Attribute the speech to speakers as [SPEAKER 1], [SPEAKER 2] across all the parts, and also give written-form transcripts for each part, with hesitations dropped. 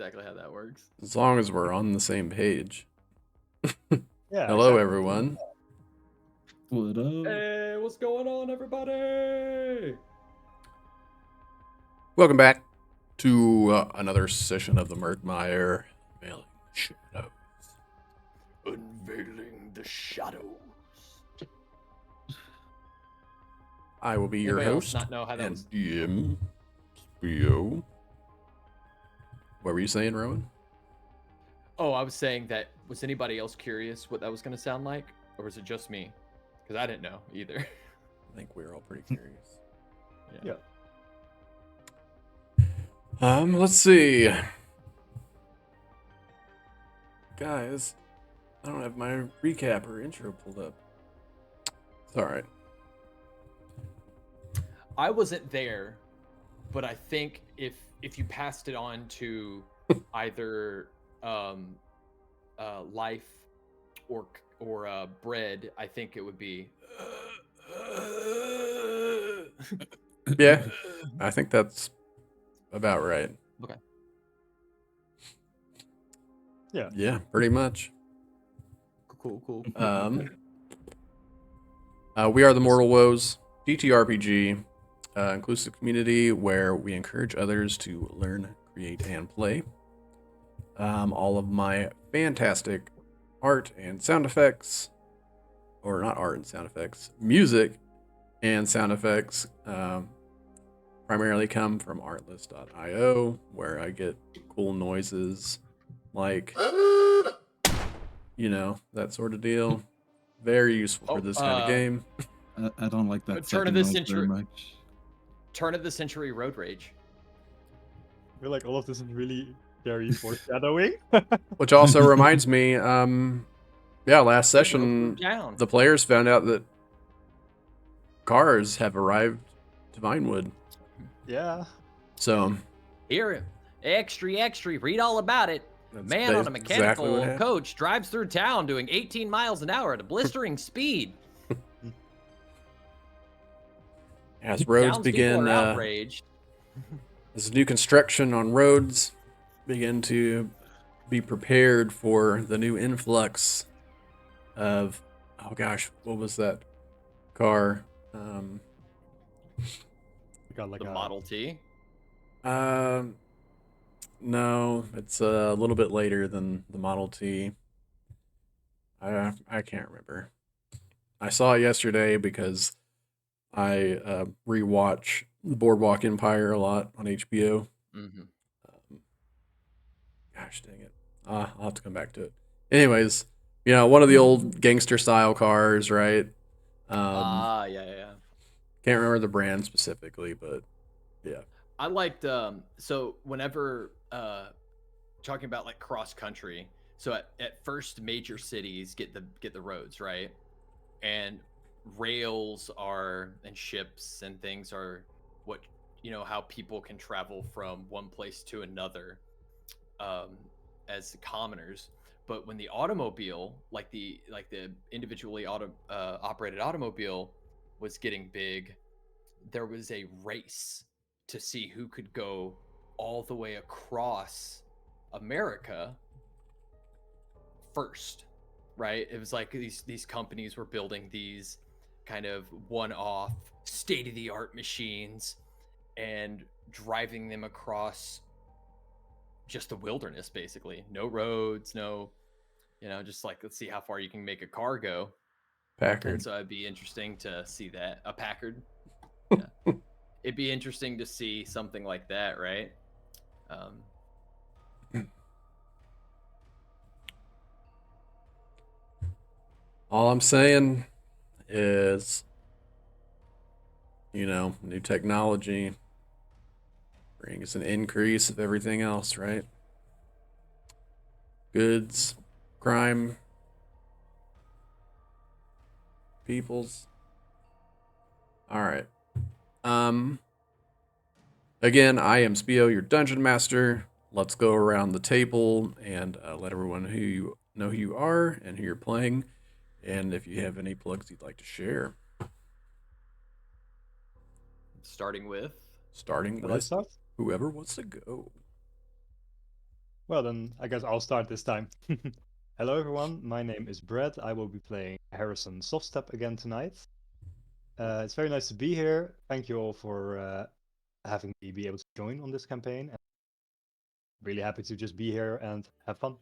[SPEAKER 1] exactly how that works.
[SPEAKER 2] As long as we're on the same page.
[SPEAKER 3] Yeah.
[SPEAKER 2] Hello,
[SPEAKER 3] exactly.
[SPEAKER 2] everyone.
[SPEAKER 4] What up?
[SPEAKER 1] Hey, what's going on, everybody?
[SPEAKER 2] Welcome back to another session of the Murkmire Unveiling Shadows.
[SPEAKER 1] Unveiling the shadows.
[SPEAKER 2] I will be your
[SPEAKER 1] Anybody else
[SPEAKER 2] host
[SPEAKER 1] not know how that
[SPEAKER 2] and
[SPEAKER 1] was?
[SPEAKER 2] DM Spio. What were you saying, Rowan?
[SPEAKER 1] Oh, I was saying that. Was anybody else curious what that was going to sound like, or was it just me? Because I didn't know either.
[SPEAKER 2] I think we're all pretty curious.
[SPEAKER 3] Yeah.
[SPEAKER 2] Let's see. Guys, I don't have my recap or intro pulled up. It's alright.
[SPEAKER 1] I wasn't there, but I think if you passed it on to either life or bread, I think it would be.
[SPEAKER 2] Yeah, I think that's about right.
[SPEAKER 1] Okay.
[SPEAKER 2] Yeah, pretty much.
[SPEAKER 1] Cool.
[SPEAKER 2] We are the Mortal Woes TTRPG inclusive community where we encourage others to learn, create, and play. All of my fantastic art and sound effects, or not art and sound effects, music and sound effects, primarily come from artlist.io, where I get cool noises like, that sort of deal. Very useful for this kind of game.
[SPEAKER 4] I don't like that.
[SPEAKER 1] Turn of
[SPEAKER 4] second
[SPEAKER 1] the
[SPEAKER 4] noise
[SPEAKER 1] century.
[SPEAKER 4] very much.
[SPEAKER 1] Turn of the century road rage.
[SPEAKER 3] I feel like all of this is really very foreshadowing.
[SPEAKER 2] Which also reminds me, last session,
[SPEAKER 1] Down.
[SPEAKER 2] the players found out that cars have arrived to Vinewood.
[SPEAKER 3] Yeah.
[SPEAKER 2] So,
[SPEAKER 1] Here, extra, read all about it.
[SPEAKER 2] that's
[SPEAKER 1] Man on a
[SPEAKER 2] exactly what
[SPEAKER 1] mechanical
[SPEAKER 2] happened.
[SPEAKER 1] coach drives through town doing 18 miles an hour at a blistering speed.
[SPEAKER 2] As roads
[SPEAKER 1] Townspeople
[SPEAKER 2] begin,
[SPEAKER 1] are outraged.
[SPEAKER 2] as new construction on roads begin to be prepared for the new influx of, oh gosh, what was that car?
[SPEAKER 3] We got like
[SPEAKER 1] The
[SPEAKER 3] a
[SPEAKER 1] Model T.
[SPEAKER 2] No, it's a little bit later than the Model T. I can't remember. I saw it yesterday because I rewatch the Boardwalk Empire a lot on HBO.
[SPEAKER 1] Mm-hmm.
[SPEAKER 2] Gosh dang it. I'll have to come back to it. Anyways, one of the old gangster style cars, right?
[SPEAKER 1] Yeah.
[SPEAKER 2] Can't remember the brand specifically, but yeah.
[SPEAKER 1] I liked so whenever talking about like cross country, so at first major cities get the roads, right? And rails are and ships and things are what how people can travel from one place to another as commoners. But when the automobile, like the individually operated automobile was getting big, there was a race to see who could go all the way across America first, right? It was like these companies were building these kind of one-off state-of-the-art machines and driving them across just the wilderness, basically. No roads, no, just like, let's see how far you can make a car go.
[SPEAKER 2] Packard.
[SPEAKER 1] And so it'd be interesting to see that. A Packard. Yeah. It'd be interesting to see something like that, right?
[SPEAKER 2] All I'm saying is, new technology brings an increase of everything else, right? Goods, crime, peoples. All right. Again, I am Spio, your dungeon master. Let's go around the table and let everyone know who you are and who you're playing, and if you have any plugs you'd like to share.
[SPEAKER 1] Starting with
[SPEAKER 3] Let's start.
[SPEAKER 2] whoever wants to go.
[SPEAKER 3] Well, then I guess I'll start this time. Hello, everyone. My name is Brett. I will be playing Harrison Softstep again tonight. It's very nice to be here. Thank you all for having me be able to join on this campaign. And really happy to just be here and have fun.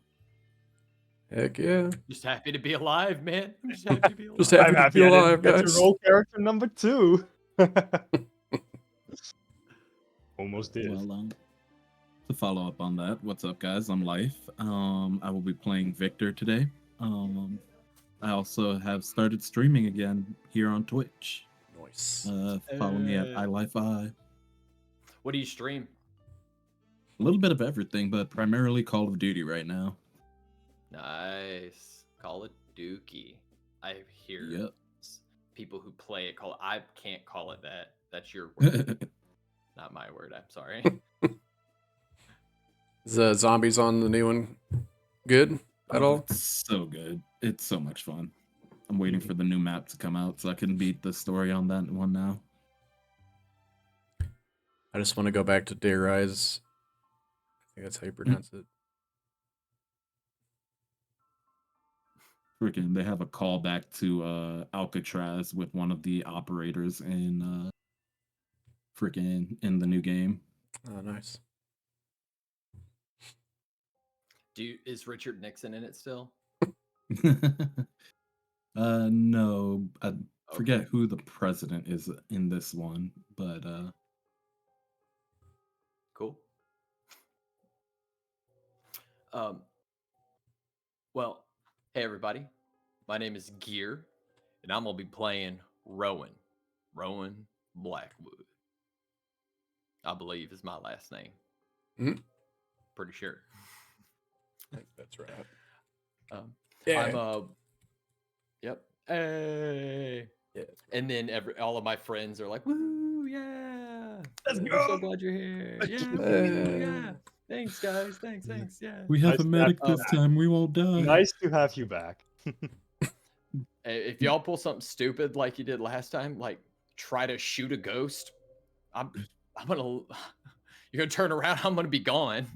[SPEAKER 2] Heck yeah.
[SPEAKER 1] Just happy to be alive, man. I'm just happy to be alive.
[SPEAKER 2] Just happy
[SPEAKER 3] I'm
[SPEAKER 2] to
[SPEAKER 3] happy
[SPEAKER 2] be
[SPEAKER 3] I didn't
[SPEAKER 2] alive,
[SPEAKER 3] get to
[SPEAKER 2] guys.
[SPEAKER 3] roll character number 2. Almost did.
[SPEAKER 4] Well, to follow up on that, what's up, guys? I'm Life. I will be playing Victor today. I also have started streaming again here on Twitch.
[SPEAKER 2] Nice.
[SPEAKER 4] Follow me at iLifeI.
[SPEAKER 1] What do you stream?
[SPEAKER 4] A little bit of everything, but primarily Call of Duty right now.
[SPEAKER 1] Nice. Call it Dookie. I hear
[SPEAKER 4] Yep.
[SPEAKER 1] people who play it call it. I can't call it that. That's your word, not my word. I'm sorry.
[SPEAKER 2] Is zombies on the new one good at all?
[SPEAKER 4] It's so good. It's so much fun. I'm waiting for the new map to come out so I can beat the story on that one now.
[SPEAKER 2] I just want to go back to Day Rise. I think that's how you pronounce it.
[SPEAKER 4] Freaking, they have a callback to Alcatraz with one of the operators in freaking in the new game.
[SPEAKER 2] Oh, nice.
[SPEAKER 1] Is Richard Nixon in it still?
[SPEAKER 4] No, I forget
[SPEAKER 1] Okay.
[SPEAKER 4] who the president is in this one, but
[SPEAKER 1] Cool. Well, hey everybody. My name is Gear, and I'm gonna be playing Rowan Blackwood. I believe is my last name.
[SPEAKER 2] Mhm.
[SPEAKER 1] Pretty sure.
[SPEAKER 2] I think that's right.
[SPEAKER 1] I'm yep. Hey.
[SPEAKER 2] Yeah.
[SPEAKER 1] And then all of my friends are like, "Woo, yeah!
[SPEAKER 3] Let's
[SPEAKER 1] We're
[SPEAKER 3] go!
[SPEAKER 1] so glad you're here. Yeah, woo,
[SPEAKER 2] Hey.
[SPEAKER 1] yeah. Thanks, guys. Thanks. Yeah."
[SPEAKER 4] we have
[SPEAKER 3] Nice
[SPEAKER 4] a
[SPEAKER 3] to have
[SPEAKER 4] medic
[SPEAKER 3] you
[SPEAKER 4] this
[SPEAKER 3] back.
[SPEAKER 4] time. We won't die.
[SPEAKER 3] Nice to have you back.
[SPEAKER 1] If y'all pull something stupid like you did last time, like try to shoot a ghost, I'm gonna. You're gonna turn around. I'm gonna be gone.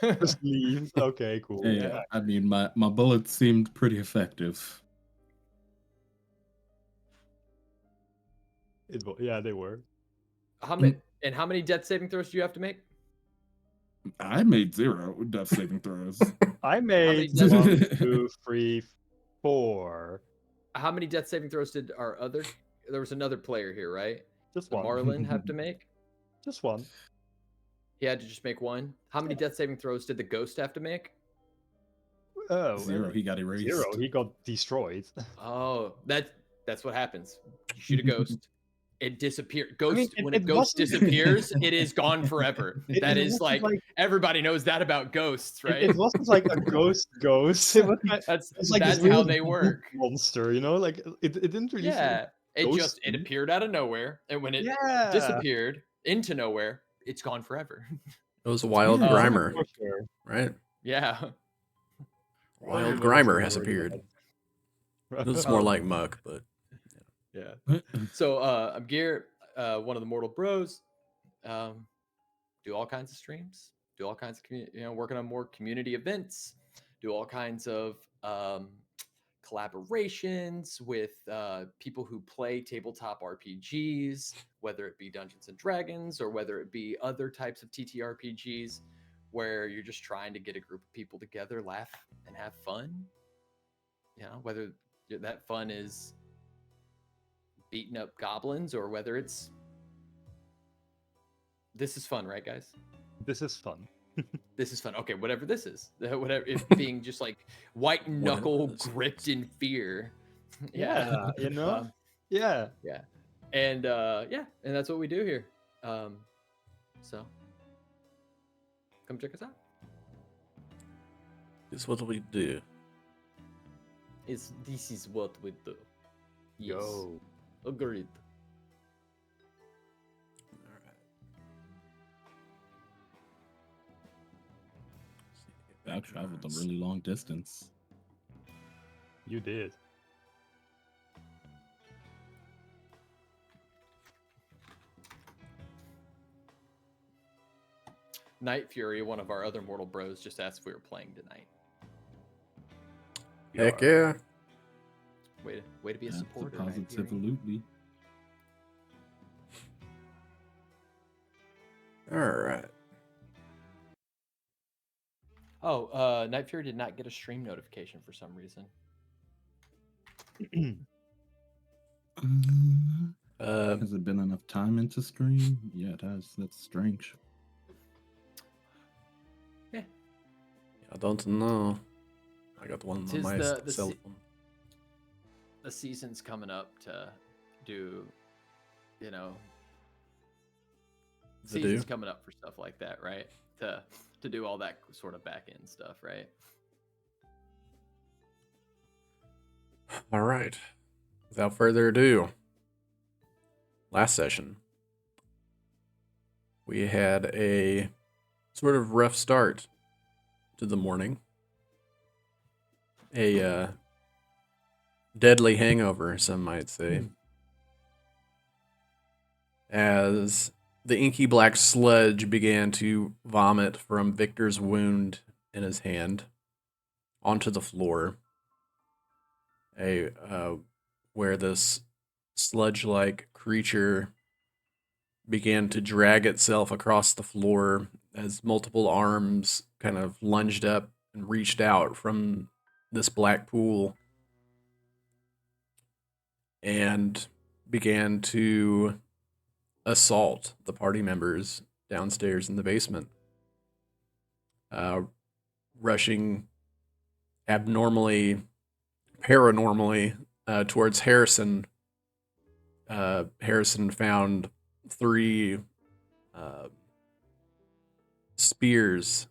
[SPEAKER 3] Just leave. Okay, cool.
[SPEAKER 4] Hey,
[SPEAKER 1] Yeah.
[SPEAKER 4] I mean, my bullets seemed pretty effective.
[SPEAKER 3] Yeah, they were.
[SPEAKER 1] How many death saving throws do you have to make?
[SPEAKER 4] I made 0 death saving throws.
[SPEAKER 3] I
[SPEAKER 1] many
[SPEAKER 3] made
[SPEAKER 1] death-
[SPEAKER 3] 1, 2, 3, 4.
[SPEAKER 1] How many death saving throws did our other? There was another player here, right?
[SPEAKER 3] Just
[SPEAKER 1] Did
[SPEAKER 3] one.
[SPEAKER 1] Marlin have to make?
[SPEAKER 3] Just one.
[SPEAKER 1] He had to just make one. How many death saving throws did the ghost have to make?
[SPEAKER 3] Oh,
[SPEAKER 4] 0. He got erased.
[SPEAKER 3] 0. He got destroyed.
[SPEAKER 1] Oh, that's what happens. You shoot a ghost, it disappears. Ghost
[SPEAKER 3] mean,
[SPEAKER 1] when
[SPEAKER 3] it
[SPEAKER 1] a ghost
[SPEAKER 3] wasn't-
[SPEAKER 1] disappears, it is gone forever. That
[SPEAKER 3] it
[SPEAKER 1] is
[SPEAKER 3] wasn't
[SPEAKER 1] like everybody knows that about ghosts, right?
[SPEAKER 3] It wasn't like a ghost. It was
[SPEAKER 1] that's
[SPEAKER 3] like this
[SPEAKER 1] that's how
[SPEAKER 3] really
[SPEAKER 1] they
[SPEAKER 3] big
[SPEAKER 1] work.
[SPEAKER 3] monster, you know? Like it didn't really feel
[SPEAKER 1] Yeah, it just
[SPEAKER 3] ghosty.
[SPEAKER 1] appeared out of nowhere, and when it
[SPEAKER 3] Yeah.
[SPEAKER 1] disappeared into nowhere, it's gone forever.
[SPEAKER 2] It was a wild
[SPEAKER 4] Yeah.
[SPEAKER 2] Grimer,
[SPEAKER 3] For sure.
[SPEAKER 2] right?
[SPEAKER 1] Yeah.
[SPEAKER 2] Wild
[SPEAKER 3] What
[SPEAKER 2] Grimer
[SPEAKER 3] was
[SPEAKER 2] has
[SPEAKER 3] the word
[SPEAKER 2] appeared.
[SPEAKER 3] about?
[SPEAKER 2] It was more like Muck, but
[SPEAKER 1] Yeah. So I'm Gear, one of the Mortal Bros. Do all kinds of streams, do all kinds of working on more community events, do all kinds of collaborations with people who play tabletop RPGs, whether it be Dungeons and Dragons or whether it be other types of TTRPGs, where you're just trying to get a group of people together, laugh and have fun. Whether that fun is beating up goblins or whether it's this is fun, right, guys?
[SPEAKER 3] This is fun.
[SPEAKER 1] This is fun. Okay, whatever this is, whatever, if being just like white knuckle
[SPEAKER 2] Whatever this
[SPEAKER 1] gripped in fear.
[SPEAKER 3] Yeah, you know?
[SPEAKER 1] Um,
[SPEAKER 3] Yeah.
[SPEAKER 1] and and that's what we do here. So come check us out.
[SPEAKER 2] this is what we do.
[SPEAKER 1] This is what we do. Yes.
[SPEAKER 3] Yo.
[SPEAKER 1] Agreed.
[SPEAKER 4] I traveled a really long distance.
[SPEAKER 3] You did.
[SPEAKER 1] Night Fury, one of our other mortal bros, just asked if we were playing tonight.
[SPEAKER 2] Heck yeah.
[SPEAKER 1] Way to be a supporter, Night Fury.
[SPEAKER 4] Positively.
[SPEAKER 2] All right.
[SPEAKER 1] Oh, Night Fury did not get a stream notification for some reason.
[SPEAKER 4] Has it been enough time into stream? Yeah, it has. That's strange.
[SPEAKER 2] I don't know. I got the one on
[SPEAKER 1] Tis
[SPEAKER 2] my
[SPEAKER 1] the
[SPEAKER 2] cell
[SPEAKER 1] se-
[SPEAKER 2] phone.
[SPEAKER 1] The season's coming up to do, you know,
[SPEAKER 2] The
[SPEAKER 1] season's
[SPEAKER 2] do?
[SPEAKER 1] coming up for stuff like that, right? To do all that sort of back end stuff, right?
[SPEAKER 2] All right. Without further ado, last session, we had a sort of rough start to the morning. A deadly hangover, some might say. As the inky black sludge began to vomit from Victor's wound in his hand onto the floor, where this sludge-like creature began to drag itself across the floor as multiple arms kind of lunged up and reached out from this black pool and began to assault the party members downstairs in the basement, rushing paranormally towards Harrison. Harrison found 3 spears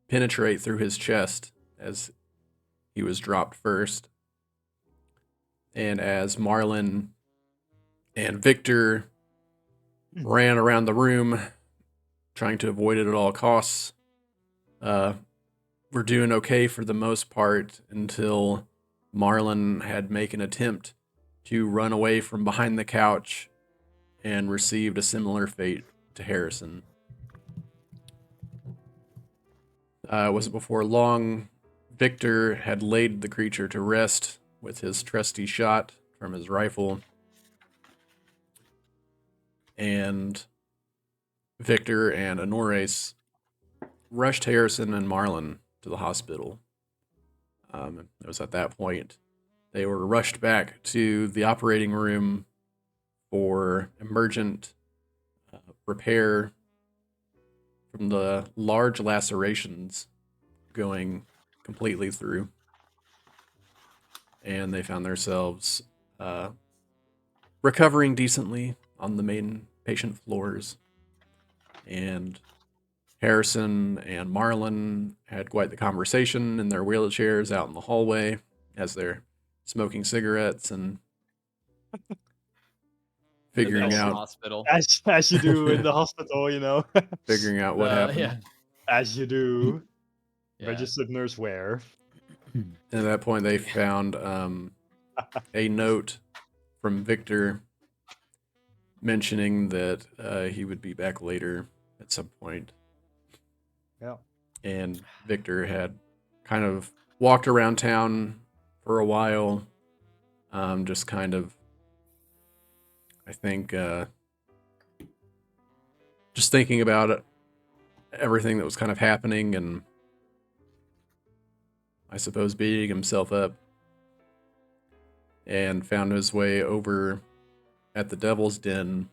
[SPEAKER 2] penetrate through his chest as he was dropped first. And as Marlon and Victor ran around the room, trying to avoid it at all costs, we're doing okay for the most part until Marlon had made an attempt to run away from behind the couch and received a similar fate to Harrison. It wasn't before long, Victor had laid the creature to rest with his trusty shot from his rifle. And Victor and Honores rushed Harrison and Marlon to the hospital. It was at that point they were rushed back to the operating room for emergent repair from the large lacerations going completely through. And they found themselves recovering decently on the main patient floors. And Harrison and Marlon had quite the conversation in their wheelchairs out in the hallway as they're smoking cigarettes and figuring
[SPEAKER 1] The
[SPEAKER 2] out
[SPEAKER 1] hospital.
[SPEAKER 3] As you do in the hospital, you know.
[SPEAKER 2] figuring out what happened.
[SPEAKER 1] Yeah.
[SPEAKER 3] As you do.
[SPEAKER 1] Yeah.
[SPEAKER 3] Registered nurse wear.
[SPEAKER 2] And at that point, they found a note from Victor mentioning that he would be back later at some point.
[SPEAKER 3] Yeah.
[SPEAKER 2] And Victor had kind of walked around town for a while, just kind of, I think, just thinking about it, everything that was kind of happening, and I suppose beating himself up, and found his way over at the Devil's Den,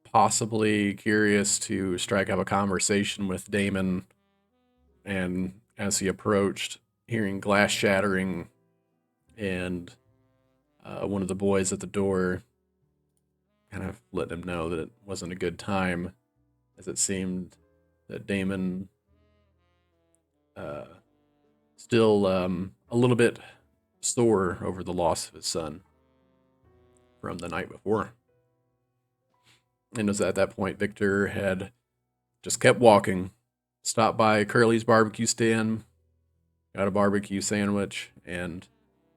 [SPEAKER 2] possibly curious to strike up a conversation with Damon, and as he approached, hearing glass shattering, and one of the boys at the door kind of let him know that it wasn't a good time, as it seemed that Damon still a little bit sore over the loss of his son from the night before. And it was at that point Victor had just kept walking, stopped by Curly's barbecue stand, got a barbecue sandwich, and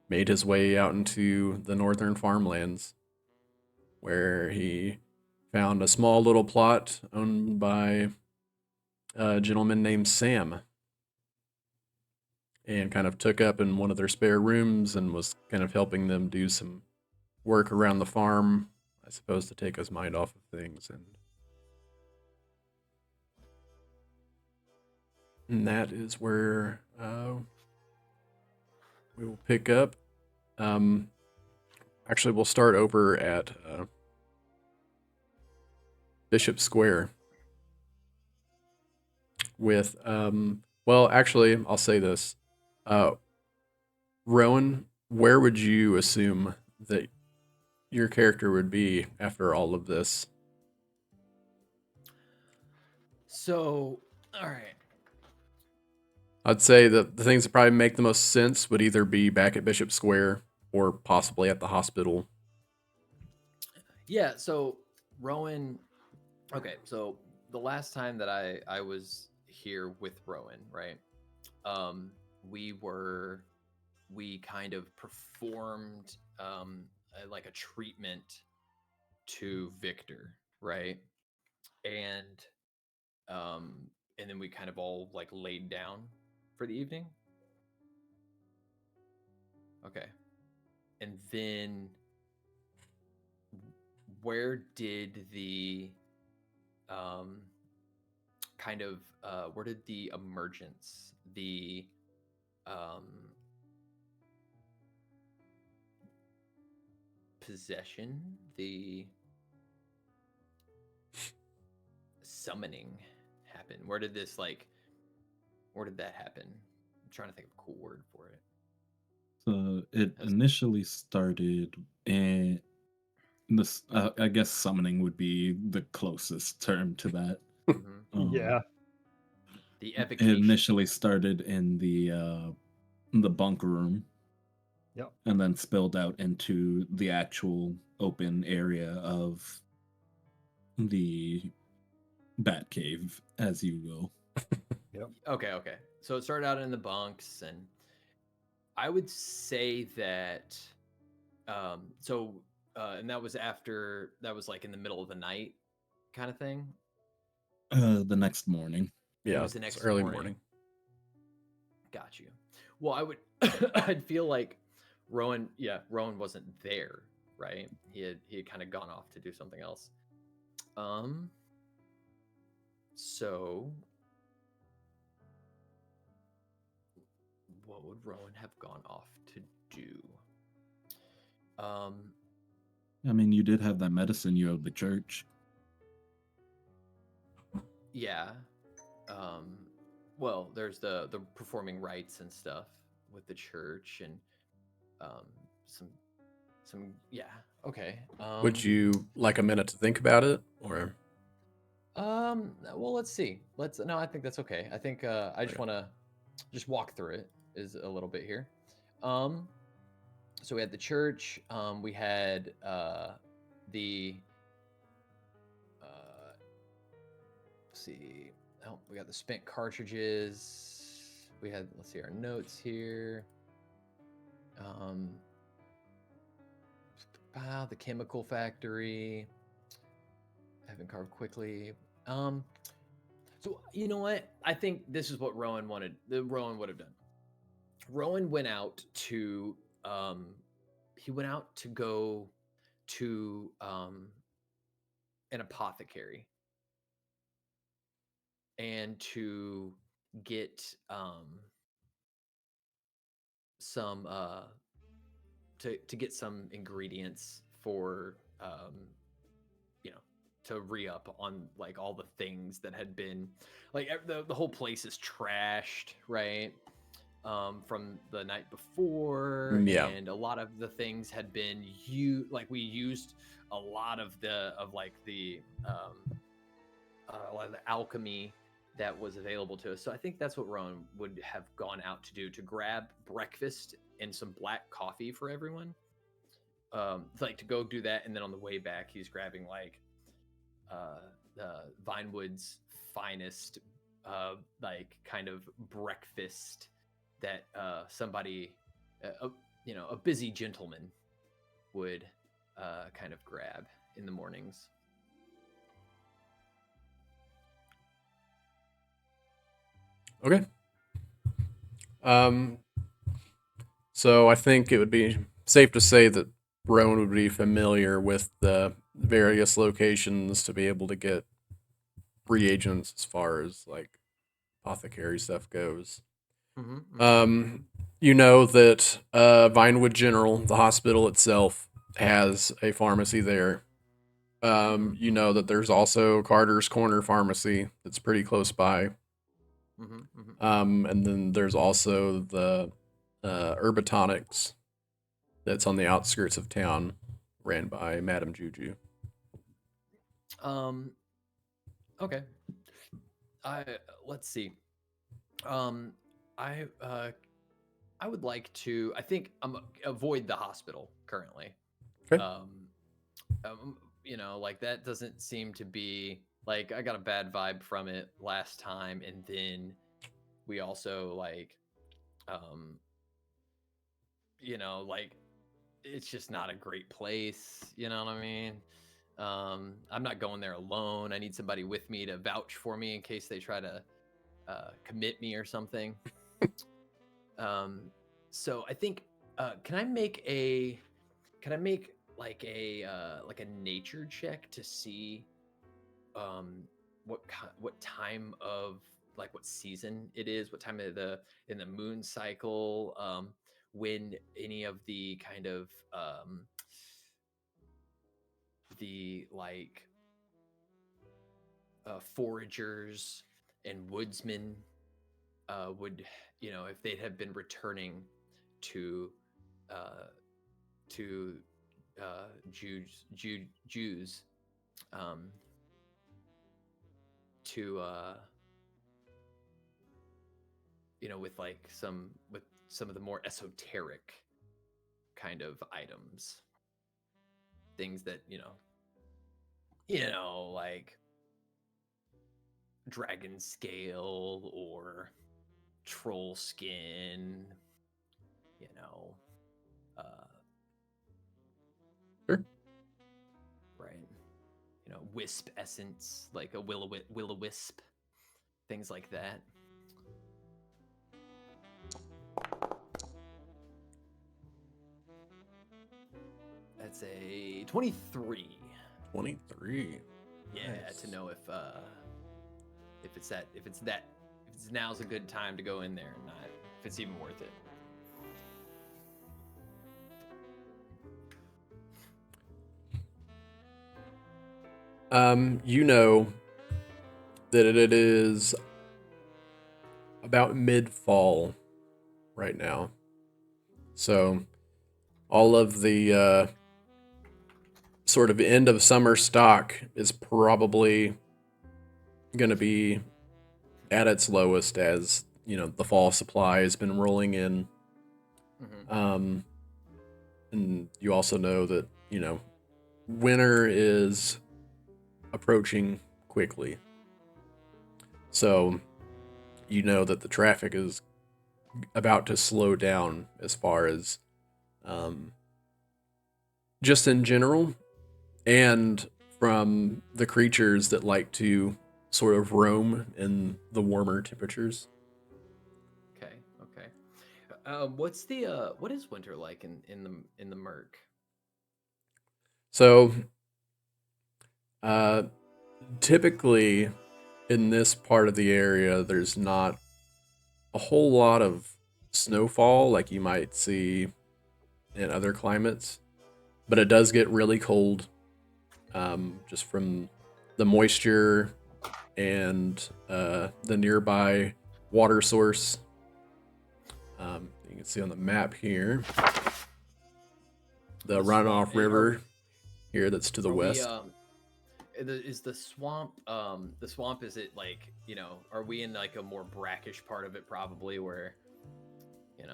[SPEAKER 2] made his way out into the northern farmlands, where he found a small little plot owned by a gentleman named Sam, and kind of took up in one of their spare rooms and was kind of helping them do some work around the farm, I suppose, to take his mind off of things. And that is where we will pick up. Actually, we'll start over at Bishop Square with, well, actually, I'll say this. Rowan, where would you assume that your character would be after all of this?
[SPEAKER 1] So, all right.
[SPEAKER 2] I'd say that the things that probably make the most sense would either be back at Bishop Square or possibly at the hospital.
[SPEAKER 1] Yeah, so Rowan, okay, so the last time that I was here with Rowan, right? We kind of performed like a treatment to Victor, right? And and then we kind of all like laid down for the evening. Okay. And then where did the kind of where did the emergence, the possession, the summoning happen? Where did that happen? I'm trying to think of a cool word for it.
[SPEAKER 4] So it initially started in this. I guess summoning would be the closest term to that.
[SPEAKER 3] Yeah.
[SPEAKER 1] The
[SPEAKER 4] It
[SPEAKER 1] evocation.
[SPEAKER 4] initially started in the bunk room.
[SPEAKER 3] Yep.
[SPEAKER 4] And then spilled out into the actual open area of the bat cave, as you will.
[SPEAKER 3] Yep.
[SPEAKER 1] Okay. So it started out in the bunks, and I would say that and that was like in the middle of the night kind of thing.
[SPEAKER 4] The next morning.
[SPEAKER 2] Yeah,
[SPEAKER 1] It was the
[SPEAKER 2] it's
[SPEAKER 1] next
[SPEAKER 2] early
[SPEAKER 1] morning.
[SPEAKER 2] morning.
[SPEAKER 1] Got you. Well, I'd feel like Rowan wasn't there, right? He had kind of gone off to do something else. So what would Rowan have gone off to do?
[SPEAKER 4] I mean, you did have that medicine you owed the church.
[SPEAKER 1] Yeah. Well, there's the performing rites and stuff with the church, and some yeah. Okay.
[SPEAKER 2] Would you like a minute to think about it, or?
[SPEAKER 1] Well, let's see. No, I think that's okay. I think I just
[SPEAKER 2] Okay.
[SPEAKER 1] want to just walk through it is a little bit here. So we had the church. We had the let's see. Oh, we got the spent cartridges. We had, let's see, our notes here. The chemical factory. Haven't carved quickly. So you know what? I think this is what Rowan wanted. Rowan would have done. Rowan went out to go to an apothecary and to get some to get some ingredients for to re-up on like all the things that had been like the whole place is trashed, right? From the night before,
[SPEAKER 2] Yeah.
[SPEAKER 1] and a lot of the things had been we used a lot of the alchemy that was available to us. So I think that's what Rowan would have gone out to do, to grab breakfast and some black coffee for everyone. Like to go do that, and then on the way back, he's grabbing like Vinewood's finest, like kind of breakfast that somebody, a busy gentleman would kind of grab in the mornings.
[SPEAKER 2] Okay. Um, so I think it would be safe to say that Rowan would be familiar with the various locations to be able to get reagents as far as like apothecary stuff goes.
[SPEAKER 1] Mm-hmm,
[SPEAKER 2] Um, you know that Vinewood General, the hospital itself, has a pharmacy there. You know that there's also Carter's Corner Pharmacy that's pretty close by.
[SPEAKER 1] mm-hmm, mm-hmm.
[SPEAKER 2] And then there's also the Herbotonics that's on the outskirts of town, ran by Madame Juju.
[SPEAKER 1] Um, okay. I let's see. Um, I I would like to. I think avoid the hospital currently.
[SPEAKER 2] Okay.
[SPEAKER 1] Um, like that doesn't seem to be like I got a bad vibe from it last time, and then we also um, like it's just not a great place. You know what I mean? I'm not going there alone. I need somebody with me to vouch for me in case they try to commit me or something. Um, so I think can I make like a nature check to see um what time of like what season it is, what time of the in the moon cycle, when any of the kind of the foragers and woodsmen would, if they have been returning to uh, to Jews um, to with some of the more esoteric kind of items, things that like dragon scale or troll skin, you know, uh,
[SPEAKER 2] Sure.
[SPEAKER 1] right? Wisp essence, like a will-o'-wisp, things like that. That's a 23.
[SPEAKER 2] 23.
[SPEAKER 1] Yeah,
[SPEAKER 2] Nice.
[SPEAKER 1] to know if now's a good time to go in there or not, if it's even worth it.
[SPEAKER 2] You know that it is about mid-fall right now. So all of the sort of end of summer stock is probably going to be at its lowest as, the fall supply has been rolling in.
[SPEAKER 1] Mm-hmm.
[SPEAKER 2] And you also know that, winter is approaching quickly. So you know that the traffic is about to slow down as far as just in general, and from the creatures that like to sort of roam in the warmer temperatures.
[SPEAKER 1] Okay. What is winter like in the Merc?
[SPEAKER 2] So, uh, typically in this part of the area, there's not a whole lot of snowfall like you might see in other climates, but it does get really cold, just from the moisture and the nearby water source. You can see on the map here the runoff river here that's to the west.
[SPEAKER 1] Is the swamp is it like, are we in like a more brackish part of it probably where it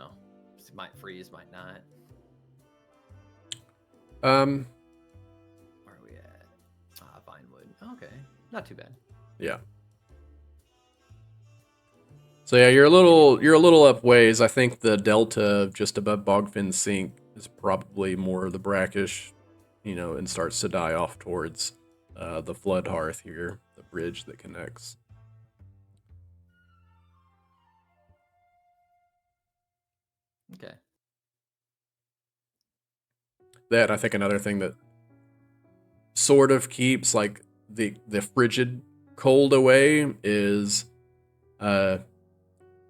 [SPEAKER 1] might freeze, might not? Where are we at? Vinewood. Okay, not too bad.
[SPEAKER 2] Yeah. So yeah, you're a little up ways. I think the delta just above Bogfin Sink is probably more the brackish, and starts to die off towards the flood hearth here, the bridge that connects.
[SPEAKER 1] Okay.
[SPEAKER 2] That, I think, another thing that sort of keeps like the frigid cold away is to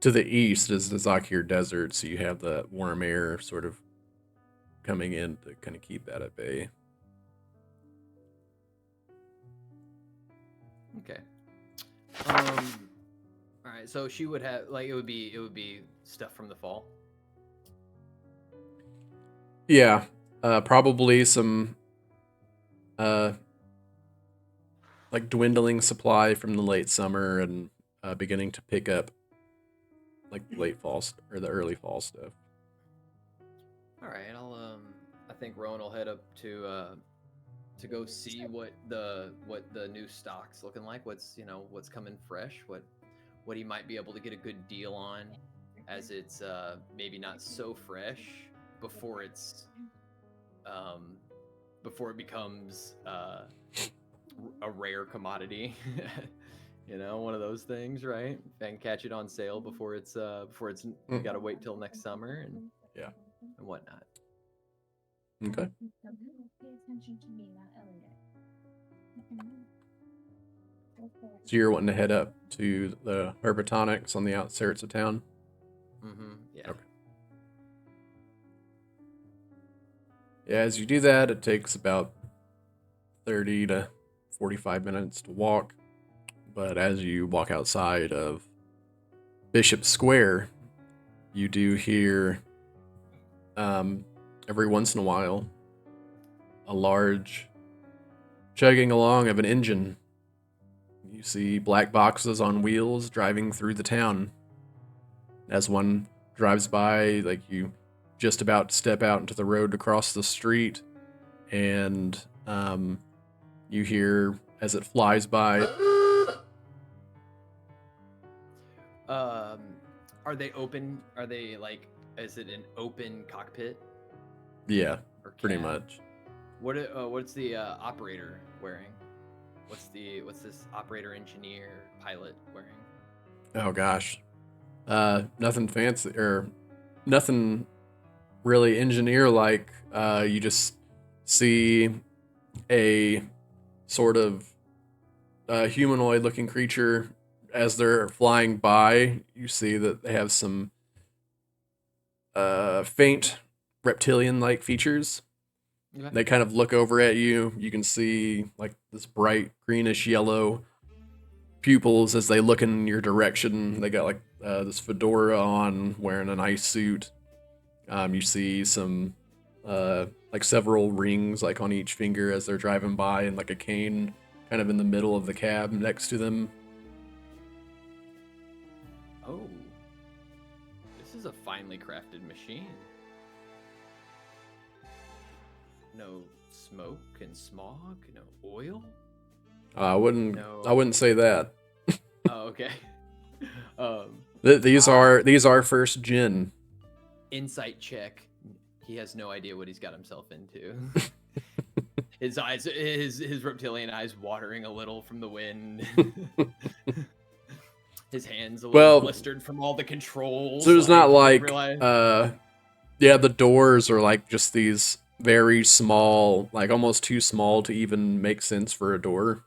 [SPEAKER 2] the east is the Zakir Desert, so you have the warm air sort of coming in to kind of keep that at bay.
[SPEAKER 1] Okay. All right. So she would have like it would be stuff from the fall.
[SPEAKER 2] Yeah, probably some like dwindling supply from the late summer and beginning to pick up like late fall or the early fall stuff.
[SPEAKER 1] All right. I think Rowan will head up to go see what the new stock's looking like. What's coming fresh. What he might be able to get a good deal on, as it's maybe not so fresh before before it becomes a rare commodity. One of those things, right? And catch it on sale before it's you got to wait till next summer and
[SPEAKER 2] Yeah.
[SPEAKER 1] and whatnot.
[SPEAKER 2] Okay. So you're wanting to head up to the Herbitonics on the outskirts of town?
[SPEAKER 1] Mm-hmm. Yeah.
[SPEAKER 2] Okay. Yeah, as you do that, it takes about 30 to 45 minutes to walk. But as you walk outside of Bishop Square, you do hear every once in a while a large chugging along of an engine. You see black boxes on wheels driving through the town. As one drives by, like you just about to step out into the road to cross the street, and you hear as it flies by.
[SPEAKER 1] Are they open? Are they like? Is it an open cockpit?
[SPEAKER 2] Yeah,
[SPEAKER 1] Or
[SPEAKER 2] pretty
[SPEAKER 1] cab?
[SPEAKER 2] much.
[SPEAKER 1] What's the operator wearing? What's this operator, engineer, pilot wearing?
[SPEAKER 2] Oh gosh, nothing fancy or nothing really engineer like. You just see a sort of humanoid looking creature as they're flying by. You see that they have some faint reptilian like features.
[SPEAKER 1] Okay.
[SPEAKER 2] They kind of look over at you. You can see like this bright greenish yellow pupils as they look in your direction. They got like this fedora on, wearing a nice suit. You see some like several rings like on each finger as they're driving by, and like a cane kind of in the middle of the cab next to them.
[SPEAKER 1] Oh, this is a finely crafted machine. No smoke and smog, no oil.
[SPEAKER 2] I wouldn't
[SPEAKER 1] No.
[SPEAKER 2] I wouldn't say that.
[SPEAKER 1] Oh, okay.
[SPEAKER 2] These are first gen.
[SPEAKER 1] Insight check. He has no idea what he's got himself into. his reptilian eyes watering a little from the wind. His hands a little blistered from all the controls.
[SPEAKER 2] So it's not like
[SPEAKER 1] yeah,
[SPEAKER 2] the doors are like just these very small, like almost too small to even make sense for a door.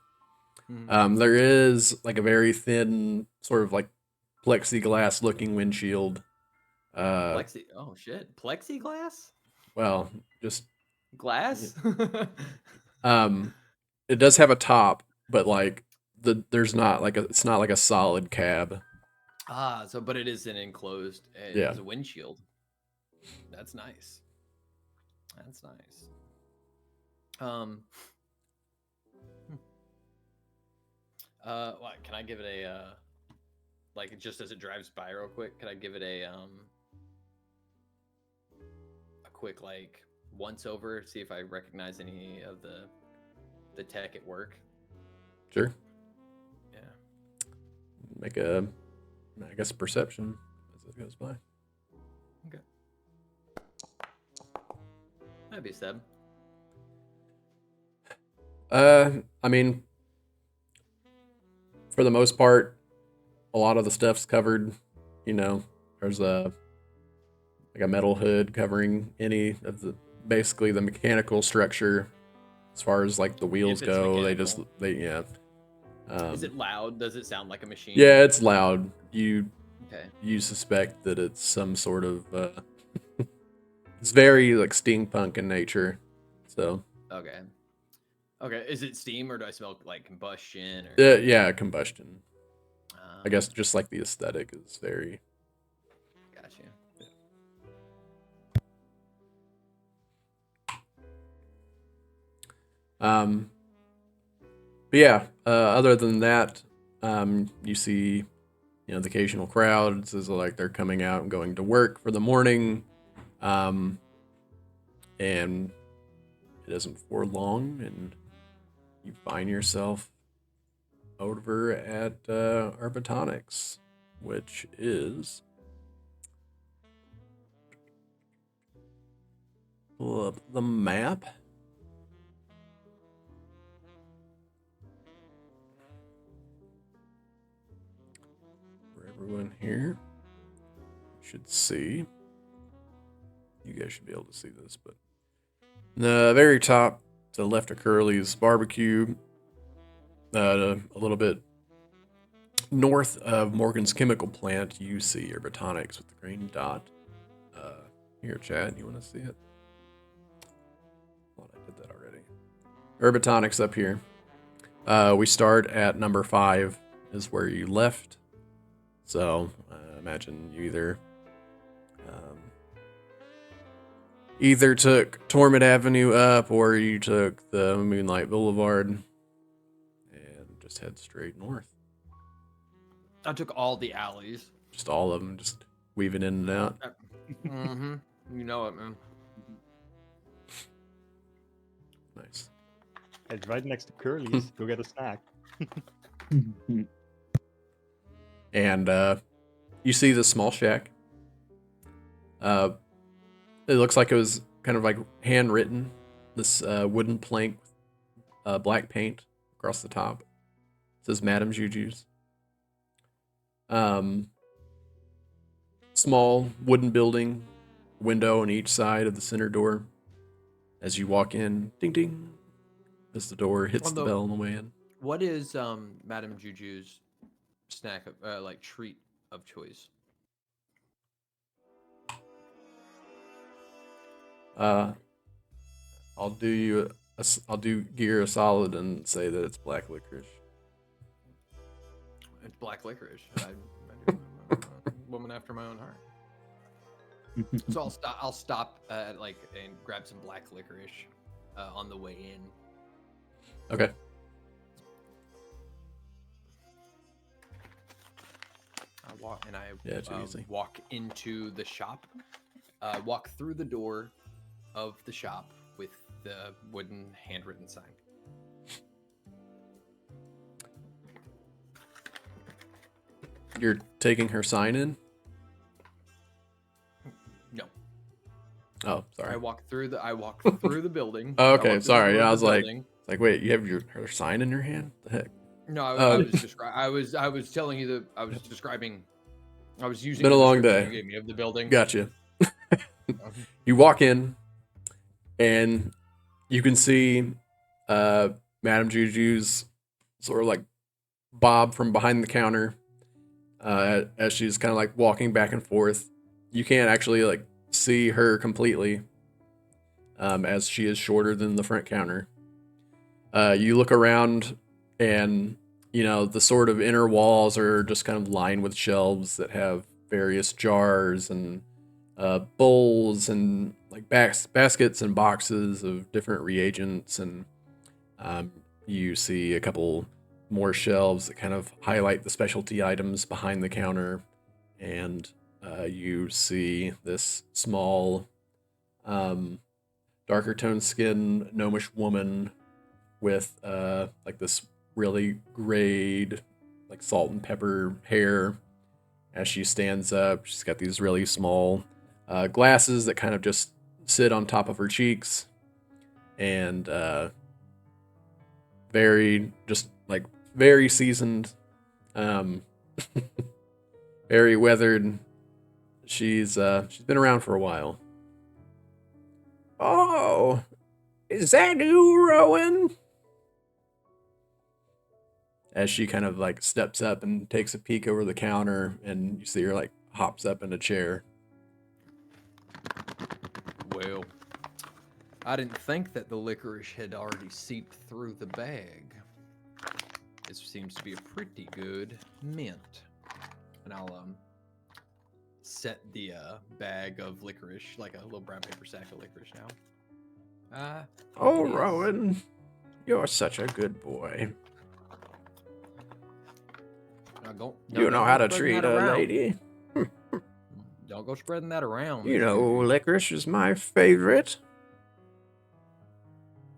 [SPEAKER 1] Mm-hmm.
[SPEAKER 2] There is like a very thin sort of like plexiglass looking windshield.
[SPEAKER 1] Oh shit, plexiglass?
[SPEAKER 2] Well, just
[SPEAKER 1] glass.
[SPEAKER 2] It does have a top, but like there's not like it's not like a solid cab.
[SPEAKER 1] But it is an enclosed. It
[SPEAKER 2] Yeah.
[SPEAKER 1] is a windshield. That's nice. That's nice. What can I give it a like just as it drives by real quick? Can I give it a quick like once over, see if I recognize any of the tech at work?
[SPEAKER 2] Sure.
[SPEAKER 1] Yeah.
[SPEAKER 2] Make a, I guess, perception as it goes by.
[SPEAKER 1] Okay. That'd be a 7.
[SPEAKER 2] I mean, for the most part, a lot of the stuff's covered. You know, there's a like a metal hood covering any of basically the mechanical structure. As far as like the wheels
[SPEAKER 1] If it's
[SPEAKER 2] go,
[SPEAKER 1] mechanical.
[SPEAKER 2] yeah.
[SPEAKER 1] Is it loud? Does it sound like a machine?
[SPEAKER 2] Yeah, it's loud.
[SPEAKER 1] Okay.
[SPEAKER 2] You suspect that it's some sort of it's very like steampunk in nature. So
[SPEAKER 1] Okay. Okay. Is it steam or do I smell like combustion or?
[SPEAKER 2] yeah, combustion. I
[SPEAKER 1] Um,
[SPEAKER 2] guess just like the aesthetic is very.
[SPEAKER 1] Gotcha.
[SPEAKER 2] But yeah, other than that, you see, the occasional crowds as like they're coming out and going to work for the morning, and it isn't for long, and you find yourself over at Urbitonics, which is pull up the map. For everyone here, should see. You guys should be able to see this, but the very top to the left of Curly's barbecue, a little bit north of Morgan's chemical plant, you see Urbitonics with the green dot. Here, Chad, you want to see it? Thought I did that already. Urbitonics up here. We start at number 5 is where you left. So imagine you either took Tormund Avenue up or you took the Moonlight Boulevard and just head straight north.
[SPEAKER 1] I took all the alleys.
[SPEAKER 2] Just all of them, just weaving in and out.
[SPEAKER 1] Mm-hmm. You know it, man.
[SPEAKER 2] Nice.
[SPEAKER 3] It's right next to Curly's. Go get a snack.
[SPEAKER 2] And you see the small shack. It looks like it was kind of like handwritten. This wooden plank with black paint across the top. It says Madame Juju's. Small wooden building, window on each side of the center door. As you walk in, ding ding, as the door hits the bell on the way in.
[SPEAKER 1] What is Madame Juju's snack like treat of choice?
[SPEAKER 2] I'll do Gear a solid and say that it's black licorice.
[SPEAKER 1] It's black licorice. I'm a woman after my own heart. So I'll stop and grab some black licorice on the way in.
[SPEAKER 2] Okay.
[SPEAKER 1] I walk and
[SPEAKER 2] it's easy.
[SPEAKER 1] walk into the shop. Walk through the door of the shop with the wooden handwritten sign.
[SPEAKER 2] You're taking her sign in?
[SPEAKER 1] No.
[SPEAKER 2] Oh, sorry.
[SPEAKER 1] I walk through the building.
[SPEAKER 2] Oh, okay.
[SPEAKER 1] I walk through the
[SPEAKER 2] Sorry.
[SPEAKER 1] door of
[SPEAKER 2] I
[SPEAKER 1] the
[SPEAKER 2] was like,
[SPEAKER 1] building.
[SPEAKER 2] wait, you have her sign in your hand? The heck?
[SPEAKER 1] No, I was telling you that I was describing. I was using.
[SPEAKER 2] Been a
[SPEAKER 1] the
[SPEAKER 2] long
[SPEAKER 1] description
[SPEAKER 2] day.
[SPEAKER 1] You gave me of the building.
[SPEAKER 2] Gotcha. You walk in, and you can see Madame Juju's sort of like bob from behind the counter as she's kind of like walking back and forth. You can't actually like see her completely as she is shorter than the front counter. You look around, and the sort of inner walls are just kind of lined with shelves that have various jars and bowls and like baskets and boxes of different reagents, and you see a couple more shelves that kind of highlight the specialty items behind the counter, and you see this small darker toned skin gnomish woman with like this really grayed like salt and pepper hair. As she stands up, she's got these really small glasses that kind of just sit on top of her cheeks, and very seasoned, very weathered she's been around for a while. Oh, is that you, Rowan? As she kind of like steps up and takes a peek over the counter, and you see her like hops up in a chair.
[SPEAKER 1] Well, I didn't think that the licorice had already seeped through the bag. This seems to be a pretty good mint. And I'll set the bag of licorice, like a little brown paper sack of licorice now.
[SPEAKER 2] Oh,
[SPEAKER 1] It is.
[SPEAKER 2] Rowan, you're such a good boy.
[SPEAKER 1] Now
[SPEAKER 2] You know
[SPEAKER 1] don't
[SPEAKER 2] how
[SPEAKER 1] go
[SPEAKER 2] to
[SPEAKER 1] spreading
[SPEAKER 2] treat
[SPEAKER 1] that
[SPEAKER 2] a
[SPEAKER 1] around.
[SPEAKER 2] lady.
[SPEAKER 1] Don't go spreading that around.
[SPEAKER 2] You
[SPEAKER 1] Miss
[SPEAKER 2] know,
[SPEAKER 1] Juju.
[SPEAKER 2] licorice is my favorite.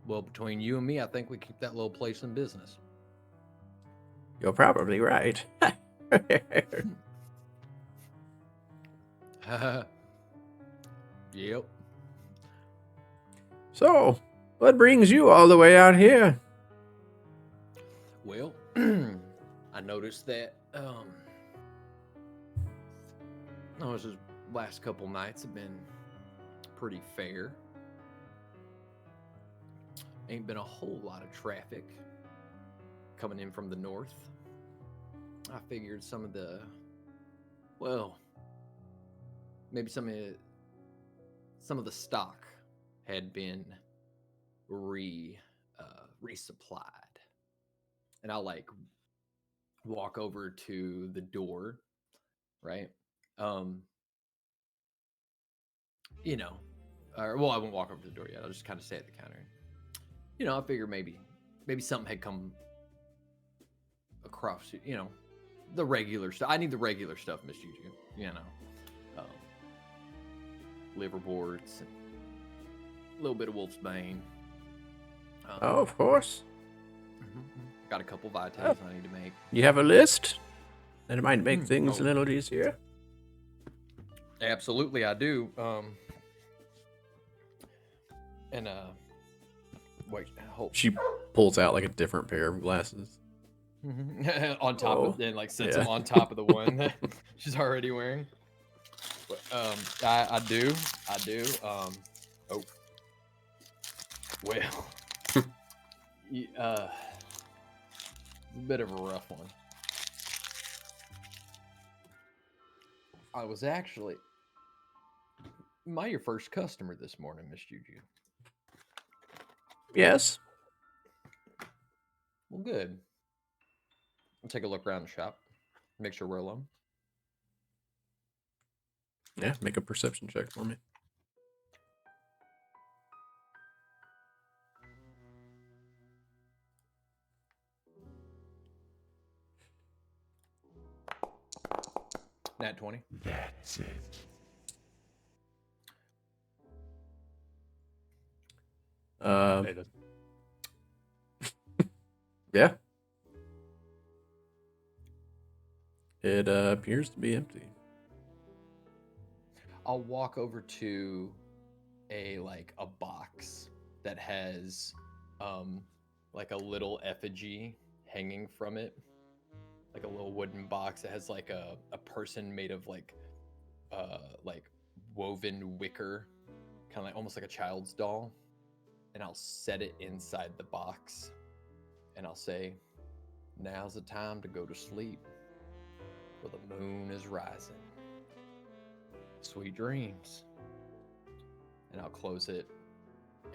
[SPEAKER 1] Well, between you and me, I think we keep that little place in business.
[SPEAKER 2] You're probably right.
[SPEAKER 1] Yep.
[SPEAKER 2] So, what brings you all the way out here?
[SPEAKER 1] Well, I noticed that those last couple nights have been pretty fair. Ain't been a whole lot of traffic coming in from the north. I figured some of the, well, maybe some of the stock had been resupplied, and I'll like walk over to the door, right? You know, or well, I won't walk over to the door yet. I'll just kind of stay at the counter. You know, I figure maybe something had come across. You know, the regular stuff. I need the regular stuff, Miss Juju. You know, liverboards, and a little bit of wolf's bane.
[SPEAKER 2] Oh, of course.
[SPEAKER 1] Got a couple vitaes I need to make.
[SPEAKER 2] You have a list? That might make things a little easier.
[SPEAKER 1] Absolutely, I do. Wait, hold.
[SPEAKER 2] She pulls out like a different pair of glasses.
[SPEAKER 1] On top
[SPEAKER 2] Oh,
[SPEAKER 1] of, and like sets
[SPEAKER 2] yeah.
[SPEAKER 1] them on top of the one that she's already wearing. I do. Oh, well, it's a bit of a rough one. I was actually, am I your first customer this morning, Miss Juju?
[SPEAKER 2] Yes.
[SPEAKER 1] Well, good. I'll take a look around the shop, make sure we're alone.
[SPEAKER 2] Yeah, make a perception check for me.
[SPEAKER 1] Nat 20.
[SPEAKER 5] That's it.
[SPEAKER 3] Hey, that's
[SPEAKER 2] Yeah. It appears to be empty.
[SPEAKER 1] I'll walk over to a box that has like a little effigy hanging from it, like a little wooden box that has like a person made of like woven wicker, kind of like almost like a child's doll, and I'll set it inside the box, and I'll say, "Now's the time to go to sleep, for the moon is rising. Sweet dreams." And I'll close it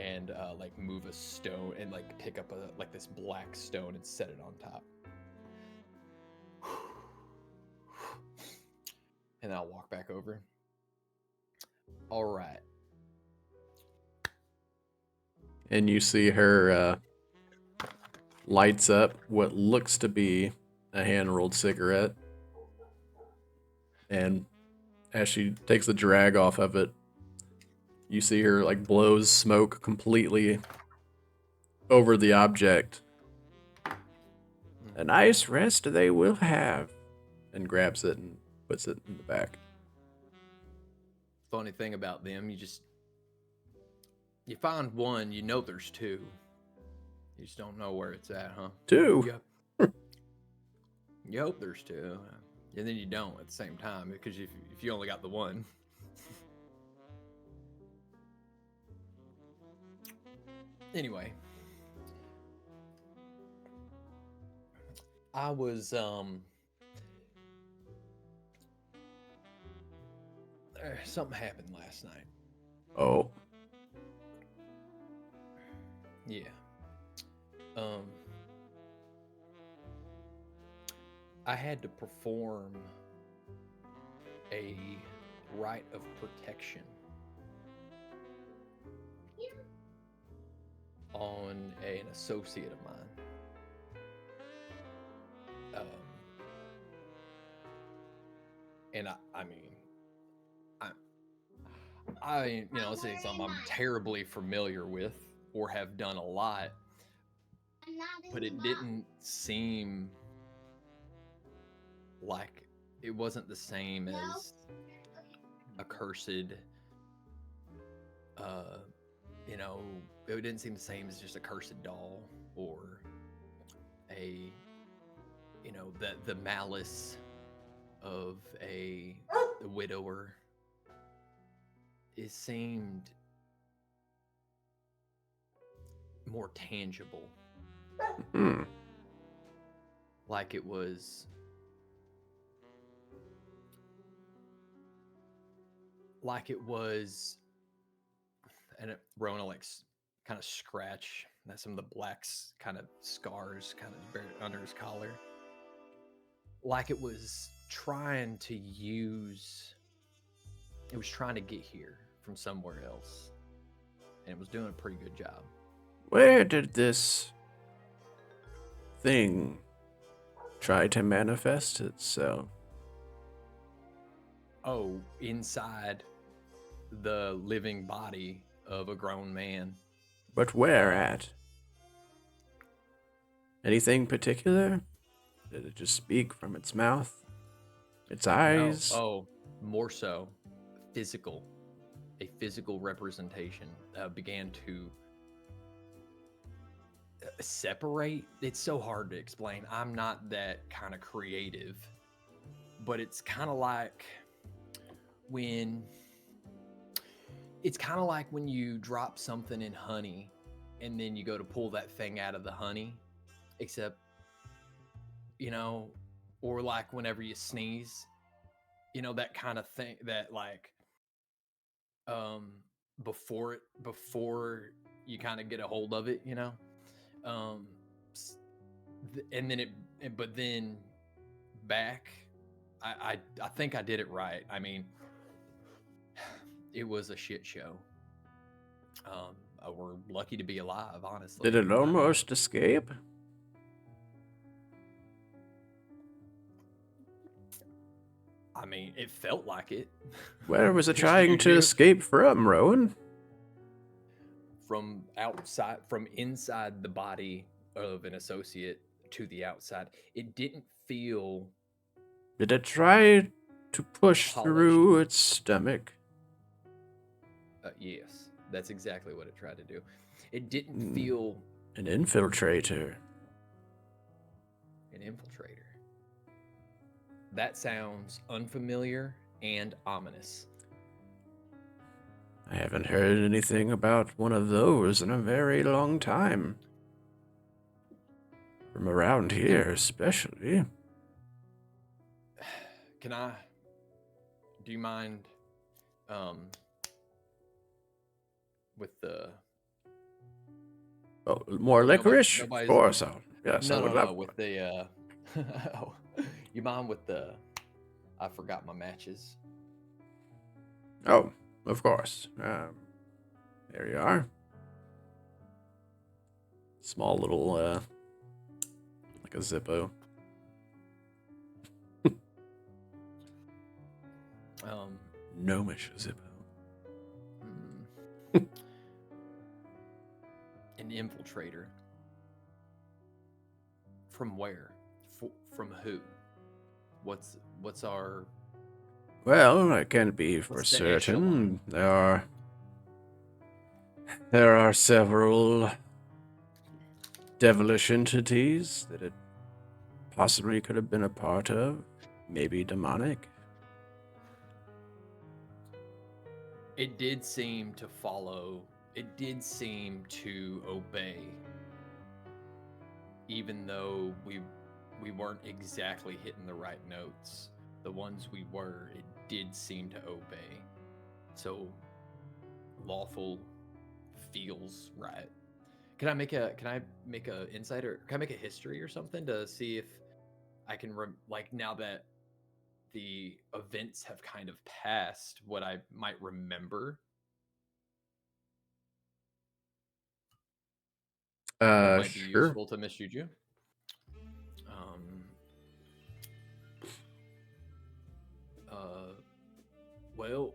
[SPEAKER 1] and like move a stone and like pick up this black stone and set it on top. And I'll walk back over. All right.
[SPEAKER 2] And you see her lights up what looks to be a hand-rolled cigarette. And as she takes the drag off of it, you see her like blows smoke completely over the object. A nice rest they will have. And grabs it and puts it in the back.
[SPEAKER 1] Funny thing about them, you find one, you know there's two. You just don't know where it's at, huh?
[SPEAKER 2] Two.
[SPEAKER 1] Yep. You hope there's two. And then you don't at the same time because if you only got the one. Anyway, I was something happened last night.
[SPEAKER 2] Oh.
[SPEAKER 1] Yeah. I had to perform a rite of protection on an associate of mine. And I mean, this ain't something I'm terribly familiar with or have done a lot, but it didn't seem like it wasn't the same as a cursed, it didn't seem the same as just a cursed doll or a, the malice of a widower. It seemed more tangible. Like it was and Rona kind of scratch that some of the black kind of scars kind of buried under his collar. Like it was trying to get here from somewhere else. And it was doing a pretty good job.
[SPEAKER 2] Where did this thing try to manifest itself?
[SPEAKER 1] Oh, inside the living body of a grown man.
[SPEAKER 2] But where at? Anything particular? Did it just speak from its mouth? Its eyes?
[SPEAKER 1] No. Oh, more so. Physical. A physical representation began to separate. It's so hard to explain. I'm not that kind of creative. But it's kind of like when you drop something in honey and then you go to pull that thing out of the honey, except, or like whenever you sneeze, that kind of thing that before you kind of get a hold of it, and then but then back, I think I did it right. I mean, it was a shit show. We're lucky to be alive, honestly.
[SPEAKER 2] Did it almost escape?
[SPEAKER 1] I mean, it felt like it.
[SPEAKER 2] Where was it trying to escape from, Rowan?
[SPEAKER 1] From inside the body of an associate to the outside. It didn't feel...
[SPEAKER 2] Did it try to push
[SPEAKER 1] polished
[SPEAKER 2] through its stomach?
[SPEAKER 1] Yes, that's exactly what it tried to do. It didn't feel...
[SPEAKER 2] An infiltrator.
[SPEAKER 1] An infiltrator. That sounds unfamiliar and ominous.
[SPEAKER 2] I haven't heard anything about one of those in a very long time. From around here, especially.
[SPEAKER 1] Do you mind, with the...
[SPEAKER 2] Oh, more licorice? Of course. Yes, I would love
[SPEAKER 1] with
[SPEAKER 2] one.
[SPEAKER 1] the, oh, you mind with the... I forgot my matches.
[SPEAKER 2] Oh, of course. There you are. Small little, like a Zippo. Gnomish Zippo.
[SPEAKER 1] An infiltrator. From where? From who? What's our...
[SPEAKER 2] Well, I can't be for
[SPEAKER 1] What's the
[SPEAKER 2] certain. There are several devilish entities that it possibly could have been a part of. maybe demonic.
[SPEAKER 1] It did seem to follow. It did seem to obey, even though we weren't exactly hitting the right notes. The ones we were, it did seem to obey. So lawful feels right. Can I make a insight, or can I make a history or something to see if I can like, now that the events have kind of passed, what I might remember? That might be
[SPEAKER 2] Sure.
[SPEAKER 1] useful to Miss Juju. Well,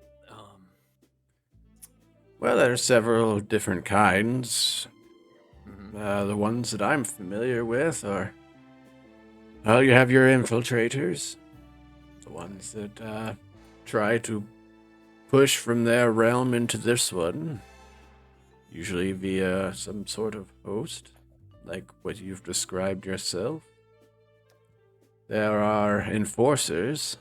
[SPEAKER 2] Well, there are several different kinds.
[SPEAKER 1] mhm.
[SPEAKER 2] The ones that I'm familiar with are, well, you have your infiltrators, the ones that try to push from their realm into this one, usually via some sort of host, like what you've described yourself. There are enforcers.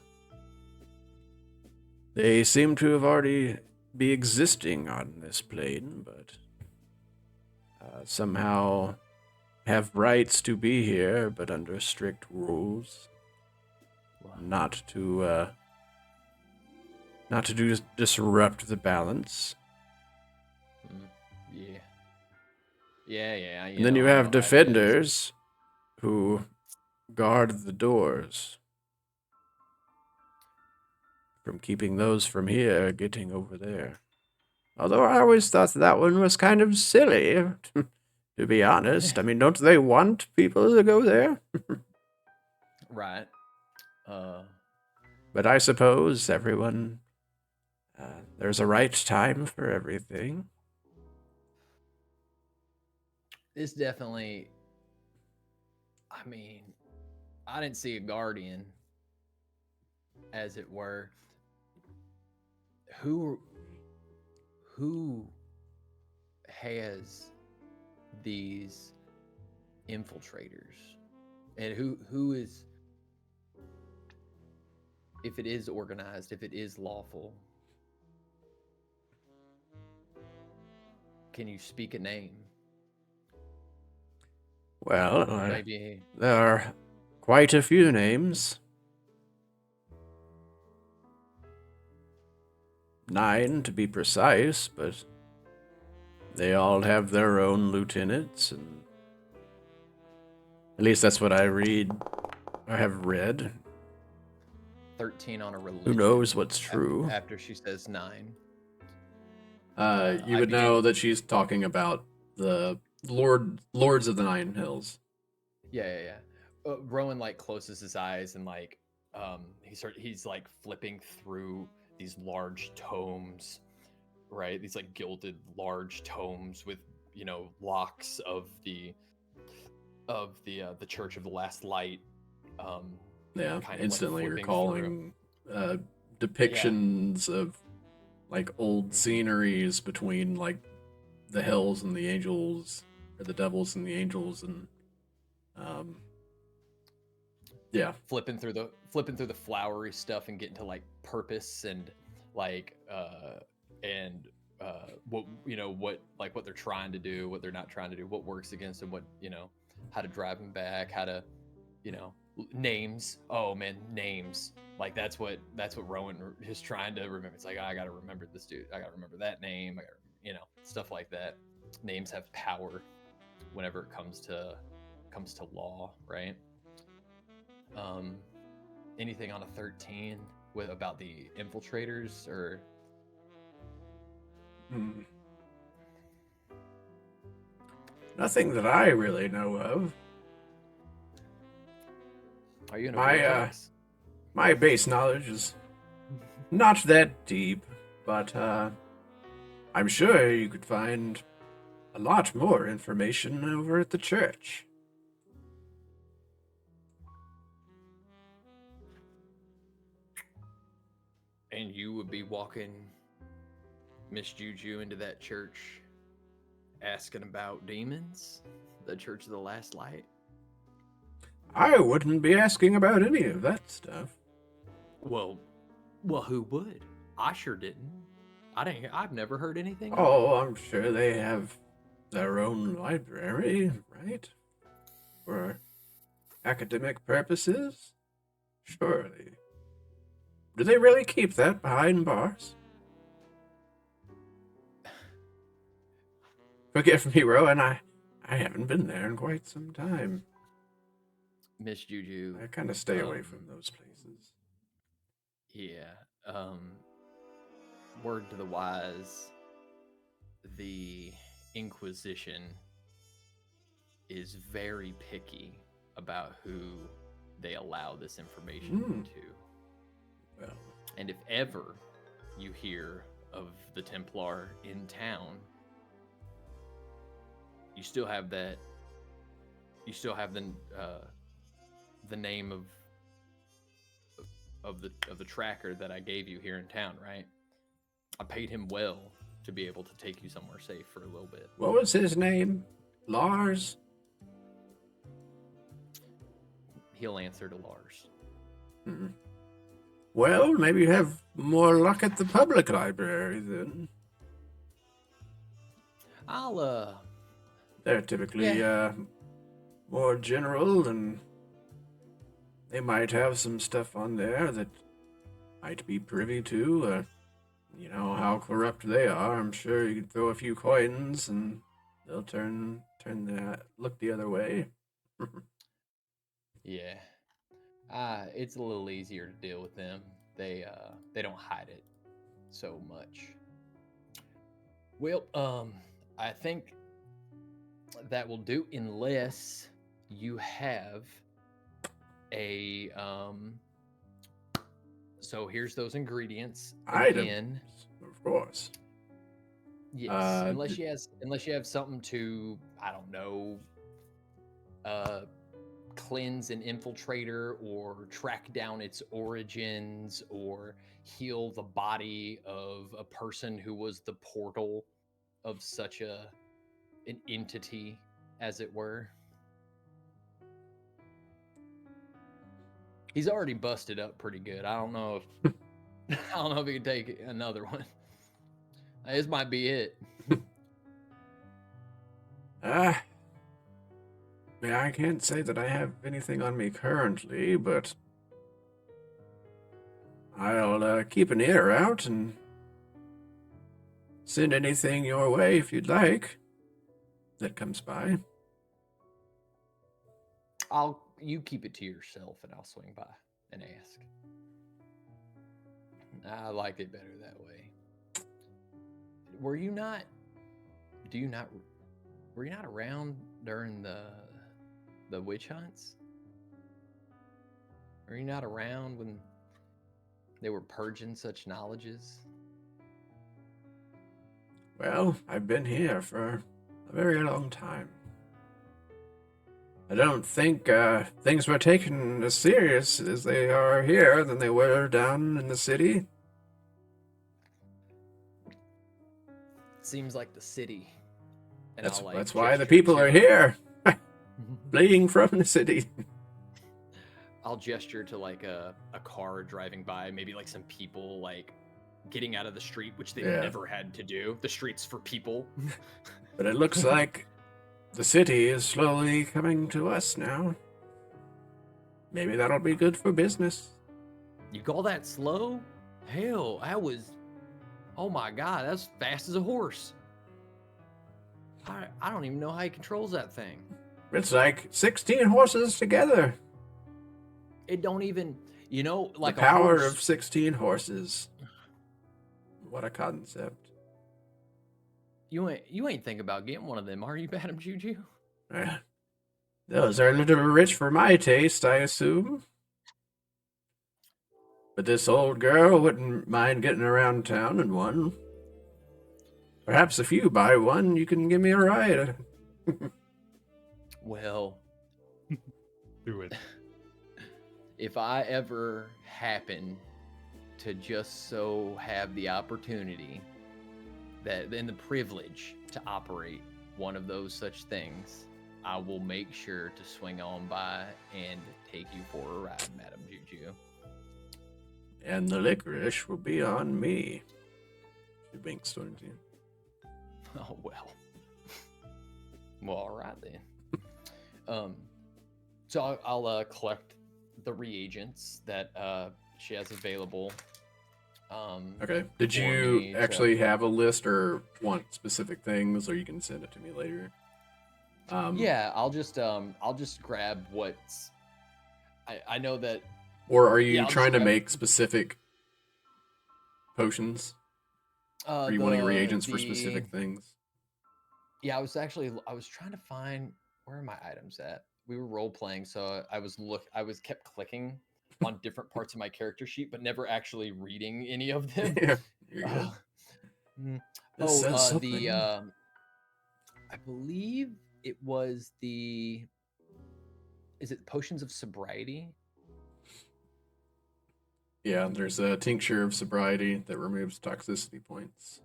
[SPEAKER 2] They seem to have already be existing on this plane, but somehow have rights to be here, but under strict rules. Not to disrupt the balance.
[SPEAKER 1] Yeah. Yeah.
[SPEAKER 2] And then you
[SPEAKER 1] I
[SPEAKER 2] have
[SPEAKER 1] know how it is.
[SPEAKER 2] defenders who guard the doors from keeping those from here getting over there. Although I always thought that one was kind of silly, to be honest. I mean, don't they want people to go there?
[SPEAKER 1] Right.
[SPEAKER 2] But I suppose everyone, there's a right time for everything.
[SPEAKER 1] This definitely, I mean, I didn't see a guardian, as it were. Who has these infiltrators, and who is, if it is organized, if it is lawful, can you speak a name?
[SPEAKER 2] Well,
[SPEAKER 1] Maybe.
[SPEAKER 2] there are quite a few names. 9 to be precise, but they all have their own lieutenants, and at least that's what I have read.
[SPEAKER 1] 13 on a religion.
[SPEAKER 2] Who knows what's true?
[SPEAKER 1] After she says 9.
[SPEAKER 2] You would know that she's talking about the lords of the Nine Hills.
[SPEAKER 1] Yeah. Rowan like closes his eyes and like he's like flipping through these large tomes, right? These like gilded large tomes with, locks of the Church of the Last Light.
[SPEAKER 2] Yeah,
[SPEAKER 1] kind of
[SPEAKER 2] instantly
[SPEAKER 1] like
[SPEAKER 2] recalling depictions of like old sceneries between like the hells and the angels, or the devils and the angels, and yeah,
[SPEAKER 1] flipping through the flowery stuff and getting to like purpose and like what they're trying to do, what they're not trying to do, what works against them, what, how to drive them back, how to, names. Oh man, names. Like that's what Rowan is trying to remember. It's like, I gotta remember this dude, I gotta remember that name, stuff like that. Names have power whenever it comes to law, right? Anything on a 13 with about the infiltrators, or
[SPEAKER 2] nothing that I really know of.
[SPEAKER 1] Are you in a
[SPEAKER 2] my base knowledge is not that deep, but I'm sure you could find a lot more information over at the church.
[SPEAKER 1] And you would be walking Miss Juju into that church asking about demons? The Church of the Last Light?
[SPEAKER 2] I wouldn't be asking about any of that stuff.
[SPEAKER 1] Well, who would? I sure didn't. I've never heard anything. of it.
[SPEAKER 2] Oh, I'm sure they have their own library, right? For academic purposes? Surely. Do they really keep that behind bars? Forgive me, Rowan, I haven't been there in quite some time.
[SPEAKER 1] Miss Juju.
[SPEAKER 2] I kind of stay away from those places.
[SPEAKER 1] Yeah. Word to the wise, the Inquisition is very picky about who they allow this information to.
[SPEAKER 2] Well,
[SPEAKER 1] And if ever you hear of the Templar in town, you still have that. You still have the name of the tracker that I gave you here in town, right? I paid him well to be able to take you somewhere safe for a little bit.
[SPEAKER 2] what was his name? Lars?
[SPEAKER 1] He'll answer to Lars.
[SPEAKER 2] Hmm. Well, maybe you have more luck at the public library then.
[SPEAKER 1] I'll
[SPEAKER 2] They're typically more general, and they might have some stuff on there that might be privy to. You know how corrupt they are. I'm sure you could throw a few coins and they'll look the other way.
[SPEAKER 1] yeah. It's a little easier to deal with them. They don't hide it so much. Well, I think that will do unless you have a so here's those ingredients again.
[SPEAKER 2] Of course.
[SPEAKER 1] Yes, unless you have something to, I don't know, cleanse an infiltrator or track down its origins or heal the body of a person who was the portal of such an entity, as it were. He's already busted up pretty good. I don't know if he can take another one. This might be it.
[SPEAKER 2] Yeah, I can't say that I have anything on me currently, but I'll keep an ear out and send anything your way if you'd like that comes by.
[SPEAKER 1] You keep it to yourself, and I'll swing by and ask. I like it better that way. Were you not around during the witch hunts? Were you not around when they were purging such knowledges?
[SPEAKER 2] Well, I've been here for a very long time. I don't think things were taken as serious as they are here than they were down in the city.
[SPEAKER 1] Seems like the city. And
[SPEAKER 2] That's why the people are here, fleeing from the city.
[SPEAKER 1] I'll gesture to like a car driving by, maybe like some people like getting out of the street, which they've never had to do. The street's for people.
[SPEAKER 2] But it looks like the city is slowly coming to us now. Maybe that'll be good for business.
[SPEAKER 1] You call that slow? Hell, oh my god, that's fast as a horse. I don't even know how he controls that thing.
[SPEAKER 2] It's like 16 horses together.
[SPEAKER 1] It don't even, like
[SPEAKER 2] the power of 16 horses. What a concept.
[SPEAKER 1] You ain't think about getting one of them, are you, Madam Juju?
[SPEAKER 2] Those are a little rich for my taste, I assume. But this old girl wouldn't mind getting around town in one. Perhaps if you buy one, you can give me a ride.
[SPEAKER 1] Well,
[SPEAKER 3] Do it.
[SPEAKER 1] if I ever happen to just so have the opportunity and the privilege to operate one of those such things, I will make sure to swing on by and take you for a ride, Madam Juju.
[SPEAKER 2] And the licorice will be on me. She winks towards you.
[SPEAKER 1] Oh well. Well, all right then. So I'll collect the reagents that she has available.
[SPEAKER 2] Okay. Did
[SPEAKER 1] for
[SPEAKER 2] you
[SPEAKER 1] me to-
[SPEAKER 2] actually have a list or want specific things, or you can send it to me later?
[SPEAKER 1] Yeah, I'll just grab what's. I know that.
[SPEAKER 2] Or are you
[SPEAKER 1] Yeah, I'll just
[SPEAKER 2] trying to
[SPEAKER 1] grab-
[SPEAKER 2] make specific potions? Are you wanting reagents for specific things?
[SPEAKER 1] Yeah, I was trying to find where are my items at. We were role playing, so I was kept clicking on different parts of my character sheet, but never actually reading any of them.
[SPEAKER 2] Yeah, you're good.
[SPEAKER 1] Mm.
[SPEAKER 2] This says something.
[SPEAKER 1] The I believe it was the. Is it potions of sobriety?
[SPEAKER 2] Yeah, there's a tincture of sobriety that removes toxicity points.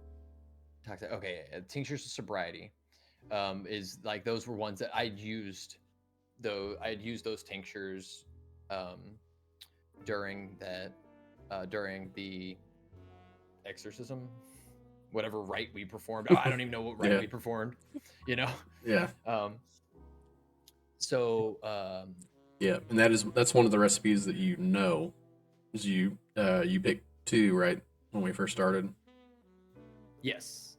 [SPEAKER 1] Toxic. Okay, tinctures of sobriety. Is like those were ones that I'd used. Though I'd used those tinctures, during the exorcism, whatever rite we performed. Oh, I don't even know what rite
[SPEAKER 2] Yeah.
[SPEAKER 1] we performed. You know.
[SPEAKER 2] Yeah.
[SPEAKER 1] So
[SPEAKER 2] Yeah, and that's one of the recipes that you know. Is you picked 2, right, when we first started?
[SPEAKER 1] yes,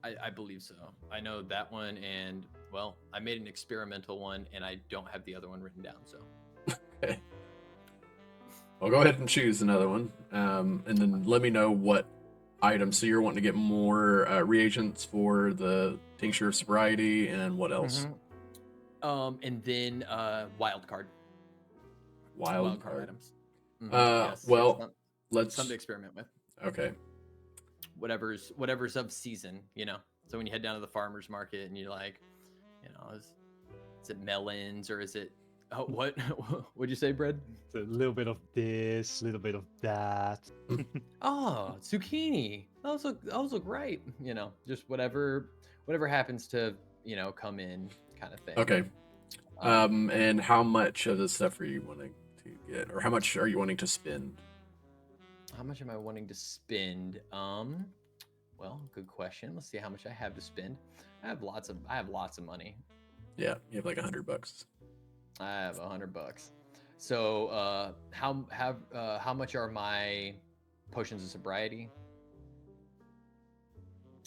[SPEAKER 1] I believe so. I know that one, and well, I made an experimental one, and I don't have the other one written down. So
[SPEAKER 2] Okay. Well, go ahead and choose another one, and then let me know what items. So you're wanting to get more reagents for the tincture of sobriety, and what else?
[SPEAKER 1] And then wild card
[SPEAKER 2] Wild card.
[SPEAKER 1] items.
[SPEAKER 2] Well, let's.
[SPEAKER 1] something to experiment with.
[SPEAKER 2] Okay.
[SPEAKER 1] Whatever's of season, you know. So when you head down to the farmer's market and you're like, you know, is it melons or is it what would you say, Bread?
[SPEAKER 3] It's a little bit of this, a little bit of that.
[SPEAKER 1] Oh, zucchini. Those look right. You know, just whatever happens to, you know, come in kind of thing.
[SPEAKER 2] Okay. And how much of this stuff are you wanting to get, or how much are you wanting to spend?
[SPEAKER 1] How much am I wanting to spend? Well, good question. Let's see how much I have to spend. I have lots of money.
[SPEAKER 2] Yeah, you have like $100.
[SPEAKER 1] I have $100. So, how much are my potions of sobriety?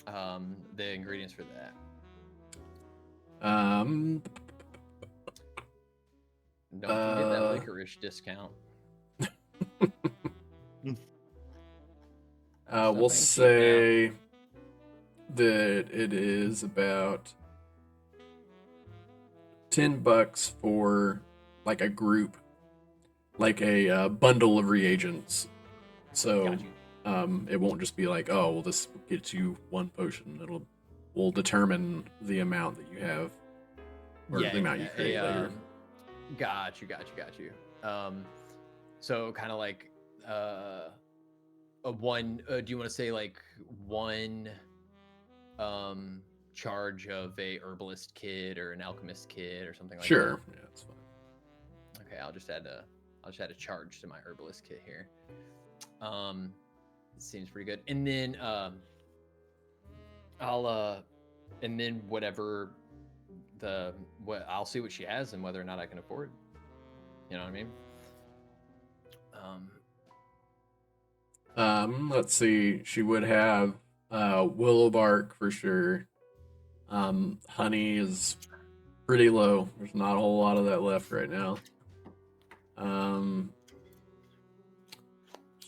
[SPEAKER 1] The ingredients for that. Don't forget that licorice discount.
[SPEAKER 2] We'll say that it is about $10 for like a group, like a bundle of reagents. So it won't just be like, oh, well, this gets you one potion. We'll determine the amount that you have, or the amount you create later.
[SPEAKER 1] Got you. So kind of like a one. Do you want to say like one charge of a herbalist kit or an alchemist kit or something like that?
[SPEAKER 2] Sure. Yeah, that's fine.
[SPEAKER 1] Okay, I'll just add a charge to my herbalist kit here. It seems pretty good. And then and then I'll see what she has and whether or not I can afford. You know what I mean?
[SPEAKER 2] Let's see. She would have willow bark for sure. Honey is pretty low. There's not a whole lot of that left right now.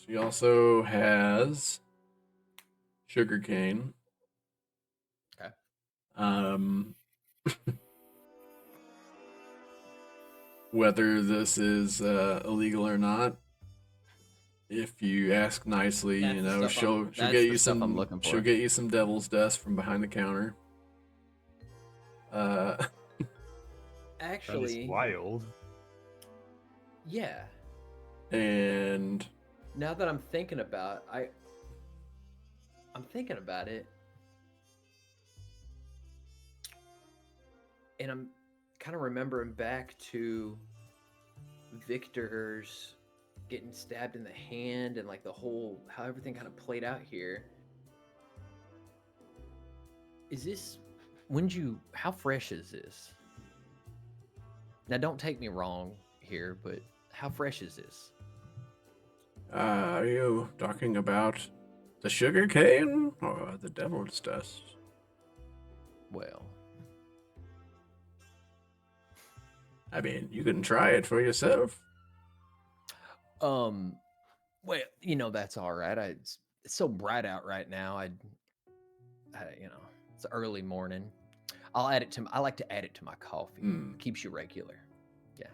[SPEAKER 2] She also has sugarcane.
[SPEAKER 1] Okay.
[SPEAKER 2] Whether this is illegal or not, if you ask nicely,
[SPEAKER 1] That's
[SPEAKER 2] you
[SPEAKER 1] the
[SPEAKER 2] know,
[SPEAKER 1] stuff
[SPEAKER 2] she'll
[SPEAKER 1] that's
[SPEAKER 2] get
[SPEAKER 1] the
[SPEAKER 2] you
[SPEAKER 1] stuff I'm
[SPEAKER 2] some
[SPEAKER 1] looking for.
[SPEAKER 2] she'll get you some devil's dust from behind the counter.
[SPEAKER 3] That is
[SPEAKER 1] Actually,
[SPEAKER 3] wild.
[SPEAKER 1] yeah.
[SPEAKER 2] And
[SPEAKER 1] Now that I'm thinking about it, and I'm kind of remembering back to Victor's getting stabbed in the hand and like the whole how everything kind of played out here. Is this how fresh is this? Now don't take me wrong here, but how fresh is this?
[SPEAKER 2] Are you talking about the sugar cane or the devil's dust?
[SPEAKER 1] Well,
[SPEAKER 2] I mean, you can try it for yourself.
[SPEAKER 1] well, that's all right. It's so bright out right now. It's early morning. I like to add it to my coffee.
[SPEAKER 2] Hmm.
[SPEAKER 1] Keeps you regular. Yeah.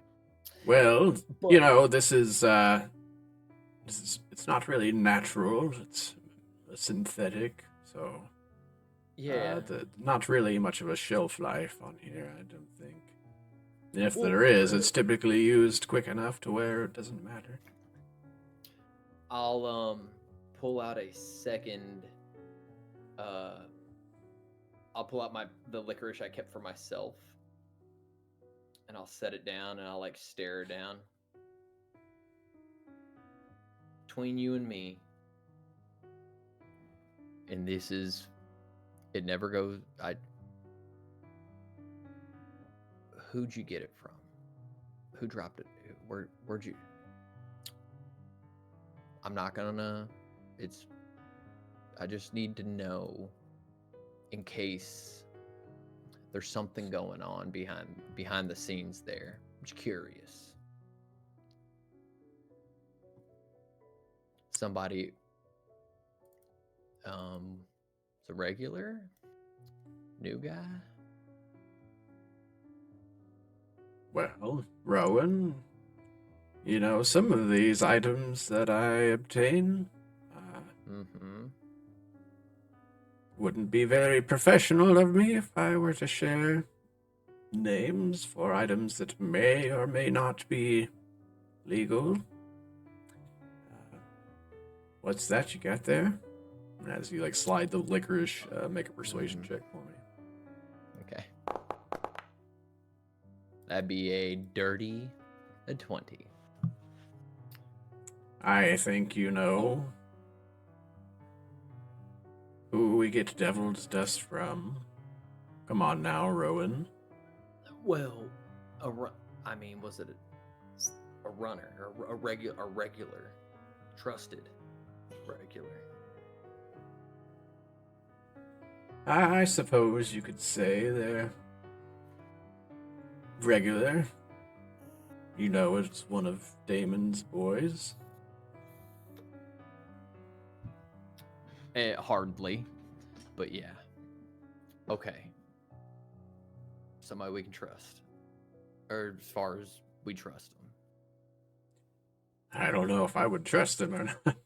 [SPEAKER 2] Well,
[SPEAKER 1] But,
[SPEAKER 2] this is it's not really natural. It's synthetic, so
[SPEAKER 1] yeah.
[SPEAKER 2] not really much of a shelf life on here, I don't think. If
[SPEAKER 1] Well,
[SPEAKER 2] there is, it's typically used quick enough to where it doesn't matter.
[SPEAKER 1] I'll pull out a second. I'll pull out the licorice I kept for myself, and I'll set it down, and I'll like stare down. Between you and me, and it never goes. Who'd you get it from? Who dropped it? Where'd you? I'm not gonna. I just need to know, in case there's something going on behind the scenes there. I'm just curious. Somebody, it's a regular, new guy.
[SPEAKER 2] Well, Rowan, some of these items that I obtain wouldn't be very professional of me if I were to share names for items that may or may not be legal. What's that you got there? As you slide the licorice, make a persuasion check for me.
[SPEAKER 1] Okay. That'd be a dirty 20.
[SPEAKER 2] I think you know who we get devil's dust from. Come on now, Rowan.
[SPEAKER 1] Well, was it a runner or a regular, trusted regular?
[SPEAKER 2] I suppose you could say they're regular. It's one of Damon's boys.
[SPEAKER 1] Hardly, but yeah. Okay. Somebody we can trust, or as far as we trust them.
[SPEAKER 2] I don't know if I would trust them or not,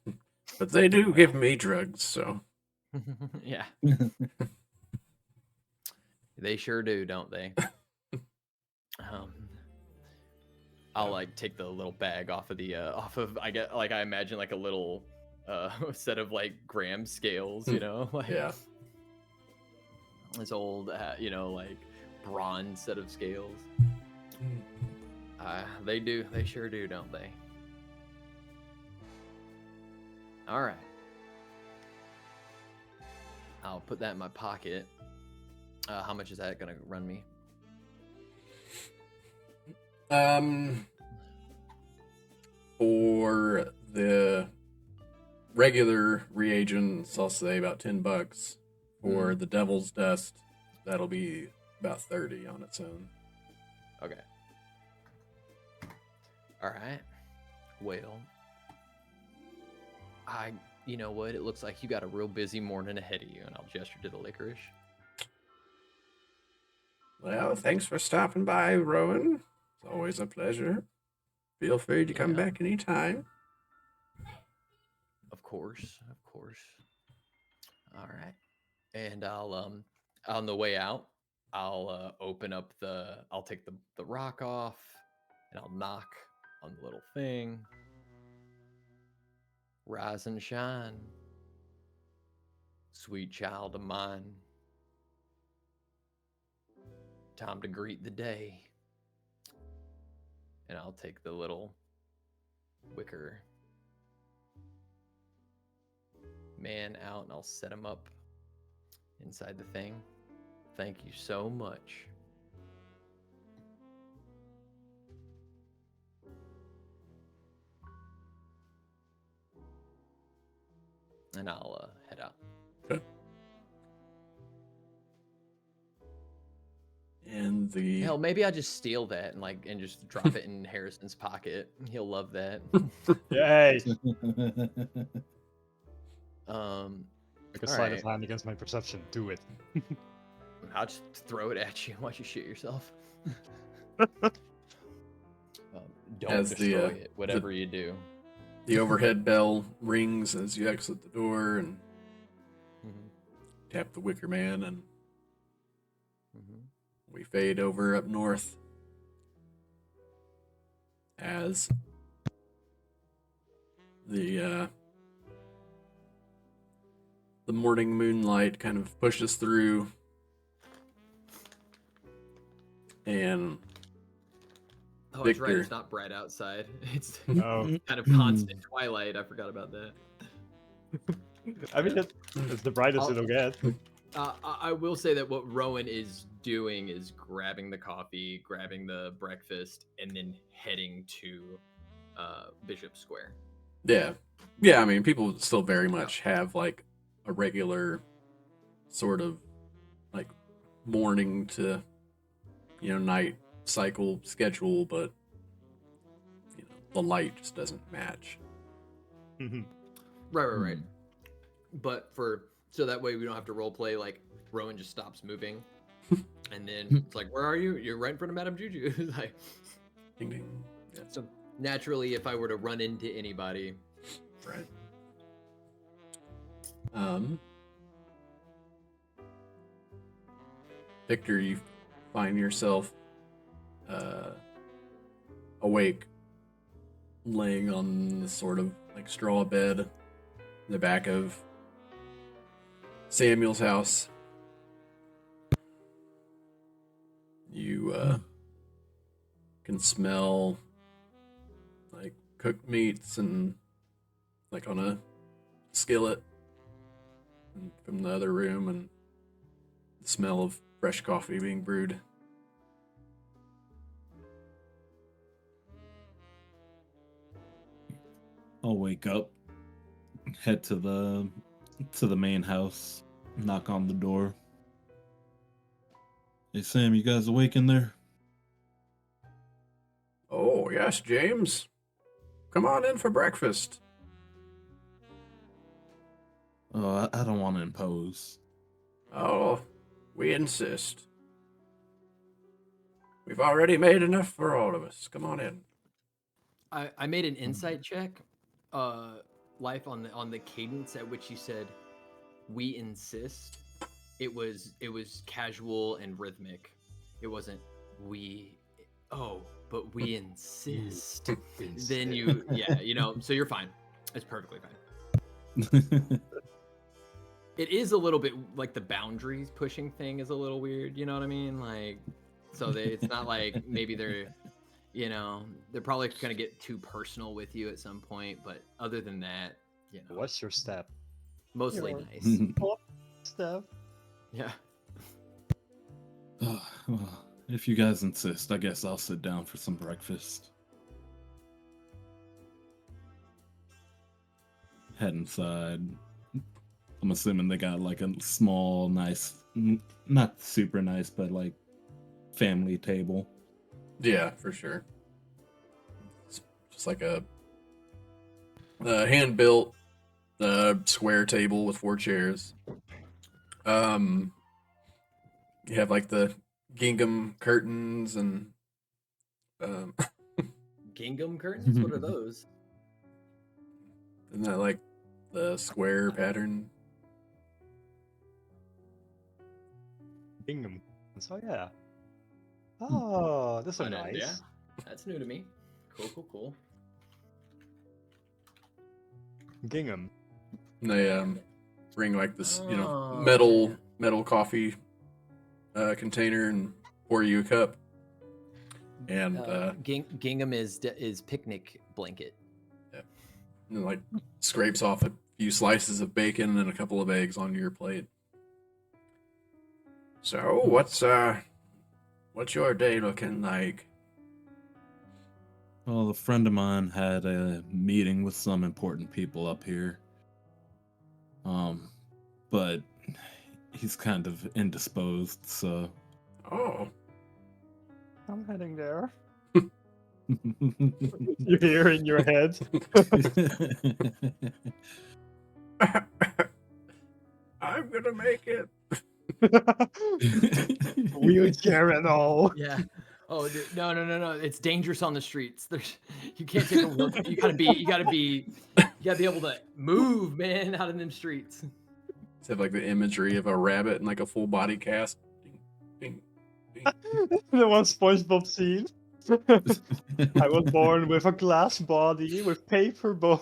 [SPEAKER 2] but they do give me drugs, so.
[SPEAKER 1] Yeah. They sure do, don't they? I'll take the little bag off of I imagine a little set of gram scales,
[SPEAKER 2] Yeah.
[SPEAKER 1] This old bronze set of scales. They sure do, don't they? All right. I'll put that in my pocket. How much is that gonna run me?
[SPEAKER 2] For the regular reagents, I'll say about $10. For the devil's dust, that'll be about 30 on its own.
[SPEAKER 1] Okay. All right. Well, you know what? It looks like you got a real busy morning ahead of you, and I'll gesture to the licorice.
[SPEAKER 2] Well, thanks for stopping by, Rowan. It's always a pleasure. Feel free to come back anytime.
[SPEAKER 1] Of course. All right. And I'll on the way out, I'll I'll take the rock off, and I'll knock on the little thing. Rise and shine, sweet child of mine. Time to greet the day. And I'll take the little wicker man out, and I'll set him up inside the thing. Thank you so much. And I'll head out.
[SPEAKER 2] Okay. And the
[SPEAKER 1] Hell, maybe I just steal that and just drop it in Harrison's pocket. He'll love that.
[SPEAKER 3] Yay! Make a
[SPEAKER 1] All
[SPEAKER 3] sleight of
[SPEAKER 1] right.
[SPEAKER 3] hand against my perception. Do it.
[SPEAKER 1] I'll just throw it at you while you shit yourself. Don't
[SPEAKER 2] As the,
[SPEAKER 1] destroy it, whatever you do.
[SPEAKER 2] the overhead bell rings as you exit the door and tap the wicker man, and we fade over up north as the morning moonlight kind of pushes through, and
[SPEAKER 1] Oh, that's right.
[SPEAKER 2] Victor.
[SPEAKER 1] It's not bright outside. It's
[SPEAKER 3] No.
[SPEAKER 1] kind of constant twilight. I forgot about that.
[SPEAKER 3] I mean, it's the brightest it'll get.
[SPEAKER 1] I will say that what Rowan is doing is grabbing the coffee, grabbing the breakfast, and then heading to Bishop Square.
[SPEAKER 2] yeah. I mean, people still very much have like a regular sort of like morning to night cycle schedule, but the light just doesn't match.
[SPEAKER 1] Right. But so that way we don't have to role play. Like Rowan just stops moving, and then it's like, "Where are you? You're right in front of Madame Juju." It's like,
[SPEAKER 2] Ding ding. Yeah.
[SPEAKER 1] so naturally, if I were to run into anybody,
[SPEAKER 2] Right. Victor, you find yourself awake, laying on the sort of like straw bed in the back of Samuel's house. You can smell like cooked meats and like on a skillet from the other room, and the smell of fresh coffee being brewed.
[SPEAKER 4] I'll wake up, head to the main house, knock on the door. Hey Sam, you guys awake in there?
[SPEAKER 2] Oh, yes, James. Come on in for breakfast.
[SPEAKER 4] Oh, I don't want to impose.
[SPEAKER 2] Oh, we insist. We've already made enough for all of us. Come on in.
[SPEAKER 1] I made an insight check, Life, on the cadence at which you said "we insist." It was casual and rhythmic. It wasn't we. Oh, but we insist. Then so you're fine. It's perfectly fine. It is a little bit like the boundaries pushing thing is a little weird. You know what I mean? Like, so it's not like maybe they're probably gonna get too personal with you at some point. But other than that,
[SPEAKER 3] What's your step?
[SPEAKER 1] mostly
[SPEAKER 3] Your
[SPEAKER 1] nice.
[SPEAKER 3] Step.
[SPEAKER 1] Yeah.
[SPEAKER 4] Well, if you guys insist, I guess I'll sit down for some breakfast. Head inside. I'm assuming they got like a small, nice, not super nice, but like family table.
[SPEAKER 2] Yeah, for sure. It's just like a hand-built square table with 4 chairs. You have like the gingham curtains and
[SPEAKER 1] Gingham curtains? What are those?
[SPEAKER 2] isn't that like the square pattern?
[SPEAKER 3] Bingham. So yeah. Oh, this is
[SPEAKER 1] Oh, no,
[SPEAKER 3] nice.
[SPEAKER 1] yeah. That's new to me. Cool.
[SPEAKER 3] Gingham.
[SPEAKER 2] And they bring like this,
[SPEAKER 1] Oh,
[SPEAKER 2] metal coffee container and pour you a cup. And
[SPEAKER 1] Gingham is picnic blanket.
[SPEAKER 2] And, like, scrapes off a few slices of bacon and a couple of eggs onto your plate. So, what's your day looking like?
[SPEAKER 4] Well, a friend of mine had a meeting with some important people up here. But he's kind of indisposed, so.
[SPEAKER 2] Oh,
[SPEAKER 3] I'm heading there. You hear in your head.
[SPEAKER 2] I'm gonna make it.
[SPEAKER 3] Wheelchair and all.
[SPEAKER 1] Yeah. Oh no! It's dangerous on the streets. You can't take a look. You gotta be able to move, man, out in them streets.
[SPEAKER 2] Just have like the imagery of a rabbit in like a full body cast. Ding, ding, ding.
[SPEAKER 3] The one SpongeBob scene. I was born with a glass body with paper bones.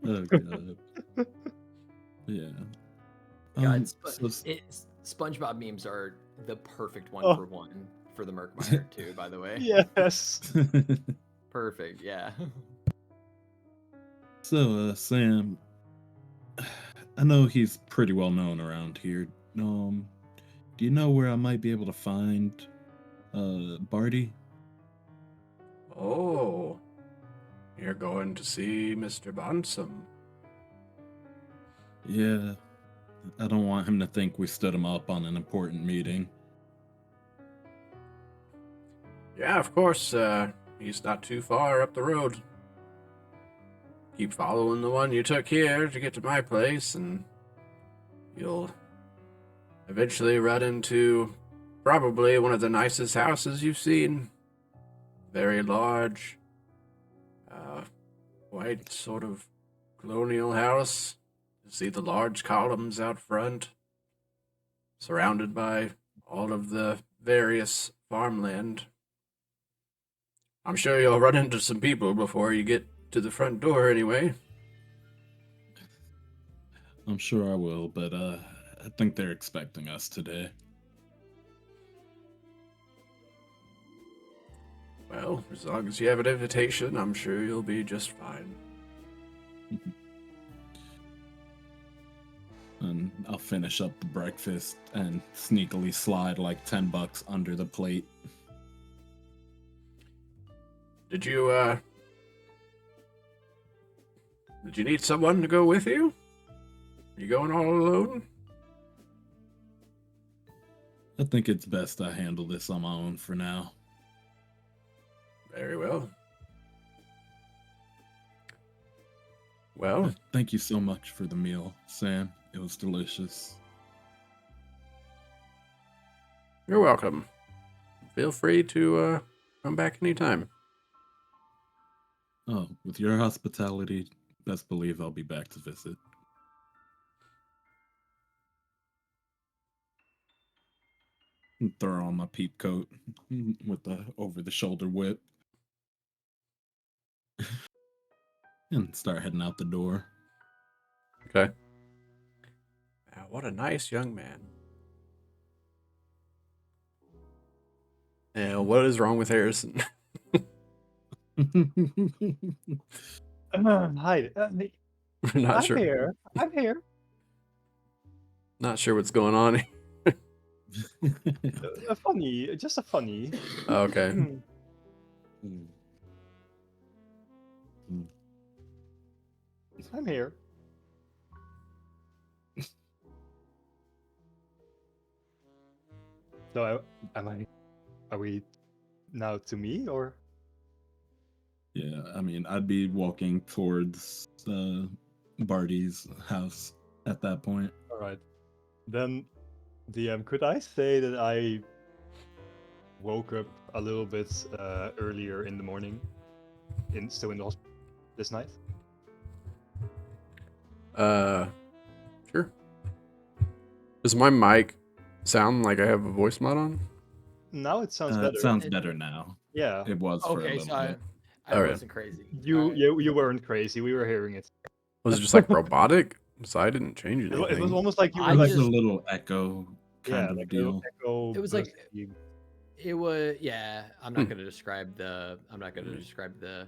[SPEAKER 4] Oh god. Yeah.
[SPEAKER 1] God,
[SPEAKER 4] so-
[SPEAKER 1] SpongeBob memes are the perfect one
[SPEAKER 3] Oh.
[SPEAKER 1] for one for the Murkmire too. By the way,
[SPEAKER 3] Yes.
[SPEAKER 1] perfect. Yeah.
[SPEAKER 4] So, Sam, I know he's pretty well known around here. Do you know where I might be able to find Barty?
[SPEAKER 2] Oh, you're going to see Mr. Bonsum.
[SPEAKER 4] Yeah. I don't want him to think we stood him up on an important meeting.
[SPEAKER 2] Yeah, of course. He's not too far up the road. Keep following the one you took here to get to my place, and you'll eventually run into probably one of the nicest houses you've seen. Very large, white sort of colonial house. You see the large columns out front, surrounded by all of the various farmland. I'm sure you'll run into some people before you get to the front door anyway.
[SPEAKER 4] I'm sure I will, but I think they're expecting us today.
[SPEAKER 2] Well, as long as you have an invitation, I'm sure you'll be just fine.
[SPEAKER 4] And I'll finish up the breakfast and sneakily slide like $10 under the plate.
[SPEAKER 2] Did you need someone to go with you? You going all alone?
[SPEAKER 4] I think it's best I handle this on my own for now.
[SPEAKER 2] Very well. Well,
[SPEAKER 4] Thank you so much for the meal, Sam. It was delicious.
[SPEAKER 2] you're welcome. Feel free to come back anytime.
[SPEAKER 4] Oh, with your hospitality, best believe I'll be back to visit. And throw on my peep coat with the over-the-shoulder whip. And start heading out the door.
[SPEAKER 2] Okay. What a nice young man. And what is wrong with Harrison?
[SPEAKER 3] Hi.
[SPEAKER 2] Not
[SPEAKER 3] I'm
[SPEAKER 2] sure.
[SPEAKER 3] here. I'm here.
[SPEAKER 2] Not sure what's going on.
[SPEAKER 3] Funny. Just a funny.
[SPEAKER 2] Okay.
[SPEAKER 3] I'm here. So, are we now to me, or?
[SPEAKER 4] Yeah, I mean, I'd be walking towards Barty's house at that point.
[SPEAKER 3] All right. Then, DM, could I say that I woke up a little bit earlier in the morning, still in the hospital this night?
[SPEAKER 2] Sure. Does my mic sound like I have a voice mod on?
[SPEAKER 3] Now it sounds better.
[SPEAKER 4] It sounds better now.
[SPEAKER 3] Yeah.
[SPEAKER 4] It was for a
[SPEAKER 1] Okay,
[SPEAKER 4] little
[SPEAKER 1] so
[SPEAKER 4] bit.
[SPEAKER 1] I
[SPEAKER 2] Alright.
[SPEAKER 1] wasn't crazy.
[SPEAKER 3] You weren't crazy. We were hearing it.
[SPEAKER 2] Was it just like robotic? So I didn't change
[SPEAKER 3] It
[SPEAKER 2] anything.
[SPEAKER 3] was almost like you
[SPEAKER 1] I
[SPEAKER 3] were
[SPEAKER 4] It
[SPEAKER 3] like,
[SPEAKER 4] was a little echo kind
[SPEAKER 3] yeah,
[SPEAKER 4] of
[SPEAKER 3] like a
[SPEAKER 4] deal.
[SPEAKER 3] echo.
[SPEAKER 1] It was like-
[SPEAKER 3] bursty.
[SPEAKER 1] It was, yeah. I'm not going to describe the. I'm not going to describe the.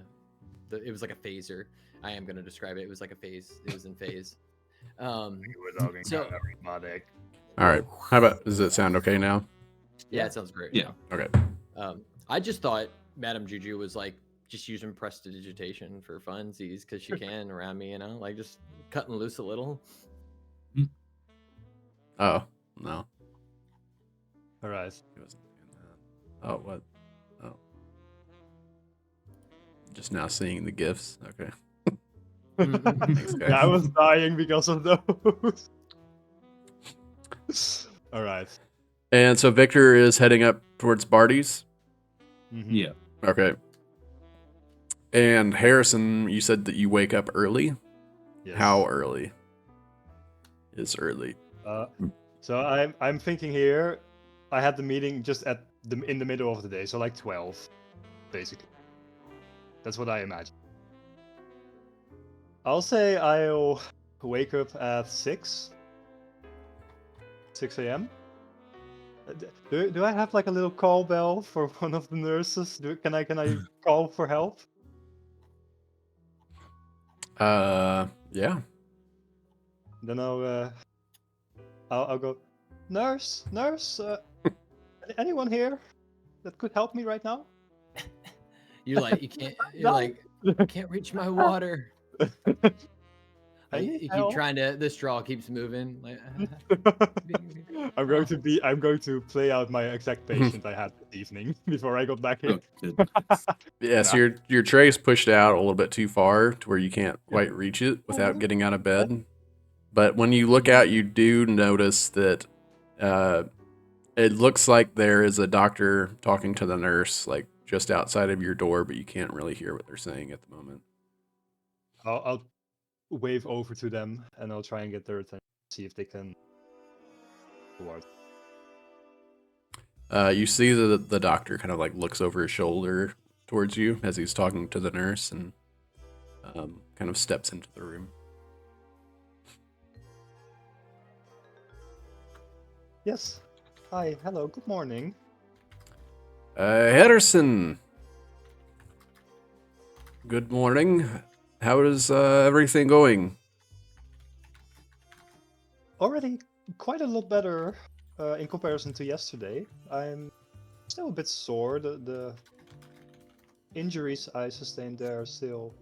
[SPEAKER 1] It was like a phaser. I am going to describe it. It was like a phase. It was in phase.
[SPEAKER 5] You were talking
[SPEAKER 1] So-
[SPEAKER 5] about everybody.
[SPEAKER 2] All right. How about, does it sound okay now?
[SPEAKER 1] Yeah, it sounds great.
[SPEAKER 4] Yeah.
[SPEAKER 2] Okay.
[SPEAKER 1] I just thought Madame Juju was like just using prestidigitation for funsies because she can around me, like just cutting loose a little.
[SPEAKER 2] Oh, no.
[SPEAKER 3] All right.
[SPEAKER 2] He wasn't doing that. Oh, what? Oh. Just now seeing the gifts. Okay. Thanks, guys.
[SPEAKER 3] Yeah, I was dying because of those. All right.
[SPEAKER 2] And so Victor is heading up towards Barty's.
[SPEAKER 3] Mhm.
[SPEAKER 4] Yeah.
[SPEAKER 2] Okay. And Harrison, you said that you wake up early.
[SPEAKER 3] Yes.
[SPEAKER 2] How early is early?
[SPEAKER 3] So I'm thinking here. I had the meeting just in the middle of the day, so like 12, basically. That's what I imagine. I'll say I'll wake up at 6 a.m. Do I have like a little call bell for one of the nurses? Can I call for help?
[SPEAKER 2] Yeah.
[SPEAKER 3] Then I'll go, nurse, anyone here that could help me right now?
[SPEAKER 1] You're like, I can't reach my water.
[SPEAKER 3] I
[SPEAKER 1] Like,
[SPEAKER 3] need
[SPEAKER 1] you keep
[SPEAKER 3] help.
[SPEAKER 1] trying to. The straw keeps moving. Like,
[SPEAKER 3] I'm going to play out my exact patient I had this evening before I got back
[SPEAKER 4] Oh,
[SPEAKER 3] in.
[SPEAKER 4] goodness.
[SPEAKER 2] Yeah, so your tray's pushed out a little bit too far to where you can't quite reach it without getting out of bed. But when you look out, you do notice that it looks like there is a doctor talking to the nurse, like just outside of your door, but you can't really hear what they're saying at the moment.
[SPEAKER 3] I'll wave over to them and I'll try and get their attention, see if they can. What?
[SPEAKER 2] You see the doctor kind of like looks over his shoulder towards you as he's talking to the nurse and kind of steps into the room.
[SPEAKER 3] Yes. Hi. Hello. Good morning.
[SPEAKER 2] Harrison. Good morning. How is everything going?
[SPEAKER 3] Already quite a lot better in comparison to yesterday. I'm still a bit sore. The injuries I sustained there are still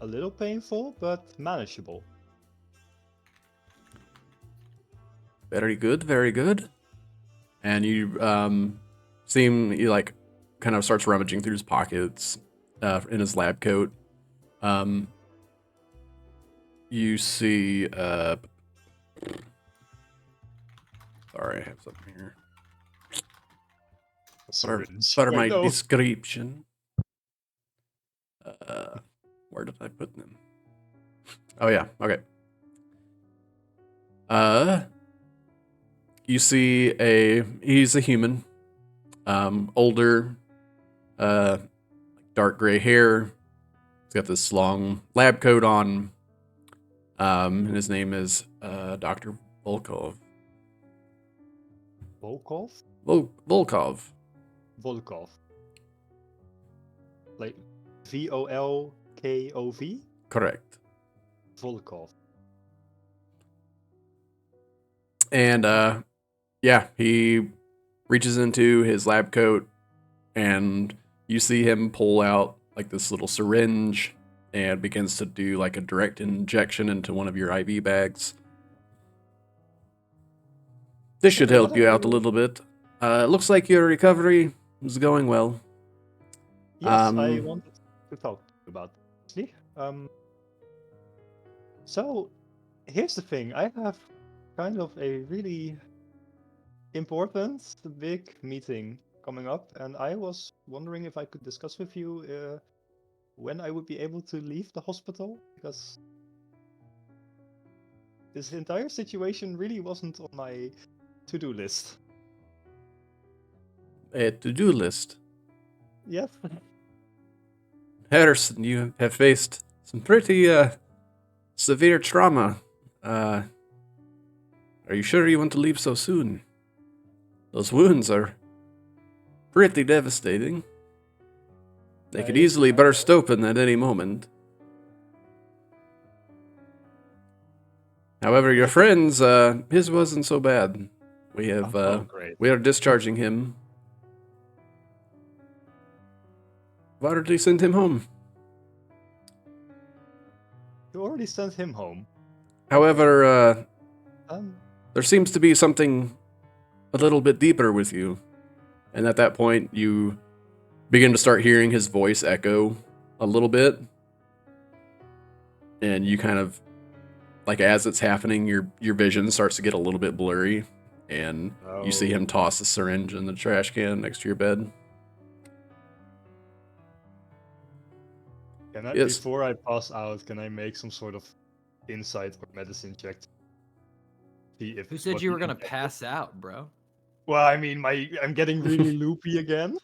[SPEAKER 3] a little painful, but manageable.
[SPEAKER 2] Very good, very good. And you seem he like kind of starts rummaging through his pockets in his lab coat. You see sorry, I have something here. For my
[SPEAKER 3] No.
[SPEAKER 2] description. Where did I put them? Oh yeah, okay. You see he's a human. Older, dark gray hair. He's got this long lab coat on. And his name is Dr. Volkov.
[SPEAKER 3] Volkov?
[SPEAKER 2] Volkov.
[SPEAKER 3] Volkov. Like Volkov?
[SPEAKER 2] Correct.
[SPEAKER 3] Volkov.
[SPEAKER 2] And yeah, he reaches into his lab coat and you see him pull out like this little syringe and begins to do like a direct injection into one of your IV bags. This should help you out a little bit. It looks like your recovery is going well.
[SPEAKER 3] Yes, I wanted to talk about this. So, here's the thing. I have kind of a really important, big meeting coming up, and I was wondering if I could discuss with you when I would be able to leave the hospital, because this entire situation really wasn't on my to-do list.
[SPEAKER 2] A to-do list.
[SPEAKER 3] Yes.
[SPEAKER 2] Harrison, you have faced some pretty severe trauma. Are you sure you want to leave so soon? Those wounds are pretty devastating. They could easily burst open at any moment. However, your friend's, his wasn't so bad. We have,
[SPEAKER 3] Great.
[SPEAKER 2] we are discharging him. Why did they send him home?
[SPEAKER 3] You already sent him home.
[SPEAKER 2] However,
[SPEAKER 3] Um,
[SPEAKER 2] there seems to be something a little bit deeper with you. And at that point, you begin to start hearing his voice echo a little bit. And you kind of, like, as it's happening, your vision starts to get a little bit blurry. And you see him toss a syringe in the trash can next to your bed.
[SPEAKER 3] Can I,
[SPEAKER 2] Yes.
[SPEAKER 3] before I pass out, can I make some sort of insight or medicine check? See if
[SPEAKER 1] Who said
[SPEAKER 3] what
[SPEAKER 1] you
[SPEAKER 3] the
[SPEAKER 1] were gonna
[SPEAKER 3] impact is?
[SPEAKER 1] pass out, bro?
[SPEAKER 3] Well, I mean, I'm getting really loopy again.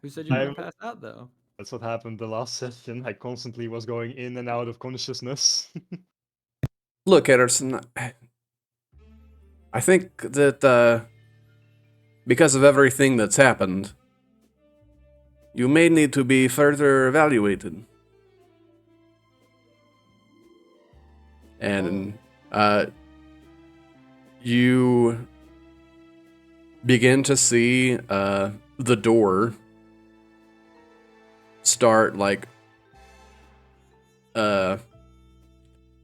[SPEAKER 1] Who said you were
[SPEAKER 3] I'm-
[SPEAKER 1] gonna pass out though?
[SPEAKER 3] That's what happened the last session. I constantly was going in and out of consciousness.
[SPEAKER 2] Look, Ederson, I think that because of everything that's happened, you may need to be further evaluated. And you begin to see the door start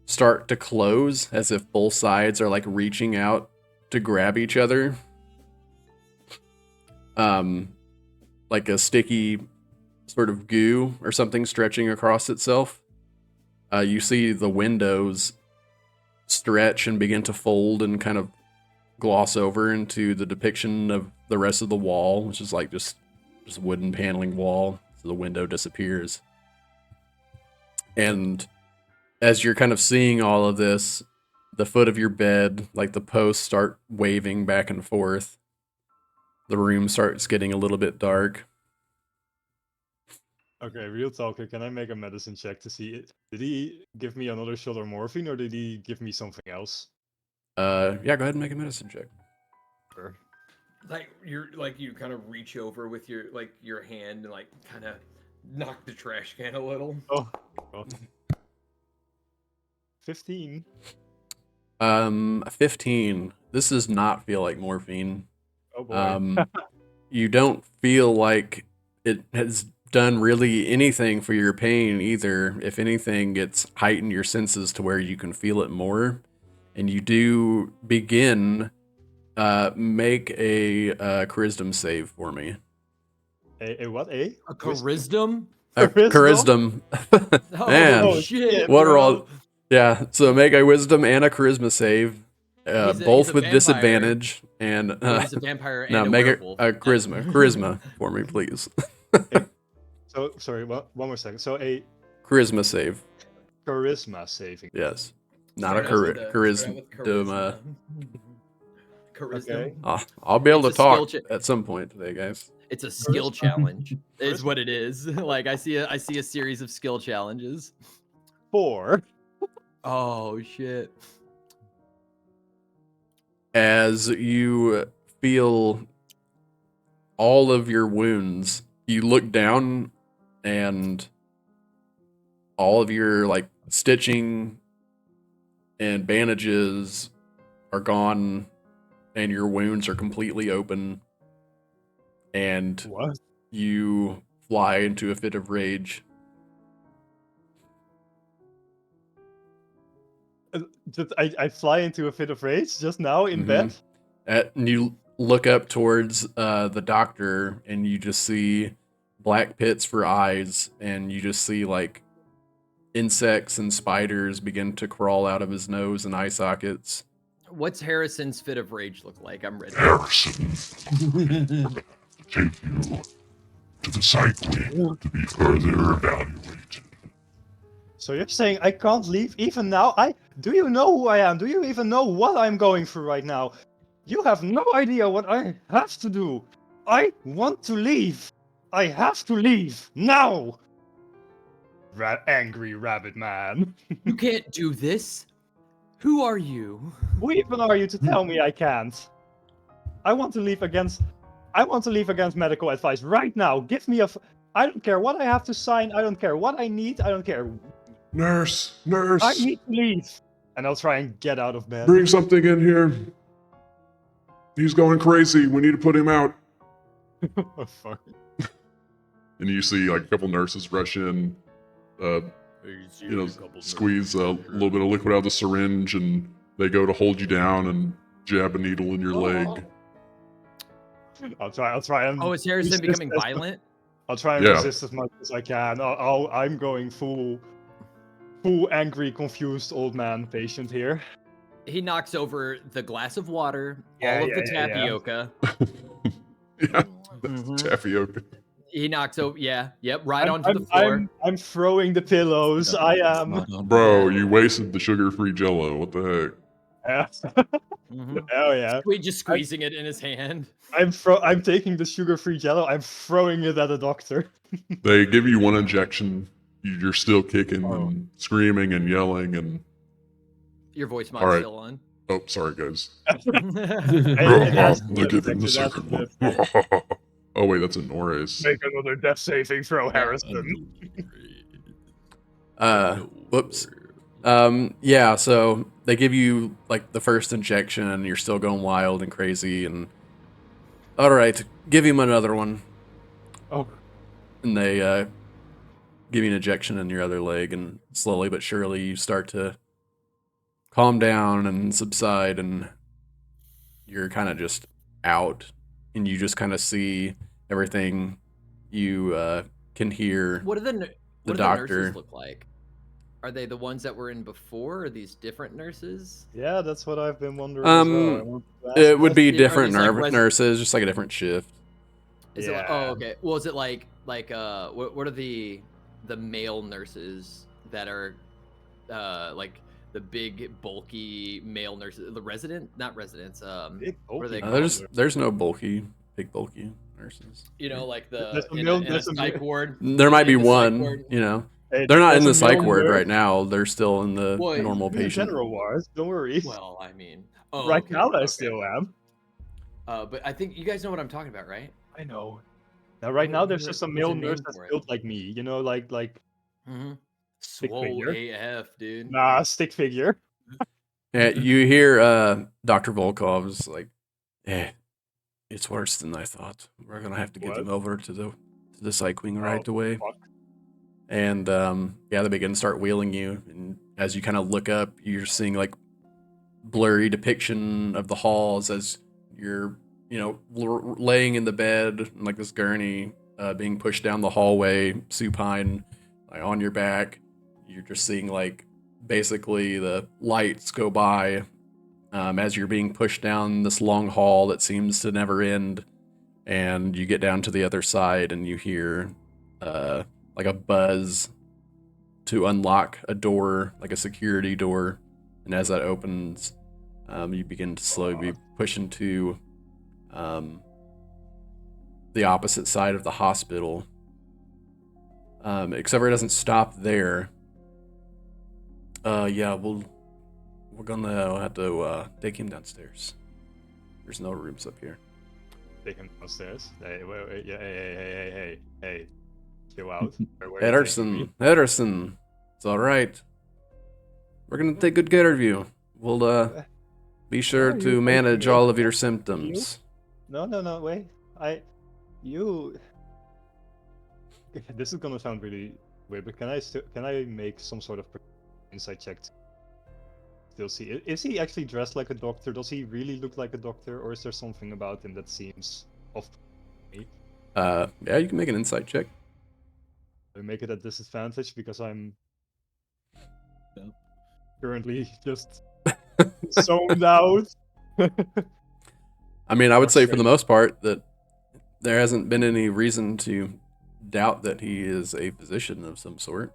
[SPEAKER 2] start to close as if both sides are like reaching out to grab each other. Like a sticky sort of goo or something stretching across itself. You see the windows stretch and begin to fold and kind of gloss over into the depiction of the rest of the wall, which is like just wooden paneling wall. So the window disappears. And as you're kind of seeing all of this, the foot of your bed, like the posts start waving back and forth. The room starts getting a little bit dark.
[SPEAKER 3] Okay, real talker, can I make a medicine check to see it? Did he give me another shot of morphine or did he give me something else?
[SPEAKER 2] Yeah, go ahead and make a medicine check.
[SPEAKER 3] Sure.
[SPEAKER 1] Like you kind of reach over with your hand and like kind of knock the trash can a little.
[SPEAKER 3] Oh, God. 15.
[SPEAKER 2] 15. This does not feel like morphine.
[SPEAKER 3] Oh boy.
[SPEAKER 2] You don't feel like it has done really anything for your pain either. If anything, it's heightened your senses to where you can feel it more. And you do begin, make a charisma save for me.
[SPEAKER 3] A what? A
[SPEAKER 1] charisma?
[SPEAKER 2] Charisma.
[SPEAKER 1] Oh,
[SPEAKER 2] Man,
[SPEAKER 1] shit!
[SPEAKER 2] what are
[SPEAKER 1] bro.
[SPEAKER 2] all? Yeah, so make a wisdom and a charisma save,
[SPEAKER 1] He's
[SPEAKER 2] both
[SPEAKER 1] a
[SPEAKER 2] with
[SPEAKER 1] vampire.
[SPEAKER 2] disadvantage. And
[SPEAKER 1] He's a vampire and
[SPEAKER 2] no,
[SPEAKER 1] a
[SPEAKER 2] make
[SPEAKER 1] werewolf.
[SPEAKER 2] a charisma for me, please.
[SPEAKER 3] So sorry, one more second. So a
[SPEAKER 2] Charisma save.
[SPEAKER 3] charisma saving.
[SPEAKER 2] Yes, not a
[SPEAKER 1] Start out with
[SPEAKER 2] charisma.
[SPEAKER 1] charisma. Charisma.
[SPEAKER 3] Okay.
[SPEAKER 2] I'll be able
[SPEAKER 1] It's
[SPEAKER 2] to
[SPEAKER 1] a skill
[SPEAKER 2] talk at some point today, guys.
[SPEAKER 1] It's a skill challenge. Is what it is. Like I see a series of skill challenges.
[SPEAKER 3] 4.
[SPEAKER 1] Oh shit.
[SPEAKER 2] As you feel all of your wounds, you look down and all of your like stitching and bandages are gone and your wounds are completely open and
[SPEAKER 3] What?
[SPEAKER 2] you fly into a fit of rage.
[SPEAKER 3] I fly into a fit of rage just now in
[SPEAKER 2] Mhm.
[SPEAKER 3] bed.
[SPEAKER 2] And you look up towards the doctor and you just see black pits for eyes and you just see like insects and spiders begin to crawl out of his nose and eye sockets.
[SPEAKER 1] What's Harrison's fit of rage look like? I'm ready.
[SPEAKER 5] Harrison, take you to the psych wing to be further evaluated.
[SPEAKER 3] So you're saying I can't leave even now? Do you know who I am? Do you even know what I'm going through right now? You have no idea what I have to do. I want to leave. I have to leave now. Angry rabbit man.
[SPEAKER 1] You can't do this. Who are you?
[SPEAKER 3] Who even are you to tell me I can't? I want to leave against medical advice right now. Give me I don't care what I have to sign. I don't care what I need. I don't care.
[SPEAKER 5] Nurse,
[SPEAKER 3] I
[SPEAKER 5] nurse,
[SPEAKER 3] need to leave. And I'll try and get out of bed.
[SPEAKER 5] bring something in here. He's going crazy. We need to put him out.
[SPEAKER 3] Oh, fuck.
[SPEAKER 5] And you see like a couple nurses rush in, squeeze a little bit of liquid out of the syringe, and they go to hold you down and jab a needle in your leg.
[SPEAKER 3] I'll try and.
[SPEAKER 1] Oh, is Harrison
[SPEAKER 3] resist
[SPEAKER 1] becoming
[SPEAKER 3] as-
[SPEAKER 1] violent?
[SPEAKER 3] I'll try and
[SPEAKER 5] Yeah.
[SPEAKER 3] resist as much as I can. I'm going full angry, confused old man patient here.
[SPEAKER 1] He knocks over the glass of water,
[SPEAKER 3] Yeah,
[SPEAKER 1] all of
[SPEAKER 3] yeah,
[SPEAKER 1] the
[SPEAKER 3] yeah, yeah.
[SPEAKER 1] tapioca.
[SPEAKER 5] Yeah, that's
[SPEAKER 1] Mhm.
[SPEAKER 5] tapioca.
[SPEAKER 1] He knocks over, right onto the floor.
[SPEAKER 3] I'm throwing the pillows. I am.
[SPEAKER 4] Not on
[SPEAKER 5] Bro,
[SPEAKER 4] bed.
[SPEAKER 5] you wasted the sugar-free Jello. What the heck?
[SPEAKER 1] Mhm.
[SPEAKER 3] Oh yeah.
[SPEAKER 1] Just squeezing it in his hand.
[SPEAKER 3] I'm taking the sugar-free Jello. I'm throwing it at a doctor.
[SPEAKER 5] They give you one injection. You're still kicking
[SPEAKER 3] Oh.
[SPEAKER 5] and screaming and yelling and.
[SPEAKER 1] Your voice mic
[SPEAKER 5] All right.
[SPEAKER 1] still on.
[SPEAKER 5] Oh, sorry, guys.
[SPEAKER 3] It has to
[SPEAKER 5] They're
[SPEAKER 3] be
[SPEAKER 5] giving the
[SPEAKER 3] effective,
[SPEAKER 5] second
[SPEAKER 3] that's
[SPEAKER 5] one. Oh wait, that's a Norris.
[SPEAKER 3] Make another death saving throw, Harrison.
[SPEAKER 2] Whoops. Yeah, so they give you like the first injection and you're still going wild and crazy and all right, give him another one.
[SPEAKER 3] Oh,
[SPEAKER 2] And they give you an injection in your other leg and slowly but surely you start to calm down and subside and you're kind of just out and you just kind of see everything. You can hear
[SPEAKER 1] What do the
[SPEAKER 2] doctor.
[SPEAKER 1] nurses look like? Are they the ones that were in before, or are these different nurses?
[SPEAKER 3] yeah, that's what I've been wondering as well. I wanted to ask
[SPEAKER 2] It would
[SPEAKER 3] that.
[SPEAKER 2] be
[SPEAKER 1] Are
[SPEAKER 2] different
[SPEAKER 1] these, like,
[SPEAKER 2] nurses, just like a different shift.
[SPEAKER 1] Is it like,
[SPEAKER 3] Yeah.
[SPEAKER 1] oh, okay. Well, is it like what are the male nurses that are like the big bulky male nurses, the not residents,
[SPEAKER 3] Big
[SPEAKER 1] what are they
[SPEAKER 3] bulky
[SPEAKER 1] called?
[SPEAKER 2] There's no big bulky nurses.
[SPEAKER 1] You know, like
[SPEAKER 3] There's
[SPEAKER 1] the
[SPEAKER 3] a
[SPEAKER 1] in
[SPEAKER 3] male-
[SPEAKER 1] a
[SPEAKER 3] there's a
[SPEAKER 1] psych
[SPEAKER 3] male-
[SPEAKER 1] ward.
[SPEAKER 2] There might be
[SPEAKER 1] In the psych
[SPEAKER 2] one,
[SPEAKER 1] ward.
[SPEAKER 2] you know.
[SPEAKER 3] Hey,
[SPEAKER 2] They're not
[SPEAKER 3] there's
[SPEAKER 2] in
[SPEAKER 3] a
[SPEAKER 2] the psych
[SPEAKER 3] male
[SPEAKER 2] ward
[SPEAKER 3] nurse
[SPEAKER 2] right now. They're still in the
[SPEAKER 1] Well,
[SPEAKER 2] normal
[SPEAKER 3] in the
[SPEAKER 2] patient.
[SPEAKER 3] general ward. Don't worry.
[SPEAKER 1] Well, I mean, oh,
[SPEAKER 3] right
[SPEAKER 1] okay,
[SPEAKER 3] now I
[SPEAKER 1] okay.
[SPEAKER 3] still am.
[SPEAKER 1] But I think you guys know what I'm talking about, right?
[SPEAKER 3] I know. Now, right now, there's just a
[SPEAKER 1] There's
[SPEAKER 3] male
[SPEAKER 1] a name
[SPEAKER 3] nurse that's
[SPEAKER 1] for it.
[SPEAKER 3] built like me. You know, like
[SPEAKER 1] Mm-hmm.
[SPEAKER 3] Stick
[SPEAKER 1] Swole
[SPEAKER 3] figure.
[SPEAKER 1] AF, dude.
[SPEAKER 3] stick figure.
[SPEAKER 2] Yeah, you hear Dr. Volkov's like, it's worse than I thought. We're gonna have to get him
[SPEAKER 3] What?
[SPEAKER 2] over to the psych wing right away.
[SPEAKER 3] Fuck.
[SPEAKER 2] And they begin to start wheeling you. And as you kind of look up, you're seeing like blurry depiction of the halls as you're, laying in the bed, like this gurney, being pushed down the hallway, supine, like on your back. You're just seeing like basically the lights go by as you're being pushed down this long hall that seems to never end. And you get down to the other side and you hear like a buzz to unlock a door, like a security door. And as that opens, you begin to slowly be pushed into the opposite side of the hospital. Except for it doesn't stop there. We're gonna have to take him downstairs. There's no rooms up here.
[SPEAKER 3] Take him downstairs. Hey, wait, yeah, hey. Chill out. Where are you taking me?
[SPEAKER 2] Ederson, it's all right. We're gonna take good care of you. We'll be sure
[SPEAKER 3] Where are
[SPEAKER 2] to
[SPEAKER 3] you
[SPEAKER 2] manage
[SPEAKER 3] taking me?
[SPEAKER 2] all of your symptoms.
[SPEAKER 3] No, wait. This is gonna sound really weird, but can I make some sort of insight check to still see? Is he actually dressed like a doctor? Does he really look like a doctor, or is there something about him that seems off?
[SPEAKER 2] Yeah, you can make an insight check.
[SPEAKER 3] I make it at disadvantage because I'm
[SPEAKER 4] Yep.
[SPEAKER 3] currently just zoned out.
[SPEAKER 2] I mean, I would say for
[SPEAKER 3] Frustrating.
[SPEAKER 2] the most part that there hasn't been any reason to doubt that he is a physician of some sort.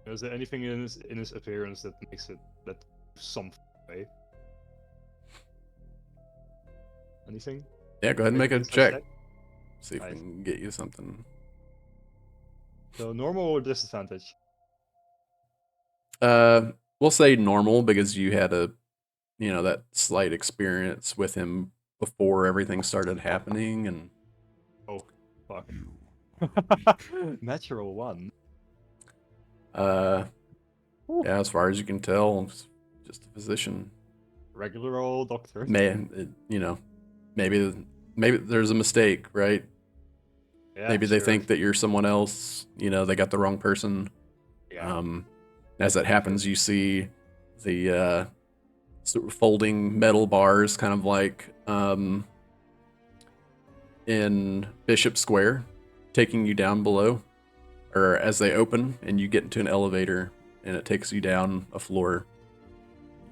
[SPEAKER 3] Is there anything in his appearance that makes it that some way? Anything?
[SPEAKER 2] Yeah, go ahead and make a
[SPEAKER 3] insight
[SPEAKER 2] check. See if we
[SPEAKER 3] Nice.
[SPEAKER 2] can get you something.
[SPEAKER 3] So normal or disadvantage?
[SPEAKER 2] We'll say normal because you had that slight experience with him before everything started happening, and
[SPEAKER 3] Oh, fuck. Natural one.
[SPEAKER 2] yeah,
[SPEAKER 3] Ooh.
[SPEAKER 2] as far as you can tell, it's just a physician.
[SPEAKER 3] Regular old doctor.
[SPEAKER 2] Maybe there's a mistake, right?
[SPEAKER 3] Yeah,
[SPEAKER 2] Maybe they
[SPEAKER 3] sure.
[SPEAKER 2] think that you're someone else. They got the wrong person.
[SPEAKER 3] Yeah.
[SPEAKER 2] As that happens, you see the sort of folding metal bars, kind of like in Bishop Square, taking you down below, or as they open and you get into an elevator and it takes you down a floor.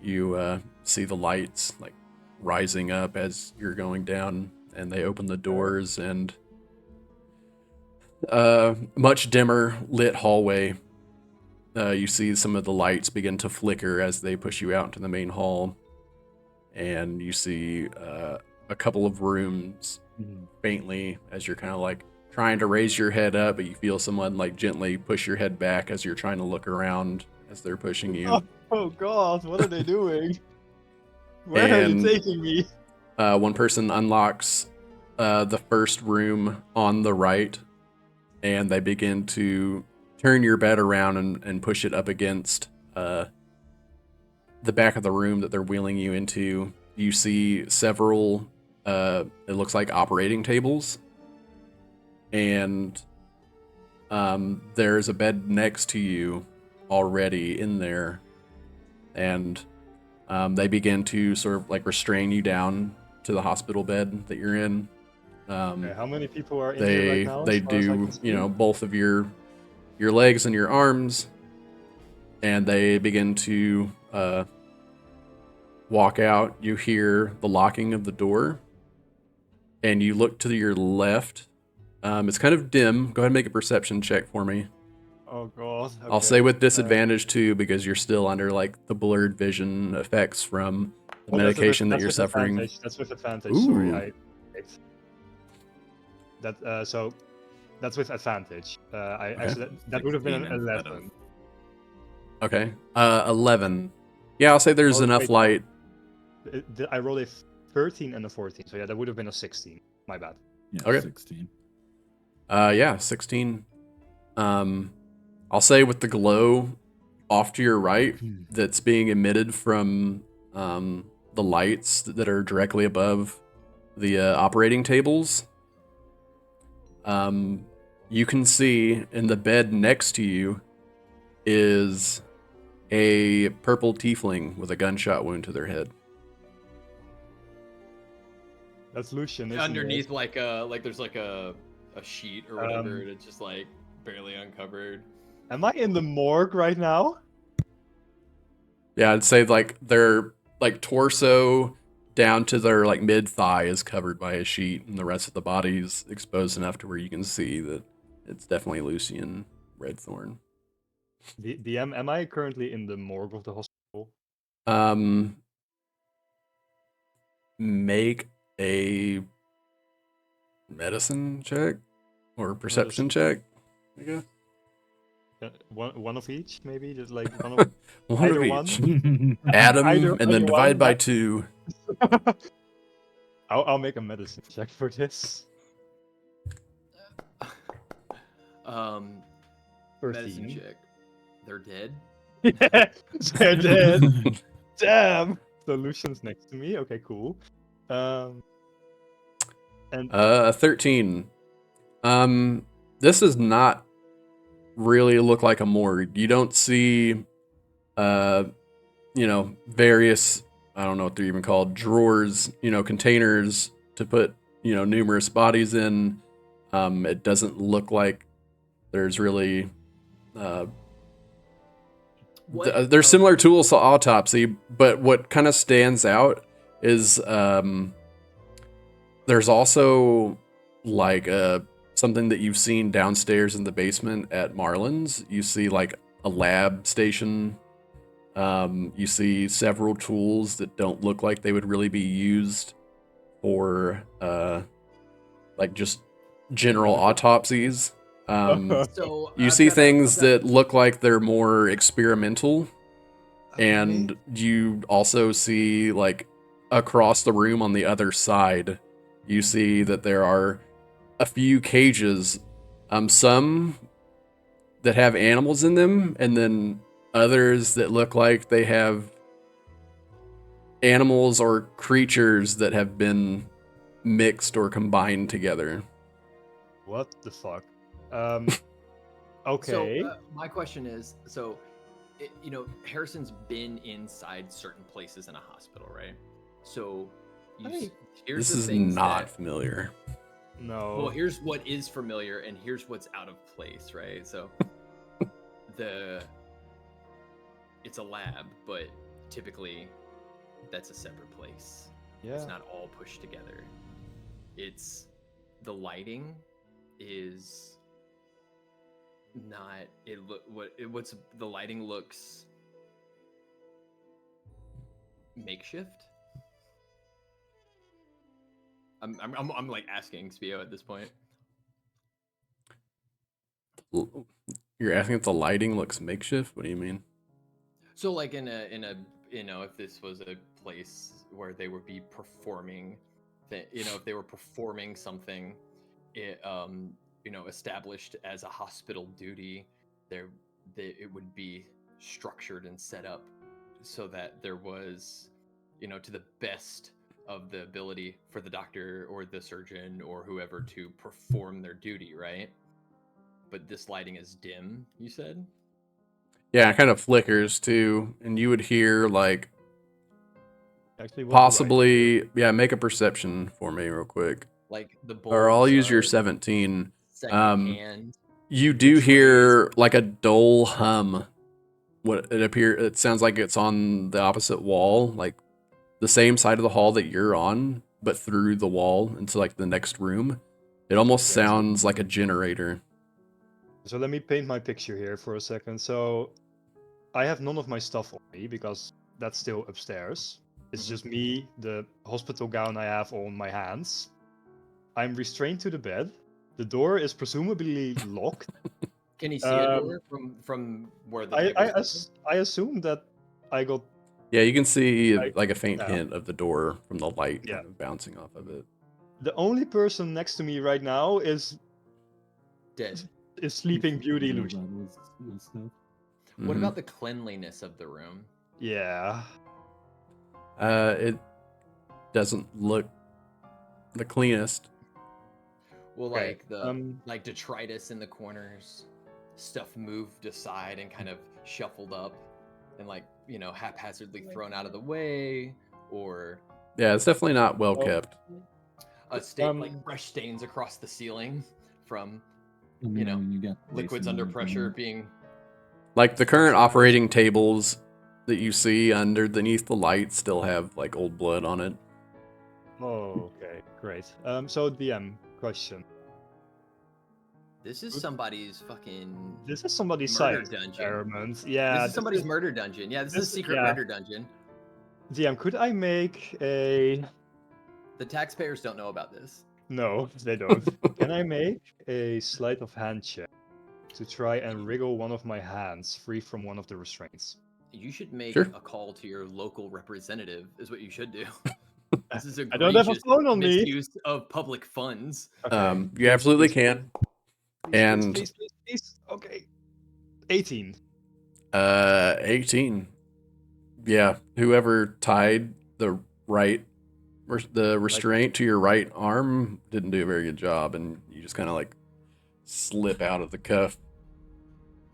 [SPEAKER 2] You see the lights like rising up as you're going down, and they open the doors, and much dimmer lit hallway. You see some of the lights begin to flicker as they push you out into the main hall, and you see a couple of rooms faintly as you're kind of like trying to raise your head up, but you feel someone like gently push your head back as you're trying to look around as they're pushing you.
[SPEAKER 3] Oh god, what are they doing? Where are you
[SPEAKER 2] And
[SPEAKER 3] taking me?
[SPEAKER 2] one person unlocks the first room on the right, and they begin to turn your bed around and push it up against the back of the room that they're wheeling you into. You see several, it looks like operating tables, and there's a bed next to you already in there, and they begin to sort of like restrain you down to the hospital bed that you're in.
[SPEAKER 3] Okay, how many people are in here right now?
[SPEAKER 2] They
[SPEAKER 3] as far as I
[SPEAKER 2] do,
[SPEAKER 3] can see?
[SPEAKER 2] both of your legs and your arms, and they begin to walk out. You hear the locking of the door, and you look to your left. It's kind of dim. Go ahead and make a perception check for me.
[SPEAKER 3] Oh god.
[SPEAKER 2] I'll say with disadvantage too, because you're still under like the blurred vision effects from the medication that you're suffering.
[SPEAKER 3] That's with advantage. Sorry,
[SPEAKER 2] Ooh.
[SPEAKER 3] I. So that's with advantage. Actually that would have been an
[SPEAKER 4] 16 instead of-
[SPEAKER 3] 11.
[SPEAKER 2] Okay. 11. Yeah, I'll say there's
[SPEAKER 3] Oh,
[SPEAKER 2] enough
[SPEAKER 3] wait.
[SPEAKER 2] light.
[SPEAKER 3] I rolled a 13 and a 14, so yeah, that would have been a 16. My bad.
[SPEAKER 4] Yeah,
[SPEAKER 2] Okay.
[SPEAKER 4] 16.
[SPEAKER 2] Yeah, 16. I'll say with the glow off to your right that's being emitted from the lights that are directly above the operating tables. You can see in the bed next to you is a purple tiefling with a gunshot wound to their head.
[SPEAKER 3] That's Lucian, isn't
[SPEAKER 1] Underneath,
[SPEAKER 3] it?
[SPEAKER 1] like there's like a sheet or whatever, and it's just like barely uncovered.
[SPEAKER 3] Am I in the morgue right now?
[SPEAKER 2] Yeah, I'd say like their like torso down to their like mid thigh is covered by a sheet, and the rest of the body's exposed enough to where you can see that it's definitely Lucian Redthorn.
[SPEAKER 3] DM, am I currently in the morgue of the hospital?
[SPEAKER 2] Make a medicine check or perception check, I guess.
[SPEAKER 3] One of each, maybe? Just like one of
[SPEAKER 2] One
[SPEAKER 3] either
[SPEAKER 2] of
[SPEAKER 3] one?
[SPEAKER 2] each. Add them
[SPEAKER 3] Either-
[SPEAKER 2] and then
[SPEAKER 3] either
[SPEAKER 2] divide
[SPEAKER 3] one,
[SPEAKER 2] by
[SPEAKER 3] yeah.
[SPEAKER 2] 2.
[SPEAKER 3] I'll make a medicine check for this.
[SPEAKER 1] Medicine
[SPEAKER 3] 13.
[SPEAKER 1] check. They're dead.
[SPEAKER 3] Yeah, they're dead. Damn. So Lucian's next to me. Okay, cool. And
[SPEAKER 2] 13. This does not really look like a morgue. You don't see, various, I don't know what they're even called, drawers, containers to put, numerous bodies in. It doesn't look like there's really, there's similar tools to autopsy, but what kind of stands out is, there's also like something that you've seen downstairs in the basement at Marlin's. You see like a lab station. You see several tools that don't look like they would really be used for like just general autopsies.
[SPEAKER 1] So
[SPEAKER 2] You
[SPEAKER 1] I've
[SPEAKER 2] see
[SPEAKER 1] got
[SPEAKER 2] things
[SPEAKER 1] I've got-
[SPEAKER 2] that look like they're more experimental, and you also see like across the room on the other side, you see that there are a few cages, some that have animals in them, and then others that look like they have animals or creatures that have been mixed or combined together.
[SPEAKER 3] What the fuck?
[SPEAKER 1] So
[SPEAKER 3] Okay.
[SPEAKER 1] my question is, Harrison's been inside certain places in a hospital, right? So here's
[SPEAKER 2] This
[SPEAKER 1] the
[SPEAKER 2] is
[SPEAKER 1] things
[SPEAKER 2] not
[SPEAKER 1] that,
[SPEAKER 2] familiar.
[SPEAKER 3] No.
[SPEAKER 1] well, here's what is familiar and here's what's out of place, right? So it's a lab, but typically that's a separate place.
[SPEAKER 3] Yeah.
[SPEAKER 1] It's not all pushed together. It's the lighting is not what's the lighting looks makeshift. I'm like asking Spio at this point.
[SPEAKER 2] You're asking if the lighting looks makeshift? What do you mean?
[SPEAKER 1] So like in a if this was a place where they would be performing if they were performing something established as a hospital duty, it would be structured and set up so that there was, to the best of the ability for the doctor or the surgeon or whoever to perform their duty, right? But this lighting is dim, you said?
[SPEAKER 2] Yeah, it kind of flickers too, and you would hear like
[SPEAKER 3] Actually, what do I do?
[SPEAKER 2] possibly, yeah, make a perception for me real quick.
[SPEAKER 1] Like the
[SPEAKER 2] Or I'll
[SPEAKER 1] bulbs
[SPEAKER 2] use your
[SPEAKER 1] are
[SPEAKER 2] 17.
[SPEAKER 1] secondhand.
[SPEAKER 2] You do
[SPEAKER 1] Which
[SPEAKER 2] hear like a dull hum. It sounds like it's on the opposite wall, like the same side of the hall that you're on, but through the wall into like the next room. It almost
[SPEAKER 3] Okay, so-
[SPEAKER 2] sounds like a generator.
[SPEAKER 3] So let me paint my picture here for a second. So I have none of my stuff on me because that's still upstairs. It's just me, the hospital gown I have on my hands. I'm restrained to the bed. The door is presumably locked.
[SPEAKER 1] Can he see a door from where the tiger's
[SPEAKER 3] I assume that I got.
[SPEAKER 2] Yeah, you can see
[SPEAKER 3] Like,
[SPEAKER 2] like a faint
[SPEAKER 3] yeah.
[SPEAKER 2] hint of the door from the light
[SPEAKER 3] Yeah.
[SPEAKER 2] kind of bouncing off of it.
[SPEAKER 3] The only person next to me right now is
[SPEAKER 1] dead?
[SPEAKER 3] Sleeping Beauty
[SPEAKER 4] Yeah,
[SPEAKER 3] Lucian.
[SPEAKER 4] that was stuff.
[SPEAKER 1] What
[SPEAKER 2] Mhm.
[SPEAKER 1] about the cleanliness of the room?
[SPEAKER 3] Yeah.
[SPEAKER 2] It doesn't look the cleanest.
[SPEAKER 1] Well,
[SPEAKER 3] Okay,
[SPEAKER 1] like like detritus in the corners, stuff moved aside and kind of shuffled up, and like haphazardly thrown out of the way, or
[SPEAKER 2] Yeah, it's definitely not well kept.
[SPEAKER 1] a state like fresh stains across the ceiling from
[SPEAKER 4] You know, you got
[SPEAKER 1] liquids under pressure being.
[SPEAKER 2] Like the current operating tables that you see underneath the light still have like old blood on it.
[SPEAKER 3] Oh, okay, great. So DM question.
[SPEAKER 1] This is somebody's fucking.
[SPEAKER 3] This is somebody's
[SPEAKER 1] Murder
[SPEAKER 3] science
[SPEAKER 1] dungeon.
[SPEAKER 3] experiment. Yeah.
[SPEAKER 1] This is somebody's murder dungeon. Yeah, this is a secret murder dungeon.
[SPEAKER 3] DM, could I make a?
[SPEAKER 1] The taxpayers don't know about this.
[SPEAKER 3] No, they don't. Can I make a sleight of hand check to try and wriggle one of my hands free from one of the restraints?
[SPEAKER 1] You should make
[SPEAKER 2] Sure.
[SPEAKER 1] a call to your local representative. Is what you should do. This is a
[SPEAKER 3] I don't have a
[SPEAKER 1] egregious
[SPEAKER 3] phone on me.
[SPEAKER 1] misuse of public funds.
[SPEAKER 3] Okay.
[SPEAKER 2] You absolutely can. And
[SPEAKER 3] Please. Okay. 18.
[SPEAKER 2] 18. Yeah, whoever tied the restraint to your right arm didn't do a very good job, and you just kind of like slip out of the cuff.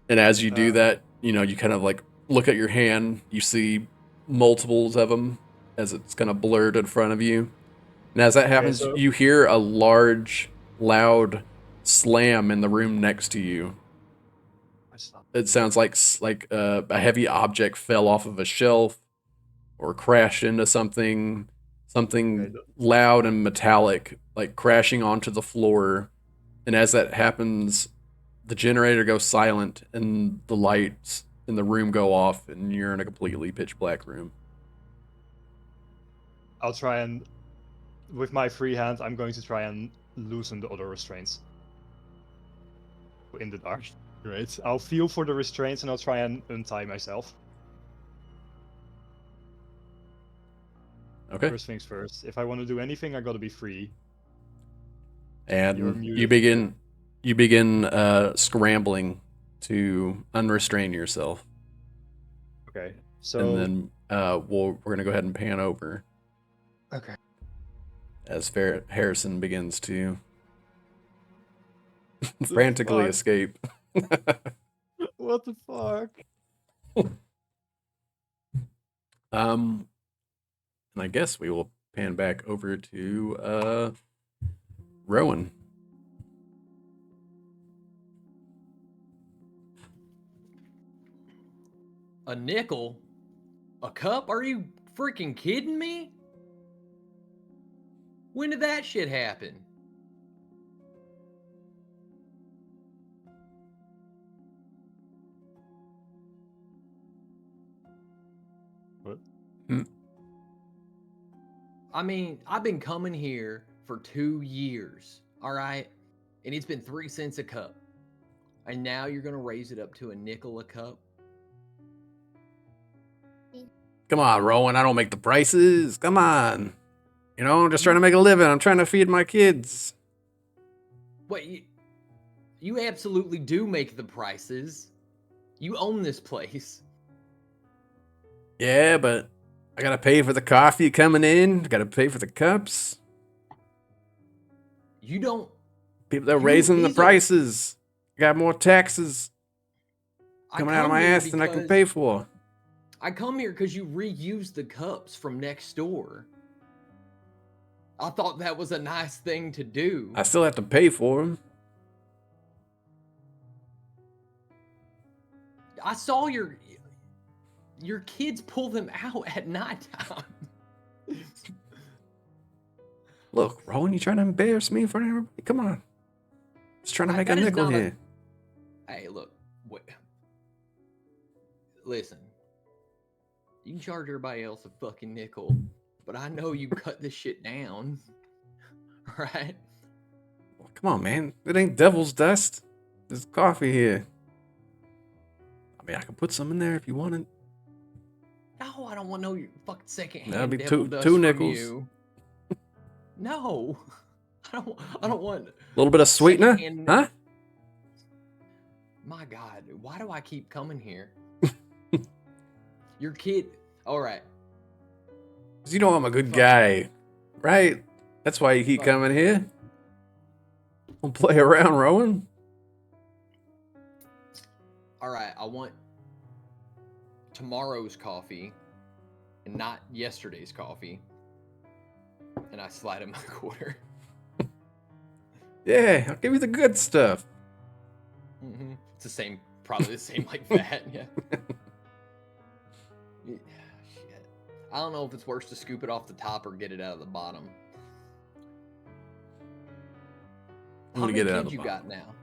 [SPEAKER 2] And as you do that, you kind of like look at your hand. You see multiples of them as it's kind of blurred in front of you. And as that happens, you hear a large, loud slam in the room next to you. It sounds like a heavy object fell off of a shelf or crashed into something loud and metallic, like crashing onto the floor. And as that happens, the generator goes silent and the lights in the room go off, and you're in a completely pitch black room.
[SPEAKER 3] I'll try and, with my free hand, I'm going to try and loosen the other restraints. In the dark. Great. I'll feel for the restraints and I'll try and untie myself.
[SPEAKER 2] Okay.
[SPEAKER 3] First things first. If I want to do anything, I gotta be free. You're
[SPEAKER 2] And
[SPEAKER 3] muted.
[SPEAKER 2] you begin scrambling to unrestrain yourself.
[SPEAKER 3] Okay. So.
[SPEAKER 2] And then we're gonna go ahead and pan over
[SPEAKER 3] Okay.
[SPEAKER 2] as Harrison begins to frantically
[SPEAKER 3] fuck?
[SPEAKER 2] escape.
[SPEAKER 3] What the fuck?
[SPEAKER 2] And I guess we will pan back over to Rowan.
[SPEAKER 1] A nickel? A cup? Are you freaking kidding me? When did that shit happen?
[SPEAKER 3] What?
[SPEAKER 1] I mean, I've been coming here for 2 years, all right? And it's been 3 cents a cup. And now you're going to raise it up to a nickel a cup?
[SPEAKER 2] Come on, Rowan. I don't make the prices. Come on. You know, I'm just trying to make a living. I'm trying to feed my kids.
[SPEAKER 1] Wait, you absolutely do make the prices. You own this place.
[SPEAKER 2] Yeah, but I gotta pay for the coffee coming in. I gotta pay for the cups.
[SPEAKER 1] You don't.
[SPEAKER 2] People are raising the
[SPEAKER 1] these are-
[SPEAKER 2] prices. I got more taxes coming out of my ass than I can pay for.
[SPEAKER 1] I come here because you reuse the cups from next door. I thought that was a nice thing to do.
[SPEAKER 2] I still have to pay for them.
[SPEAKER 1] I saw your kids pull them out at nighttime.
[SPEAKER 2] Look, Rowan, you trying to embarrass me in front of everybody? Come on. Just trying to make a
[SPEAKER 1] That is
[SPEAKER 2] nickel
[SPEAKER 1] not a-
[SPEAKER 2] here.
[SPEAKER 1] Hey, look. Listen. You can charge everybody else a fucking nickel, but I know you cut this shit down. Right?
[SPEAKER 2] Come on, man. It ain't devil's dust. There's coffee here. I mean, I can put some in there if you want it.
[SPEAKER 1] No, I don't want no fucking secondhand.
[SPEAKER 2] That'd be
[SPEAKER 1] devil
[SPEAKER 2] two
[SPEAKER 1] dust
[SPEAKER 2] two
[SPEAKER 1] from
[SPEAKER 2] nickels.
[SPEAKER 1] you. No, I don't want.
[SPEAKER 2] A little bit of sweetener,
[SPEAKER 1] secondhand-
[SPEAKER 2] huh?
[SPEAKER 1] My God, why do I keep coming here? Your kid. All right.
[SPEAKER 2] 'Cause you know I'm a good
[SPEAKER 1] Fuck.
[SPEAKER 2] guy, right? That's why you keep
[SPEAKER 1] Fuck.
[SPEAKER 2] coming here. Don't play around, Rowan.
[SPEAKER 1] All right. I want tomorrow's coffee and not yesterday's coffee. And I slide him a quarter.
[SPEAKER 2] Yeah, I'll give you the good stuff.
[SPEAKER 1] Mm-hmm. It's the same, probably the same like that. Yeah. Yeah, shit. I don't know if it's worse to scoop it off the top or get it out of the bottom.
[SPEAKER 2] I'm
[SPEAKER 1] How
[SPEAKER 2] gonna
[SPEAKER 1] many
[SPEAKER 2] get it out of
[SPEAKER 1] kids
[SPEAKER 2] the
[SPEAKER 1] you got now?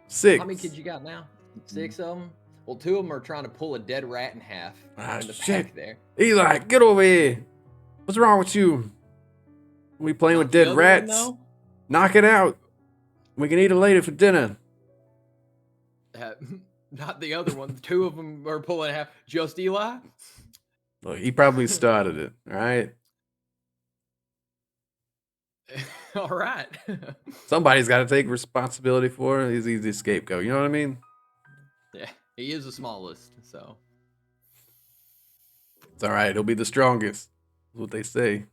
[SPEAKER 2] 6.
[SPEAKER 1] How many kids you got now? 6 of them? Well, 2 of them are trying to pull a dead rat in half
[SPEAKER 2] Ah,
[SPEAKER 1] in the
[SPEAKER 2] shit.
[SPEAKER 1] back there.
[SPEAKER 2] Eli, get over here. What's wrong with you? We playing
[SPEAKER 1] Not
[SPEAKER 2] with
[SPEAKER 1] the
[SPEAKER 2] dead
[SPEAKER 1] other one,
[SPEAKER 2] rats?
[SPEAKER 1] though?
[SPEAKER 2] Knock it out. We can eat it later for dinner.
[SPEAKER 1] Not the other one. 2 of them are pulling half. Just Eli?
[SPEAKER 2] Look, he probably started it, all right?
[SPEAKER 1] All right.
[SPEAKER 2] Somebody's got to take responsibility for it. He's the scapegoat. You know what I mean?
[SPEAKER 1] Yeah, he is the smallest, so.
[SPEAKER 2] It's all right. He'll be the strongest. That's what they say.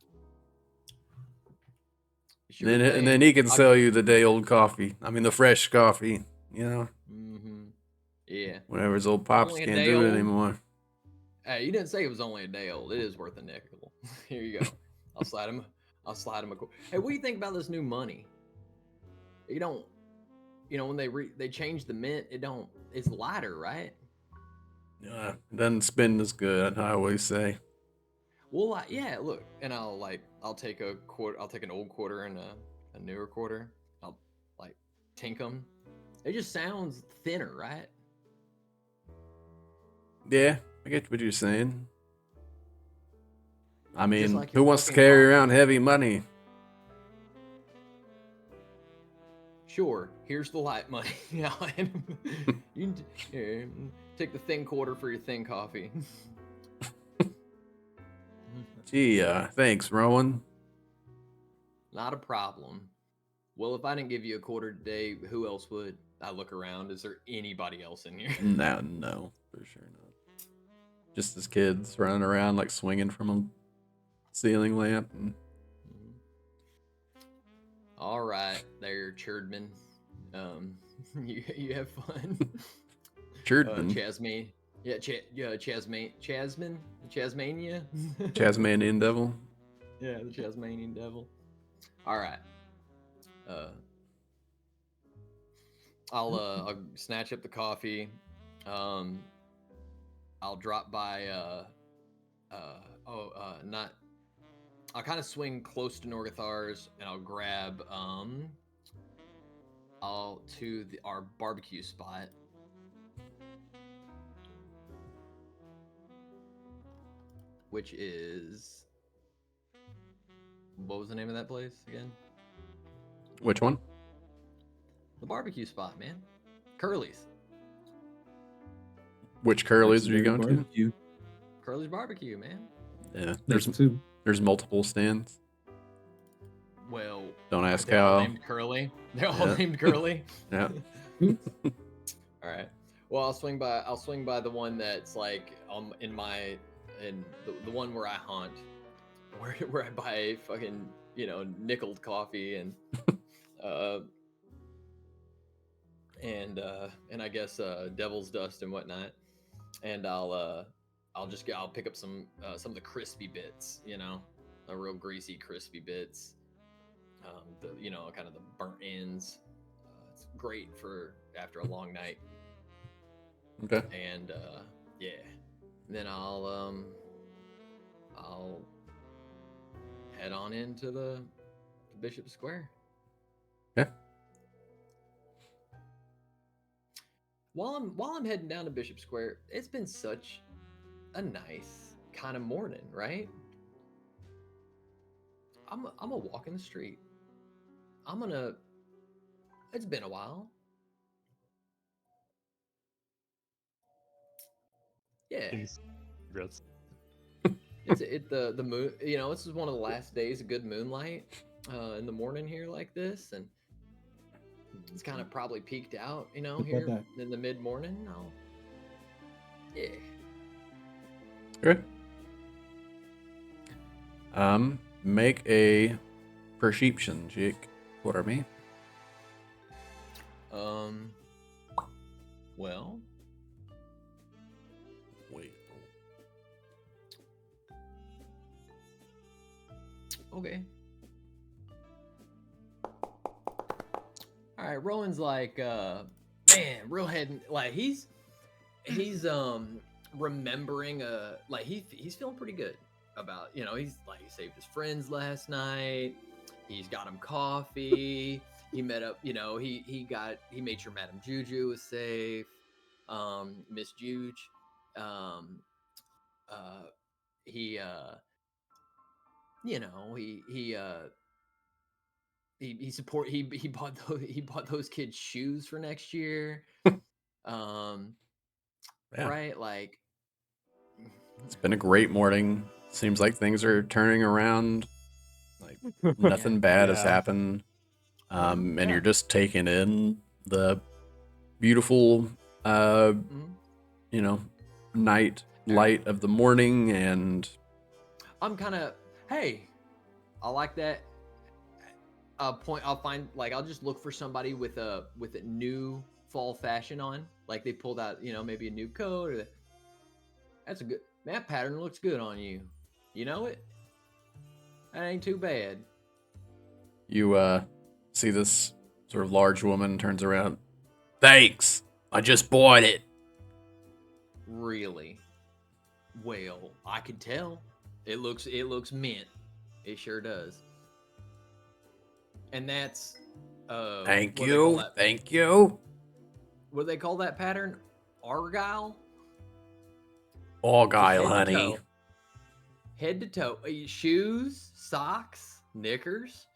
[SPEAKER 1] Sure
[SPEAKER 2] And then
[SPEAKER 1] thing.
[SPEAKER 2] he can sell you the day old coffee. I mean, the fresh coffee. You know,
[SPEAKER 1] Mm-hmm. Yeah.
[SPEAKER 2] whenever his old pops
[SPEAKER 1] Only a
[SPEAKER 2] can't
[SPEAKER 1] day
[SPEAKER 2] do it
[SPEAKER 1] old.
[SPEAKER 2] anymore.
[SPEAKER 1] Hey, you didn't say it was only a day old. It is worth a nickel. Here you go. I'll slide him a Hey, what do you think about this new money? You don't, when they change the mint, it's lighter, right?
[SPEAKER 2] It doesn't spin as good. I always say.
[SPEAKER 1] Well, yeah, look, and I'll take a quarter, I'll take an old quarter and a newer quarter. I'll tink them. It just sounds thinner, right?
[SPEAKER 2] Yeah, I get what you're saying. I mean,
[SPEAKER 1] like
[SPEAKER 2] who
[SPEAKER 1] your
[SPEAKER 2] wants to
[SPEAKER 1] fucking
[SPEAKER 2] carry
[SPEAKER 1] coffee.
[SPEAKER 2] around heavy money?
[SPEAKER 1] Sure, here's the light money. You here, take the thin quarter for your thin coffee.
[SPEAKER 2] Gee, thanks, Rowan.
[SPEAKER 1] Not a problem. Well, if I didn't give you a quarter today, who else would? I look around. Is there anybody else in here?
[SPEAKER 2] No, for sure not. Just as kids running around like swinging from a ceiling lamp. And...
[SPEAKER 1] All right, there, Churdman. You have fun.
[SPEAKER 2] Churdman.
[SPEAKER 1] Chasmane. Yeah, Chasmania.
[SPEAKER 2] Tasmanian devil.
[SPEAKER 1] Yeah, the Tasmanian devil. All right. I'll snatch up the coffee. I'll drop by. Not. I'll kind of swing close to Norgathar's, and I'll grab our barbecue spot. Which is, what was the name of that place again?
[SPEAKER 2] Which one?
[SPEAKER 1] The barbecue spot, man. Curly's.
[SPEAKER 2] Which Curly's are you going
[SPEAKER 4] Barbecue.
[SPEAKER 1] Curly's barbecue, man.
[SPEAKER 2] to? Yeah,
[SPEAKER 4] There's two.
[SPEAKER 2] there's multiple stands.
[SPEAKER 1] Well,
[SPEAKER 2] Don't ask
[SPEAKER 1] they're all
[SPEAKER 2] how.
[SPEAKER 1] named Curly. They're all
[SPEAKER 2] Yeah.
[SPEAKER 1] named Curly.
[SPEAKER 2] Yeah.
[SPEAKER 1] All right. Well, I'll swing by the one that's like in the one where I haunt, where I buy fucking nickeled coffee and and I guess devil's dust and whatnot, and I'll pick up some of the crispy bits, a real greasy crispy bits, kind of the burnt ends. It's great for after a long night.
[SPEAKER 2] Okay.
[SPEAKER 1] And yeah, and then I'll head on into the Bishop Square.
[SPEAKER 2] Okay.
[SPEAKER 1] While I'm heading down to Bishop Square, it's been such a nice kind of morning, right? I'm gonna walk in the street. It's been a while. Yeah.
[SPEAKER 3] Congrats.
[SPEAKER 1] The moon, this is one of the last days of good moonlight in the morning here like this, and it's kind of probably peaked out, here in the mid-morning. Yeah.
[SPEAKER 2] Okay. Make a perception check for me.
[SPEAKER 1] Well,
[SPEAKER 2] Wait.
[SPEAKER 1] okay. All right, Rowan's like, man, real head, like he's remembering, like he's feeling pretty good about, he's like, he saved his friends last night. He's got him coffee. He met up, he made sure Madame Juju was safe. Miss Juge, he bought those kids shoes for next year.
[SPEAKER 2] Yeah.
[SPEAKER 1] Right, like
[SPEAKER 2] It's been a great morning. Seems like things are turning around. Like nothing bad has
[SPEAKER 3] Yeah.
[SPEAKER 2] happened. And
[SPEAKER 1] Yeah.
[SPEAKER 2] you're just taking in the beautiful night light of the morning, and
[SPEAKER 1] I'm kind of, hey, I like that. I'll find, like, I'll just look for somebody with a new fall fashion on, like they pulled out, maybe a new coat, or that's a good, that pattern looks good on you. You know it? That ain't too bad.
[SPEAKER 2] you see this sort of large woman turns around. Thanks, I just bought it.
[SPEAKER 1] Really? Well, I can tell. It looks mint. It sure does. And that's
[SPEAKER 2] Thank
[SPEAKER 1] what do they call
[SPEAKER 2] you.
[SPEAKER 1] that?
[SPEAKER 2] Thank you.
[SPEAKER 1] What do they call that pattern? Argyle?
[SPEAKER 2] Argyle,
[SPEAKER 1] Head to
[SPEAKER 2] honey.
[SPEAKER 1] toe. Head to toe. Shoes, socks, knickers,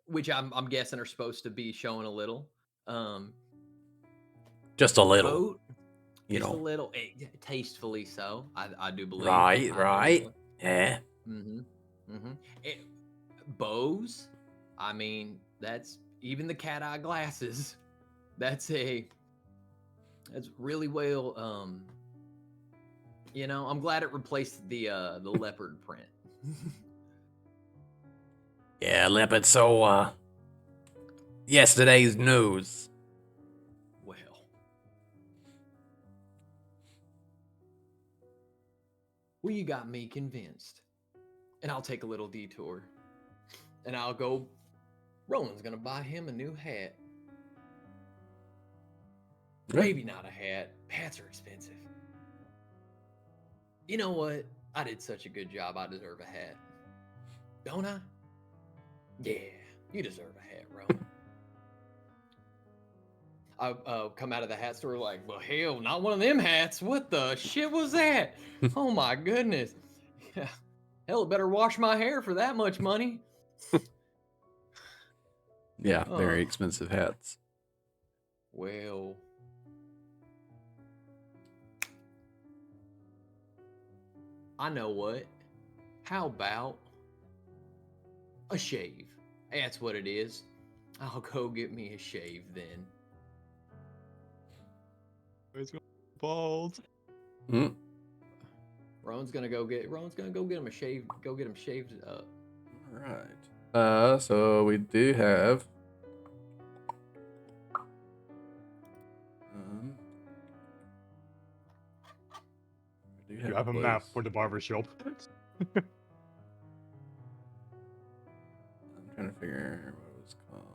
[SPEAKER 1] which I'm guessing are supposed to be showing a little.
[SPEAKER 2] Just a little.
[SPEAKER 1] Coat.
[SPEAKER 2] you
[SPEAKER 1] Just a
[SPEAKER 2] know.
[SPEAKER 1] little, tastefully so. I do believe.
[SPEAKER 2] Right, right. Yeah.
[SPEAKER 1] Mm-hmm. Mm-hmm. Bows. I mean, that's even the cat eye glasses. That's really well. I'm glad it replaced the leopard print.
[SPEAKER 2] Yeah, leopard. So, yesterday's news.
[SPEAKER 1] Well, you got me convinced. And I'll take a little detour. And I'll go. Roland's gonna buy him a new hat. Maybe not a hat. Hats are expensive. You know what? I did such a good job. I deserve a hat. Don't I? Yeah, you deserve a hat, Roland. I come out of the hat store like, well, hell, not one of them hats. What the shit was that? Oh my goodness. Yeah. Hell, better wash my hair for that much money.
[SPEAKER 2] Yeah, very expensive hats.
[SPEAKER 1] Well, I know what. How about a shave? That's what it is. I'll go get me a shave then.
[SPEAKER 3] It's bald.
[SPEAKER 2] Mm.
[SPEAKER 1] Ron's gonna go get him a shave. Go get him shaved up.
[SPEAKER 2] All right. So we do have.
[SPEAKER 3] You have a map for the barber shop.
[SPEAKER 2] I'm trying to figure what it was called.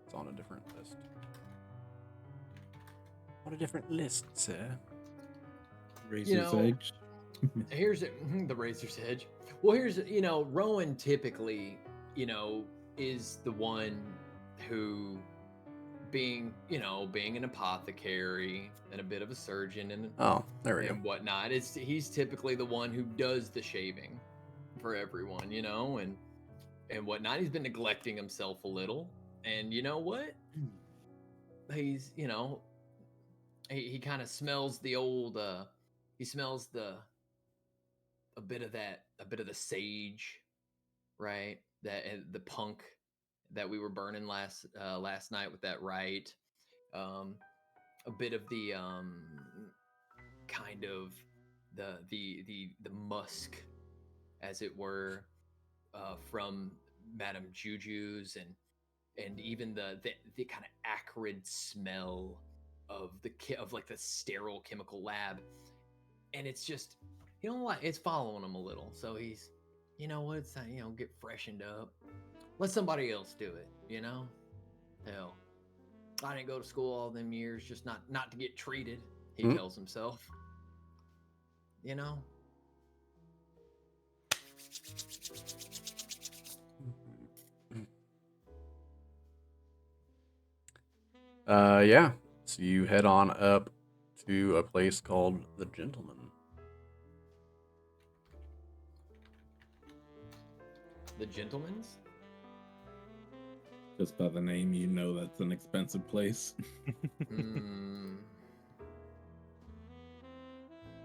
[SPEAKER 2] It's on a different list. On a different list, sir.
[SPEAKER 4] Razor's Edge.
[SPEAKER 1] Here's the Razor's Edge. Well, here's Rowan typically, is the one who, being an apothecary and a bit of a surgeon and whatnot, he's typically the one who does the shaving for everyone, and whatnot. He's been neglecting himself a little, and you know what? He's he kind of smells the old he smells a bit of the sage, right? That the punk that we were burning last night with that right. A bit of the kind of the musk, as it were, from Madame Juju's, and even the kind of acrid smell of the sterile chemical lab. And it's just, it's following him a little. So he's, it's get freshened up. Let somebody else do it, Hell, I didn't go to school all them years just not to get treated, he tells himself.
[SPEAKER 2] Yeah. So you head on up to a place called the Gentleman.
[SPEAKER 1] The Gentleman's?
[SPEAKER 4] Just by the name, you know that's an expensive place.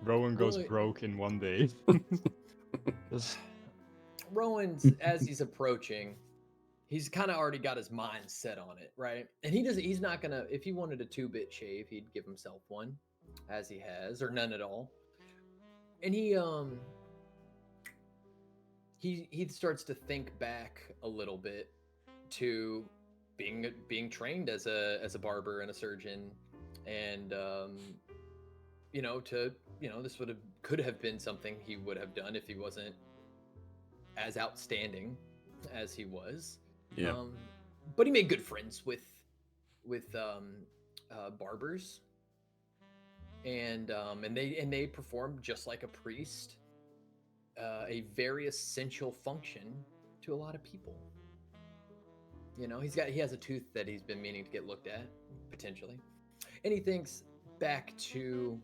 [SPEAKER 3] Rowan goes broke in one day.
[SPEAKER 1] Rowan's, as he's approaching, he's kind of already got his mind set on it, right? And he's not gonna, if he wanted a 2-bit shave, he'd give himself one, as he has, or none at all. And he starts to think back a little bit to being trained as a barber and a surgeon, and this could have been something he would have done if he wasn't as outstanding as he was.
[SPEAKER 2] Yeah.
[SPEAKER 1] But he made good friends with barbers, and they perform just like a priest, a very essential function to a lot of people. He has a tooth that he's been meaning to get looked at, potentially. And he thinks back to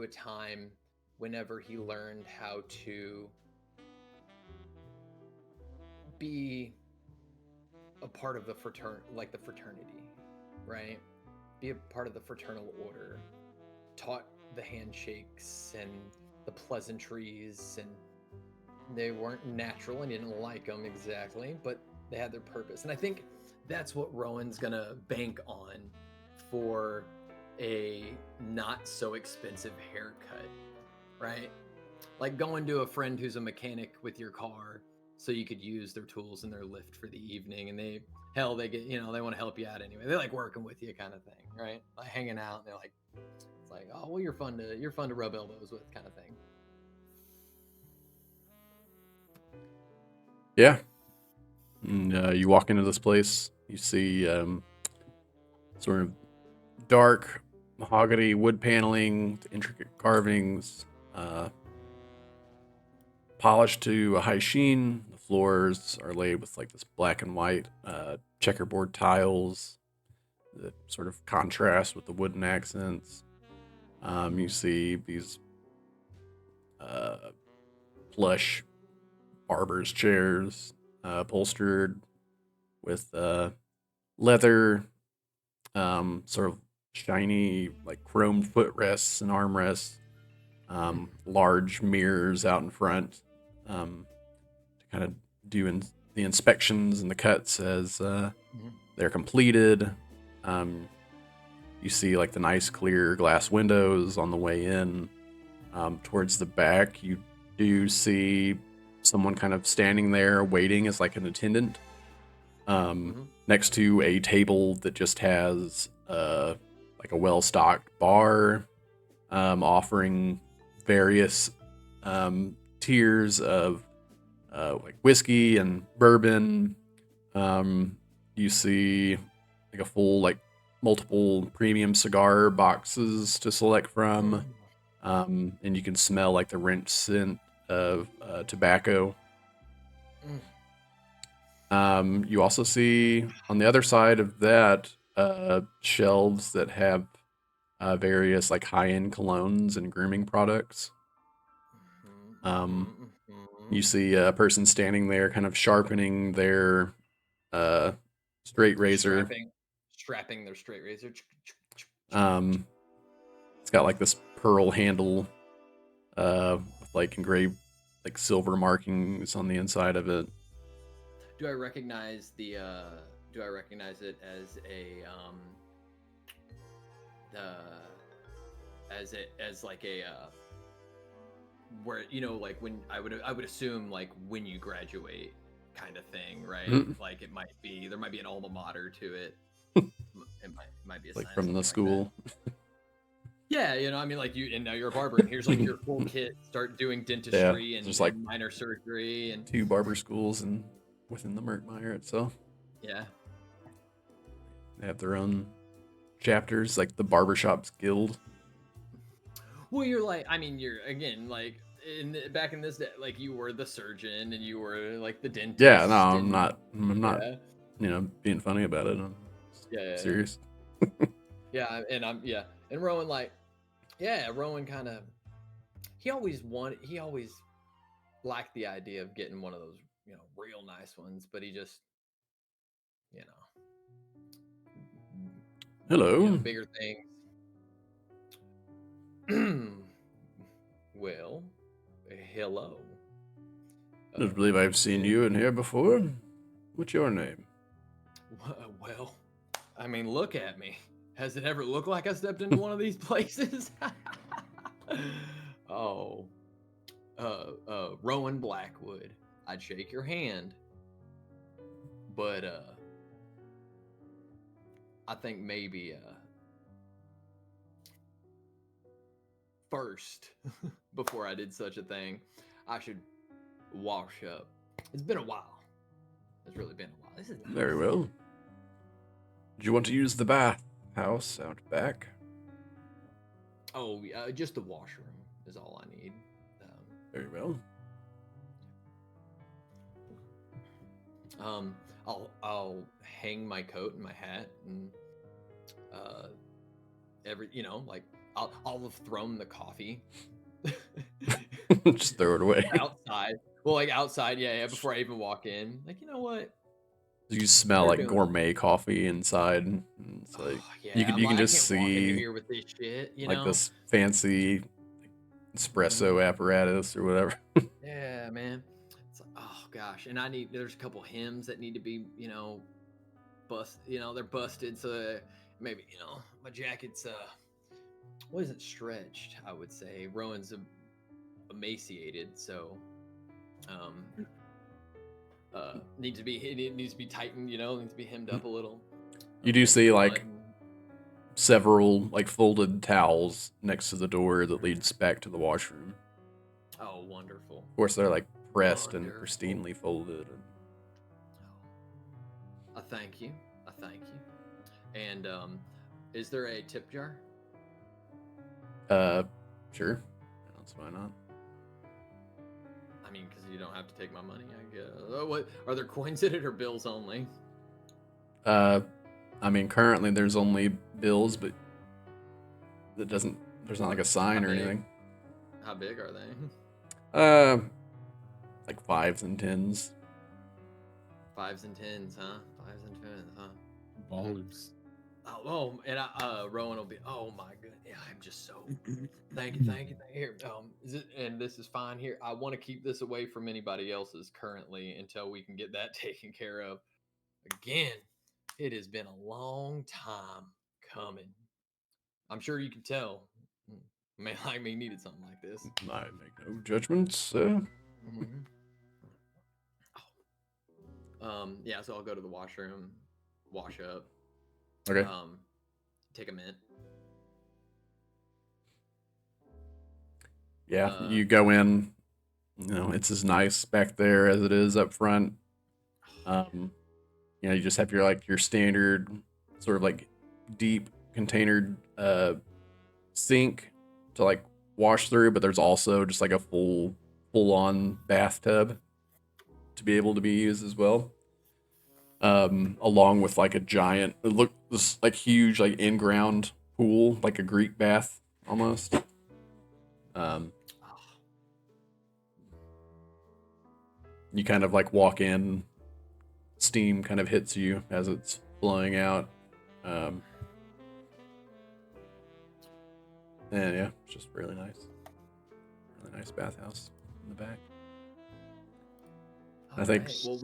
[SPEAKER 1] a time whenever he learned how to be a part of the fraternity, right? Be a part of the fraternal order. Taught the handshakes and the pleasantries, and they weren't natural and you didn't like them exactly, but they had their purpose. And I think that's what Rowan's gonna bank on for a not so expensive haircut, right? Like going to a friend who's a mechanic with your car so you could use their tools in their lift for the evening, and they get, they want to help you out anyway. They like working with you kind of thing, right? Like hanging out, and they're like, it's like, oh well, you're fun to rub elbows with kind of thing.
[SPEAKER 2] Yeah. And, you walk into this place, you see sort of dark mahogany wood paneling, intricate carvings, polished to a high sheen. The floors are laid with like this black and white checkerboard tiles that sort of contrast with the wooden accents. You see these plush barber's chairs, upholstered with leather, sort of shiny, like chrome footrests and armrests, large mirrors out in front, to kind of do the inspections and the cuts as they're completed. You see like the nice clear glass windows on the way in. Towards the back, you do see someone kind of standing there waiting as like an attendant, next to a table that just has like a well-stocked bar, offering various tiers of like whiskey and bourbon. You see like a full like multiple premium cigar boxes to select from, and you can smell like the ranch scent of tobacco. You also see on the other side of that shelves that have various like high-end colognes and grooming products. You see a person standing there kind of sharpening their straight razor.
[SPEAKER 1] Strapping their straight razor.
[SPEAKER 2] It's got like this pearl handle with like engraved like silver markings on the inside of it.
[SPEAKER 1] Do I recognize it as as like a where, like when I would assume like when you graduate kind of thing, right? Like there might be an alma mater to it. It might be a
[SPEAKER 2] like
[SPEAKER 1] sign
[SPEAKER 2] from the school.
[SPEAKER 1] Like yeah, I mean, like and now you're a barber, and here's like your full kit. Start doing dentistry and
[SPEAKER 2] just like
[SPEAKER 1] minor surgery and
[SPEAKER 2] 2 barber schools and within the Murkmire itself.
[SPEAKER 1] Yeah,
[SPEAKER 2] they have their own chapters, like the Barbershops Guild.
[SPEAKER 1] Well, you're like, I mean, you're again like back in this day, like you were the surgeon and you were like the dentist.
[SPEAKER 2] Yeah, no, I'm not, being funny about it. I'm serious.
[SPEAKER 1] Yeah, and and Rowan Rowan kind of, he always liked the idea of getting one of those, real nice ones, but he just,
[SPEAKER 2] hello,
[SPEAKER 1] bigger things. Well, hello.
[SPEAKER 2] I don't believe I've seen you in here before. What's your name?
[SPEAKER 1] Well, I mean, look at me. Has it ever looked like I stepped into one of these places? Oh, Rowan Blackwood. I'd shake your hand, but I think maybe first, before I did such a thing, I should wash up. It's been a while. It's really been a while. This is nice.
[SPEAKER 2] Very well. Do you want to use the bath house out back?
[SPEAKER 1] Oh, just the washroom is all I need.
[SPEAKER 2] Very well.
[SPEAKER 1] I'll hang my coat and my hat and like I'll have thrown the coffee.
[SPEAKER 2] Just throw it away
[SPEAKER 1] outside. Well, like outside, yeah. Before I even walk in, like, you know what?
[SPEAKER 2] You smell
[SPEAKER 1] They're
[SPEAKER 2] like
[SPEAKER 1] doing.
[SPEAKER 2] gourmet coffee inside. And it's
[SPEAKER 1] Oh,
[SPEAKER 2] like
[SPEAKER 1] yeah, I'm
[SPEAKER 2] you
[SPEAKER 1] like,
[SPEAKER 2] can
[SPEAKER 1] I
[SPEAKER 2] just
[SPEAKER 1] can't walk into
[SPEAKER 2] see
[SPEAKER 1] here with this shit, you
[SPEAKER 2] like
[SPEAKER 1] know?
[SPEAKER 2] this fancy espresso apparatus or whatever.
[SPEAKER 1] Yeah, man. It's like, oh gosh, and there's a couple hymns that need to be, they're busted, so maybe, my jacket's wasn't stretched, I would say. Rowan's emaciated, so um it needs to be tightened, needs to be hemmed up a little.
[SPEAKER 2] You do
[SPEAKER 1] Maybe
[SPEAKER 2] see
[SPEAKER 1] some
[SPEAKER 2] like
[SPEAKER 1] button.
[SPEAKER 2] several like folded towels next to the door that leads back to the washroom.
[SPEAKER 1] Oh, wonderful.
[SPEAKER 2] Of course, they're like pressed and
[SPEAKER 1] Wonderful.
[SPEAKER 2] pristinely folded.
[SPEAKER 1] I thank you. And is there a tip jar?
[SPEAKER 2] Sure. That's why not.
[SPEAKER 1] I mean, because you don't have to take my money, I guess. What are there coins in it or bills only?
[SPEAKER 2] I mean, currently there's only bills, but there's not like a sign
[SPEAKER 1] How
[SPEAKER 2] or
[SPEAKER 1] big?
[SPEAKER 2] anything.
[SPEAKER 1] How big are they?
[SPEAKER 2] Like 5s and 10s.
[SPEAKER 1] 5s and 10s, huh? 5s and 10s, huh?
[SPEAKER 4] Ballers.
[SPEAKER 1] Oh, and Rowan will be. Oh my goodness, yeah, I'm just so. Thank you. Here, and this is fine here. I want to keep this away from anybody else's currently until we can get that taken care of. Again, it has been a long time coming. I'm sure you can tell. A man like me needed something like this.
[SPEAKER 2] I make no judgments.
[SPEAKER 1] Mm-hmm. Yeah, so I'll go to the washroom, wash up,
[SPEAKER 2] Okay.
[SPEAKER 1] take a mint.
[SPEAKER 2] Yeah, you go in. It's as nice back there as it is up front. You just have your standard sort of like deep containered sink to like wash through, but there's also just like a full on bathtub to be able to be used as well. Along with like a giant, this like huge like in-ground pool, like a Greek bath almost. You kind of like walk in, steam kind of hits you as it's flowing out. And yeah, it's just really nice bathhouse in the back. I think.
[SPEAKER 1] Right. Well,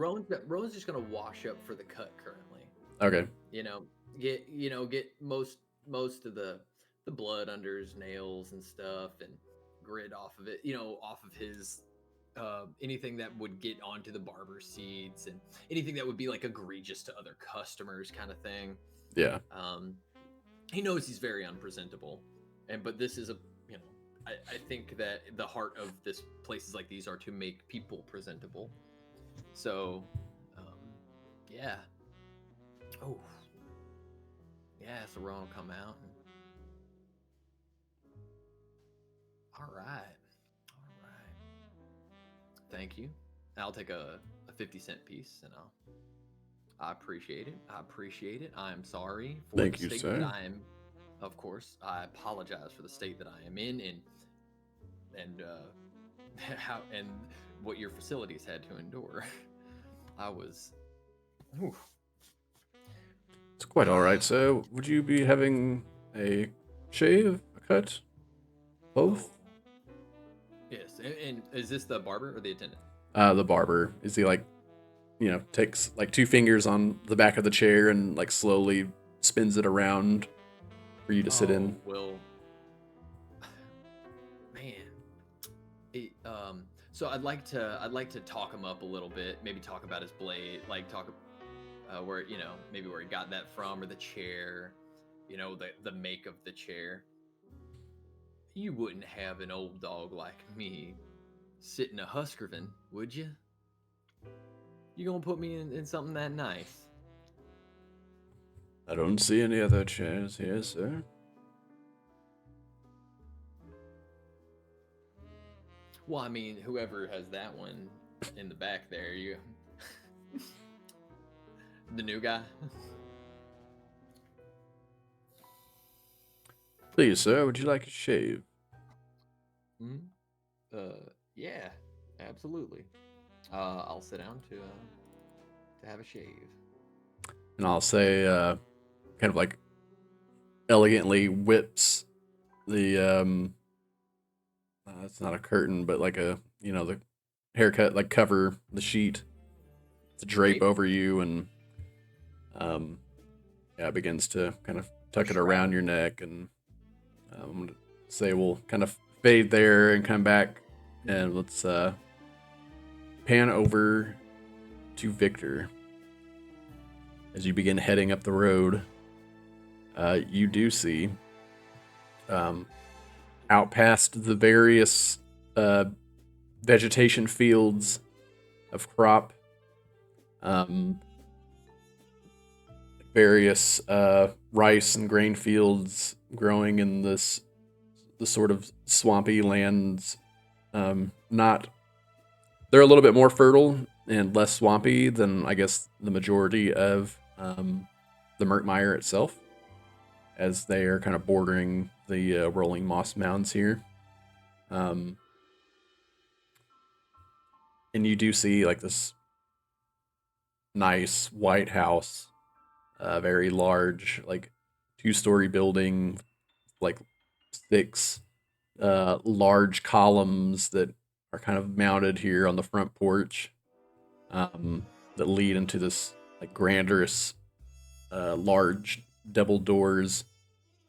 [SPEAKER 1] Rowan's just gonna wash up for the cut currently.
[SPEAKER 2] Okay.
[SPEAKER 1] Get most of the blood under his nails and stuff, and grit off of it. Off of his anything that would get onto the barber seats and anything that would be like egregious to other customers, kind of thing.
[SPEAKER 2] Yeah.
[SPEAKER 1] He knows he's very unpresentable, but this is I think that the heart of this places like these are to make people presentable. So, yeah. Oh, yeah. So Ron will come out. All right. Thank you. I'll take a 50-cent piece, and I appreciate it. I am sorry for
[SPEAKER 2] Thank
[SPEAKER 1] the
[SPEAKER 2] you,
[SPEAKER 1] state
[SPEAKER 2] sir.
[SPEAKER 1] that I am. Of course, I apologize for the state that I am in, and how and what your facilities had to endure. I was. Whew.
[SPEAKER 2] It's quite all right. So, would you be having a shave, a cut, both?
[SPEAKER 1] Yes, and is this the barber or the attendant?
[SPEAKER 2] The barber. Is he like, takes like 2 fingers on the back of the chair and like slowly spins it around for you to sit in?
[SPEAKER 1] Well, man. So I'd like to talk him up a little bit. Maybe talk about his blade, like talk where maybe where he got that from, or the chair, the make of the chair. You wouldn't have an old dog like me sit in a Huskervan, would you? You gonna put me in something that nice?
[SPEAKER 2] I don't see any other chairs here, sir.
[SPEAKER 1] Well, I mean, whoever has that one in the back there, you. The new guy.
[SPEAKER 2] Please, sir, would you like a shave?
[SPEAKER 1] Yeah, absolutely. I'll sit down to have a shave.
[SPEAKER 2] And I'll say, kind of like elegantly whips the it's not a curtain, but like a the haircut, like cover the sheet to drape
[SPEAKER 1] Drape?
[SPEAKER 2] over you, and yeah, begins to kind of tuck it
[SPEAKER 1] Shroud.
[SPEAKER 2] around your neck, and I'm gonna say we'll kind of fade there and come back, and let's pan over to Victor as you begin heading up the road. You do see out past the various vegetation fields of crop, various rice and grain fields growing in the sort of swampy lands. Not They're a little bit more fertile and less swampy than I guess the majority of the Murkmire itself, as they are kind of bordering the rolling moss mounds here. And you do see like this nice white house, very large, like 2-story building, like 6 large columns that are kind of mounted here on the front porch, that lead into this like grandiose, large double doors,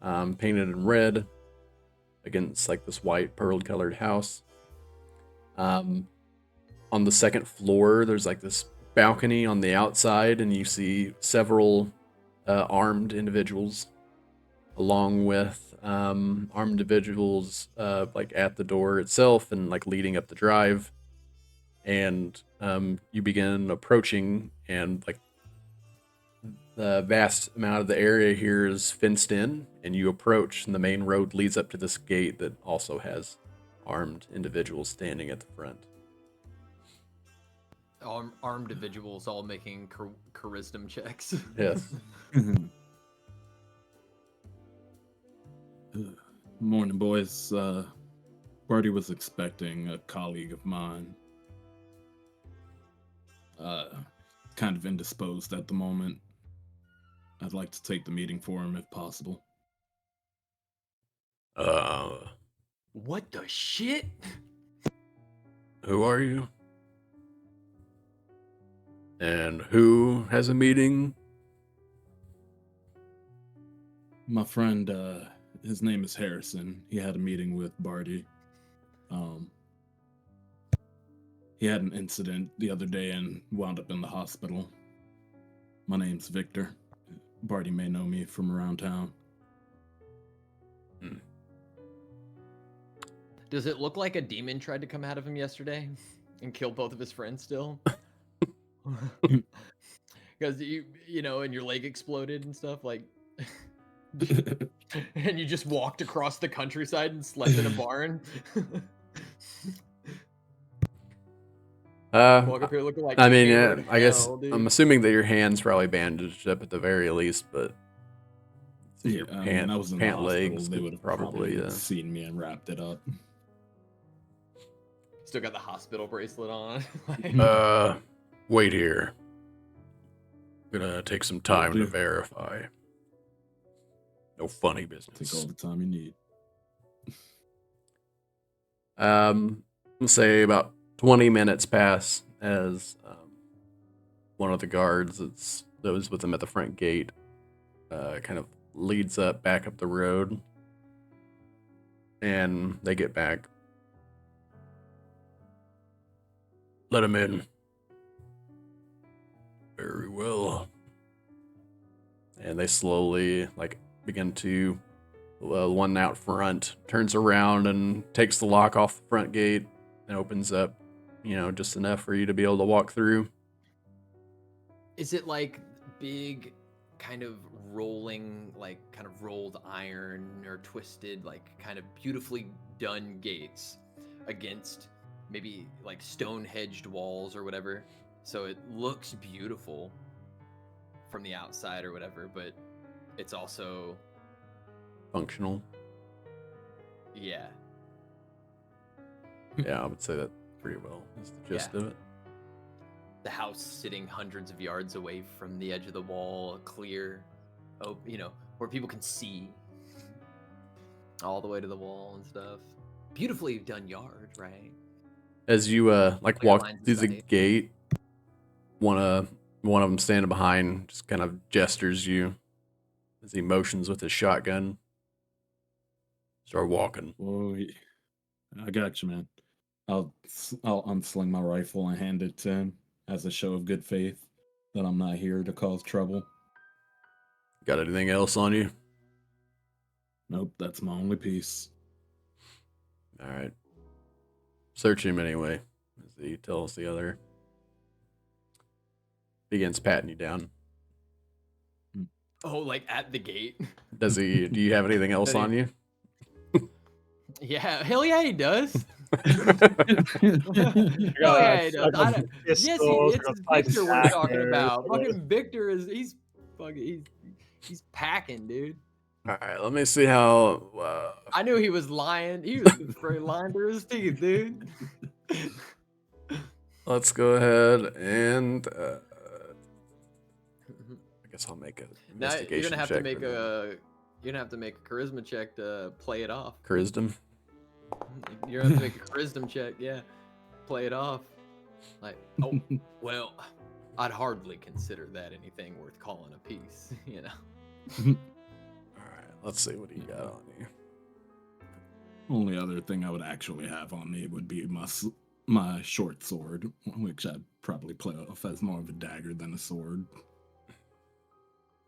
[SPEAKER 2] painted in red against like this white pearl colored house. On the second floor, there's like this balcony on the outside, and you see several armed individuals, along with armed individuals like at the door itself and like leading up the drive. And you begin approaching, and like the vast amount of the area here is fenced in, and you approach, and the main road leads up to this gate that also has armed individuals standing at the front.
[SPEAKER 1] Armed individuals all making charisma checks.
[SPEAKER 2] Yes.
[SPEAKER 4] Morning, boys. Barty was expecting a colleague of mine. Kind of indisposed at the moment. I'd like to take the meeting for him if possible.
[SPEAKER 1] What the shit?
[SPEAKER 2] Who are you? And who has a meeting?
[SPEAKER 4] My friend, his name is Harrison. He had a meeting with Barty. He had an incident the other day and wound up in the hospital. My name's Victor. Barty may know me from around town.
[SPEAKER 1] Does it look like a demon tried to come out of him yesterday and kill both of his friends still? Because you know, and your leg exploded and stuff, like, and you just walked across the countryside and slept in a barn. Walk up here looking like
[SPEAKER 2] I mean,
[SPEAKER 1] hammered
[SPEAKER 2] I guess
[SPEAKER 1] hell, dude.
[SPEAKER 2] I'm assuming that your hand's probably bandaged up at the very least, but
[SPEAKER 4] Yeah,
[SPEAKER 2] your
[SPEAKER 4] I was in the
[SPEAKER 2] pant
[SPEAKER 4] hospital.
[SPEAKER 2] legs
[SPEAKER 4] They
[SPEAKER 2] could
[SPEAKER 4] would have
[SPEAKER 2] probably
[SPEAKER 4] probably seen me and wrapped it up.
[SPEAKER 1] Still got the hospital bracelet on. Like,
[SPEAKER 2] wait here. Gonna take some time
[SPEAKER 4] do.
[SPEAKER 2] to verify. No funny
[SPEAKER 4] Take
[SPEAKER 2] business.
[SPEAKER 4] all the time you need.
[SPEAKER 2] Let's say about 20 minutes pass as one of the guards that was with them at the front gate kind of leads back up the road, and they get back. Let him in. Very well. And they slowly like begin to one out front turns around and takes the lock off the front gate and opens up, just enough for you to be able to walk through.
[SPEAKER 1] is it like big, kind of rolling, like kind of rolled iron or twisted, like kind of beautifully done gates against maybe like stone hedged walls or whatever? So it looks beautiful from the outside or whatever, but it's also,
[SPEAKER 2] Functional.
[SPEAKER 1] yeah.
[SPEAKER 2] Yeah, I would say that pretty well is the gist of it.
[SPEAKER 1] the house sitting hundreds of yards away from the edge of the wall, clear, where people can see all the way to the wall and stuff. Beautifully done yard, right?
[SPEAKER 2] As you
[SPEAKER 1] Clear
[SPEAKER 2] walk
[SPEAKER 1] lines of
[SPEAKER 2] through the
[SPEAKER 1] sight.
[SPEAKER 2] gate, one of them standing behind just kind of gestures you as he motions with his shotgun. Start walking.
[SPEAKER 4] Whoa, I got you, man. I'll unsling my rifle and hand it to him as a show of good faith that I'm not here to cause trouble.
[SPEAKER 2] Got anything else on you?
[SPEAKER 4] Nope, that's my only piece.
[SPEAKER 2] All right. Search him anyway, as he tells the other. Begins patting you down.
[SPEAKER 1] Oh, like at the gate?
[SPEAKER 2] Does he? Do you have anything else on you?
[SPEAKER 1] Yeah, hell yeah, he does.
[SPEAKER 3] I
[SPEAKER 1] Hell yeah, he does.
[SPEAKER 3] got
[SPEAKER 1] Yes,
[SPEAKER 3] pistols, I
[SPEAKER 1] it's
[SPEAKER 3] got 5
[SPEAKER 1] Victor we're talking
[SPEAKER 3] stackers,
[SPEAKER 1] about.
[SPEAKER 3] I got-
[SPEAKER 1] Fucking Victor he's packing, dude.
[SPEAKER 2] All right. Let me see how.
[SPEAKER 1] I knew he was lying. He was straight lying through his teeth, dude.
[SPEAKER 2] Let's go ahead and. I guess I'll make an
[SPEAKER 1] Now
[SPEAKER 2] investigation
[SPEAKER 1] you're gonna have to
[SPEAKER 2] check
[SPEAKER 1] make
[SPEAKER 2] for that.
[SPEAKER 1] you're gonna have to make a charisma check to play it off.
[SPEAKER 2] Charisma.
[SPEAKER 1] You're gonna have to make a charisma check, yeah. Play it off. Like, oh, well, I'd hardly consider that anything worth calling a piece, you know.
[SPEAKER 2] All right. Let's see what he got on you.
[SPEAKER 4] Only other thing I would actually have on me would be my short sword, which I'd probably play off as more of a dagger than a sword.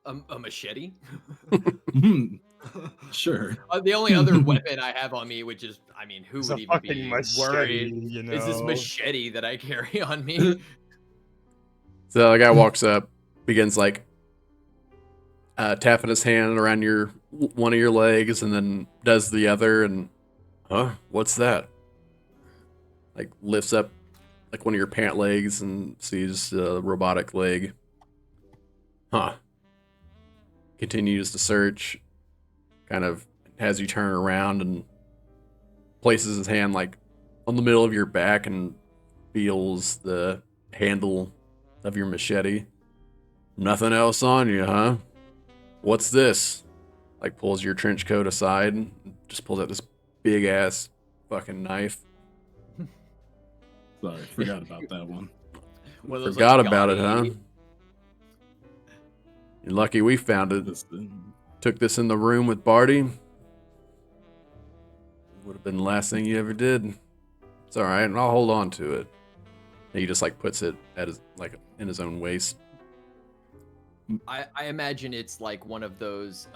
[SPEAKER 1] A machete?
[SPEAKER 4] Sure.
[SPEAKER 1] The only other weapon I have on me, which is, I mean, who
[SPEAKER 3] It's
[SPEAKER 1] would
[SPEAKER 3] a
[SPEAKER 1] even
[SPEAKER 3] fucking
[SPEAKER 1] be
[SPEAKER 3] machete,
[SPEAKER 1] worried,
[SPEAKER 3] you
[SPEAKER 1] is this
[SPEAKER 3] know.
[SPEAKER 1] machete that I carry on me?
[SPEAKER 2] So the guy walks up, begins like tapping his hand around one of your legs, and then does the other, and what's that? Like lifts up like one of your pant legs and sees a robotic leg. Continues to search, kind of has you turn around and places his hand like on the middle of your back and feels the handle of your machete. Nothing else on you, huh? What's this? Like pulls your trench coat aside and just pulls out this big ass fucking knife.
[SPEAKER 4] Sorry, forgot about that one.
[SPEAKER 1] One of those,
[SPEAKER 2] Forgot
[SPEAKER 1] like,
[SPEAKER 2] about it, huh?
[SPEAKER 1] gaudy-
[SPEAKER 2] You're lucky we found it.
[SPEAKER 4] This-
[SPEAKER 2] Took this in the room with Barty. Would have been the last thing you ever did. It's all right, and I'll hold on to it. And he just like puts it at his in his own waist.
[SPEAKER 1] I imagine it's like one of those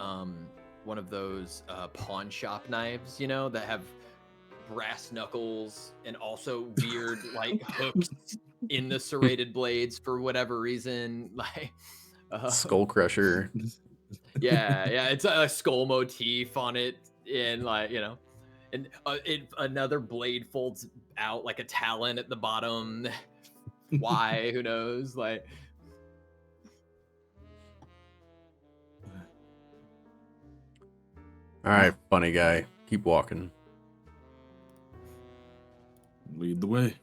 [SPEAKER 1] pawn shop knives, you know, that have brass knuckles and also weird like hooks in the serrated blades for whatever reason. Like,
[SPEAKER 2] Skull Crusher.
[SPEAKER 1] yeah, it's a skull motif on it, and like, you know, and another blade folds out like a talon at the bottom. Why? Who knows? Like.
[SPEAKER 2] All right, funny guy. Keep walking.
[SPEAKER 4] Lead the way.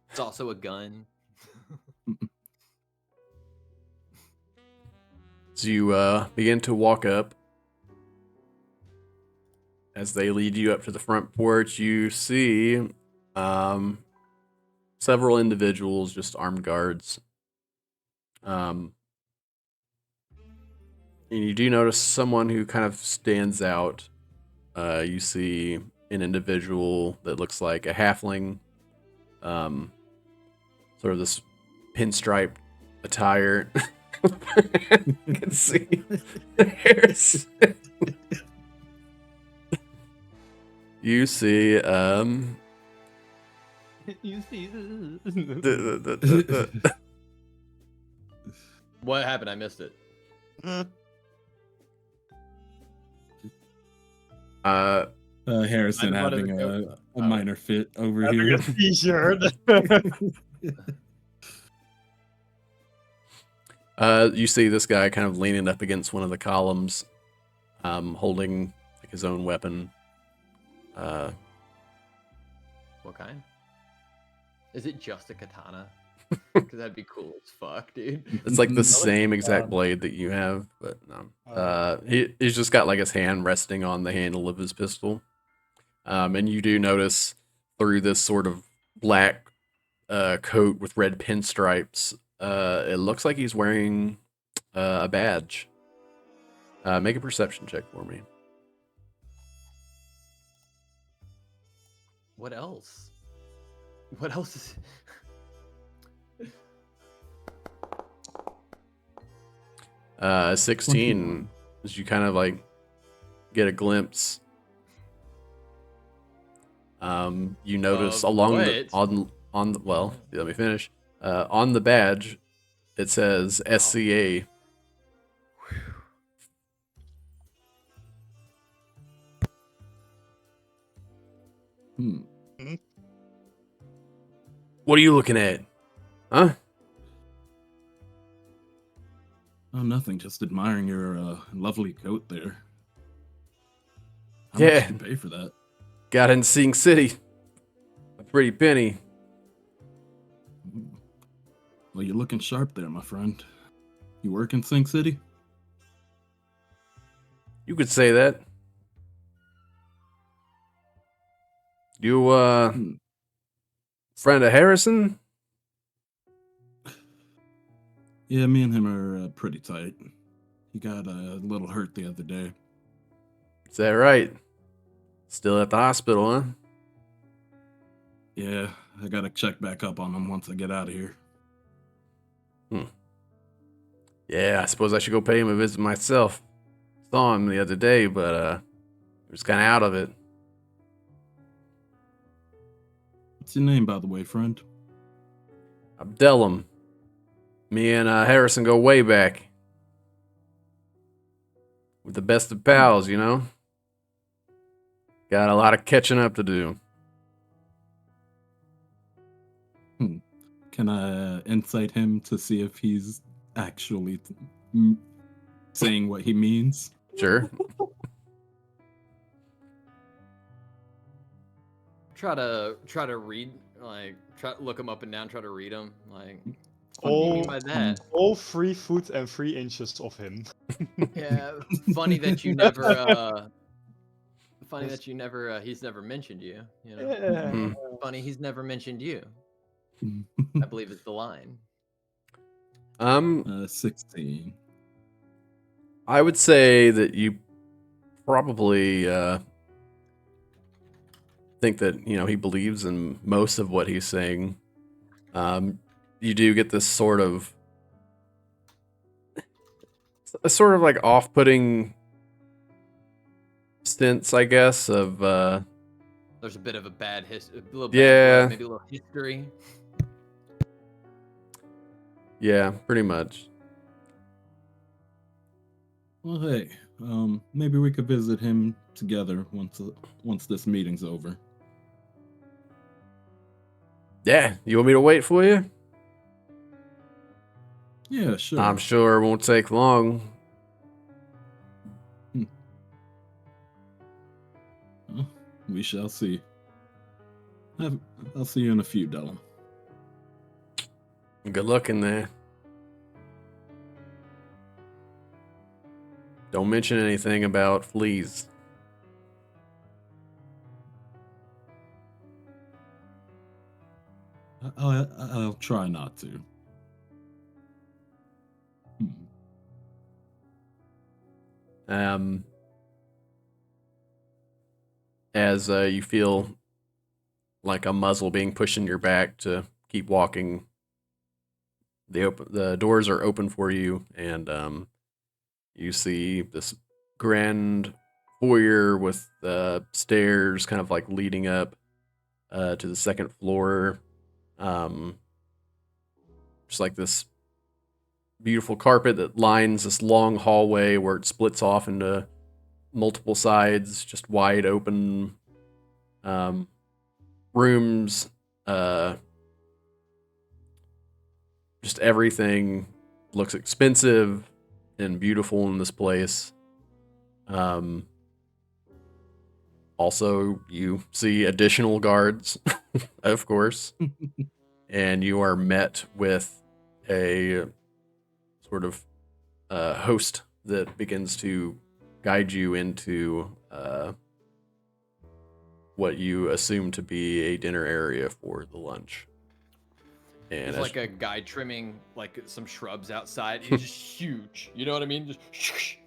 [SPEAKER 1] It's also a gun.
[SPEAKER 2] As you begin to walk up, as they lead you up to the front porch, you see several individuals, just armed guards. And you do notice someone who kind of stands out. You see an individual that looks like a halfling, sort of this pinstripe attire. You can see the hairs. You see
[SPEAKER 3] You see
[SPEAKER 2] the
[SPEAKER 1] What happened? I missed it.
[SPEAKER 4] Harrison
[SPEAKER 1] I wanted
[SPEAKER 4] having
[SPEAKER 1] to go-
[SPEAKER 4] a minor fit over
[SPEAKER 3] having
[SPEAKER 4] here.
[SPEAKER 3] a t-shirt.
[SPEAKER 2] You see this guy kind of leaning up against one of the columns, holding like his own weapon.
[SPEAKER 1] What kind? Is it just a katana? Because that'd be cool as fuck, dude.
[SPEAKER 2] It's like the
[SPEAKER 3] Another
[SPEAKER 2] same exact
[SPEAKER 3] katana.
[SPEAKER 2] blade that you have, but no.
[SPEAKER 3] Oh.
[SPEAKER 2] He's just got like his hand resting on the handle of his pistol. And you do notice through this sort of black coat with red pinstripes, it looks like he's wearing a badge. Make a perception check for me.
[SPEAKER 1] What else? What else is?
[SPEAKER 2] 16, as you kind of like get a glimpse. You notice along the on the, well, let me finish. On the badge, it says SCA.
[SPEAKER 4] Hmm.
[SPEAKER 2] What are you looking at? Huh?
[SPEAKER 4] Oh, nothing. Just admiring your lovely coat there. How
[SPEAKER 2] Yeah.
[SPEAKER 4] much did you pay for that?
[SPEAKER 2] Got in Sing City. A pretty penny.
[SPEAKER 4] Well, you're looking sharp there, my friend. You work in Sing City?
[SPEAKER 2] You could say that. You, friend of Harrison?
[SPEAKER 4] Yeah, me and him are pretty tight. He got a little hurt the other day.
[SPEAKER 2] Is that right? Still at the hospital, huh?
[SPEAKER 4] Yeah, I gotta check back up on him once I get out of here.
[SPEAKER 2] Yeah, I suppose I should go pay him a visit myself. Saw him the other day, but he was kind of out of it.
[SPEAKER 4] What's your name, by the way, friend?
[SPEAKER 2] Abdellum. Me and Harrison go way back. We're the best of pals, you know? Got a lot of catching up to do.
[SPEAKER 4] Can I insight him to see if he's actually saying what he means?
[SPEAKER 2] Sure.
[SPEAKER 1] Try to read, like, look them up and down, try to read them, like. What do you
[SPEAKER 3] All,
[SPEAKER 1] mean by that?
[SPEAKER 3] all 3 foot and 3 inches of him.
[SPEAKER 1] Yeah, funny that you never. Funny that you never. He's never mentioned you. You know.
[SPEAKER 3] Yeah.
[SPEAKER 2] Hmm.
[SPEAKER 1] Funny he's never mentioned you. I believe it's the line.
[SPEAKER 4] 16.
[SPEAKER 2] I would say that you probably think that, you know, he believes in most of what he's saying. You do get this sort of like off-putting sense, I guess, of
[SPEAKER 1] There's a bit of a bad history, a little
[SPEAKER 2] Yeah.
[SPEAKER 1] bad blood, maybe a little history.
[SPEAKER 2] yeah, pretty much.
[SPEAKER 4] Well, hey, maybe we could visit him together once this meeting's over.
[SPEAKER 2] Yeah, you want me to wait for you?
[SPEAKER 4] Yeah, sure.
[SPEAKER 2] I'm sure it won't take long.
[SPEAKER 4] Well, we shall see. I'll see you in a few, Dellum.
[SPEAKER 2] Good luck in there. Don't mention anything about fleas.
[SPEAKER 4] I'll try not to.
[SPEAKER 2] As you feel like a muzzle being pushed in your back to keep walking, the doors are open for you, and you see this grand foyer with stairs kind of like leading up to the second floor. Just like this beautiful carpet that lines this long hallway where it splits off into multiple sides, just wide open rooms. Just everything looks expensive and beautiful in this place. Also, you see additional guards, of course. and you are met with a sort of host that begins to guide you into what you assume to be a dinner area for the lunch. And
[SPEAKER 1] There's like a guy trimming like some shrubs outside. He's just huge. You know what I mean? Just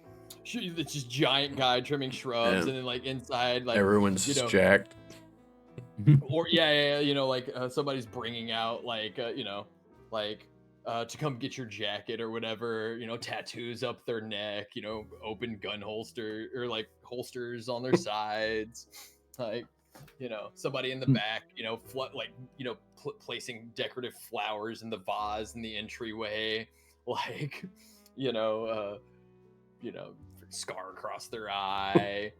[SPEAKER 1] it's just giant guy trimming shrubs, and then like inside, like
[SPEAKER 2] everyone's
[SPEAKER 1] you know,
[SPEAKER 2] jacked.
[SPEAKER 1] or yeah, you know, like somebody's bringing out like you know, like to come get your jacket or whatever. You know, tattoos up their neck. You know, open gun holster or like holsters on their sides, like. You know, somebody in the back, you know, you know, placing decorative flowers in the vase in the entryway, like, you know, scar across their eye.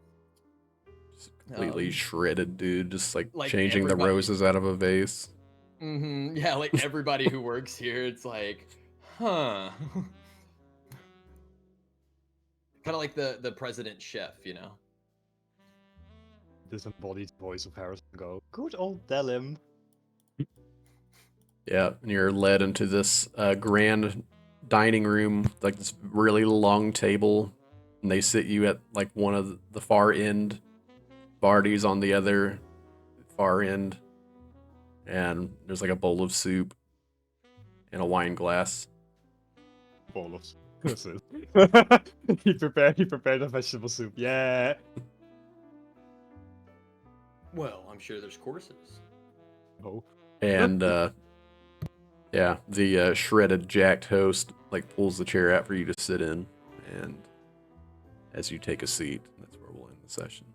[SPEAKER 2] Just completely shredded, dude. Just like
[SPEAKER 1] like
[SPEAKER 2] changing the roses out of a vase.
[SPEAKER 1] Yeah, like everybody who works here, it's like, huh. Kind of like the president chef, you know.
[SPEAKER 3] Disembodied voice of Harrison go, good old Delim.
[SPEAKER 2] Yeah, and you're led into this grand dining room, like this really long table, and they sit you at like one of the far end. Barty's on the other far end, and there's like a bowl of soup and a wine glass.
[SPEAKER 3] Bowl of soup. He prepared a vegetable soup. Yeah.
[SPEAKER 1] Well, I'm sure there's courses.
[SPEAKER 3] Oh.
[SPEAKER 2] And yeah, the shredded, jacked host like pulls the chair out for you to sit in, and as you take a seat, that's where we'll end the session.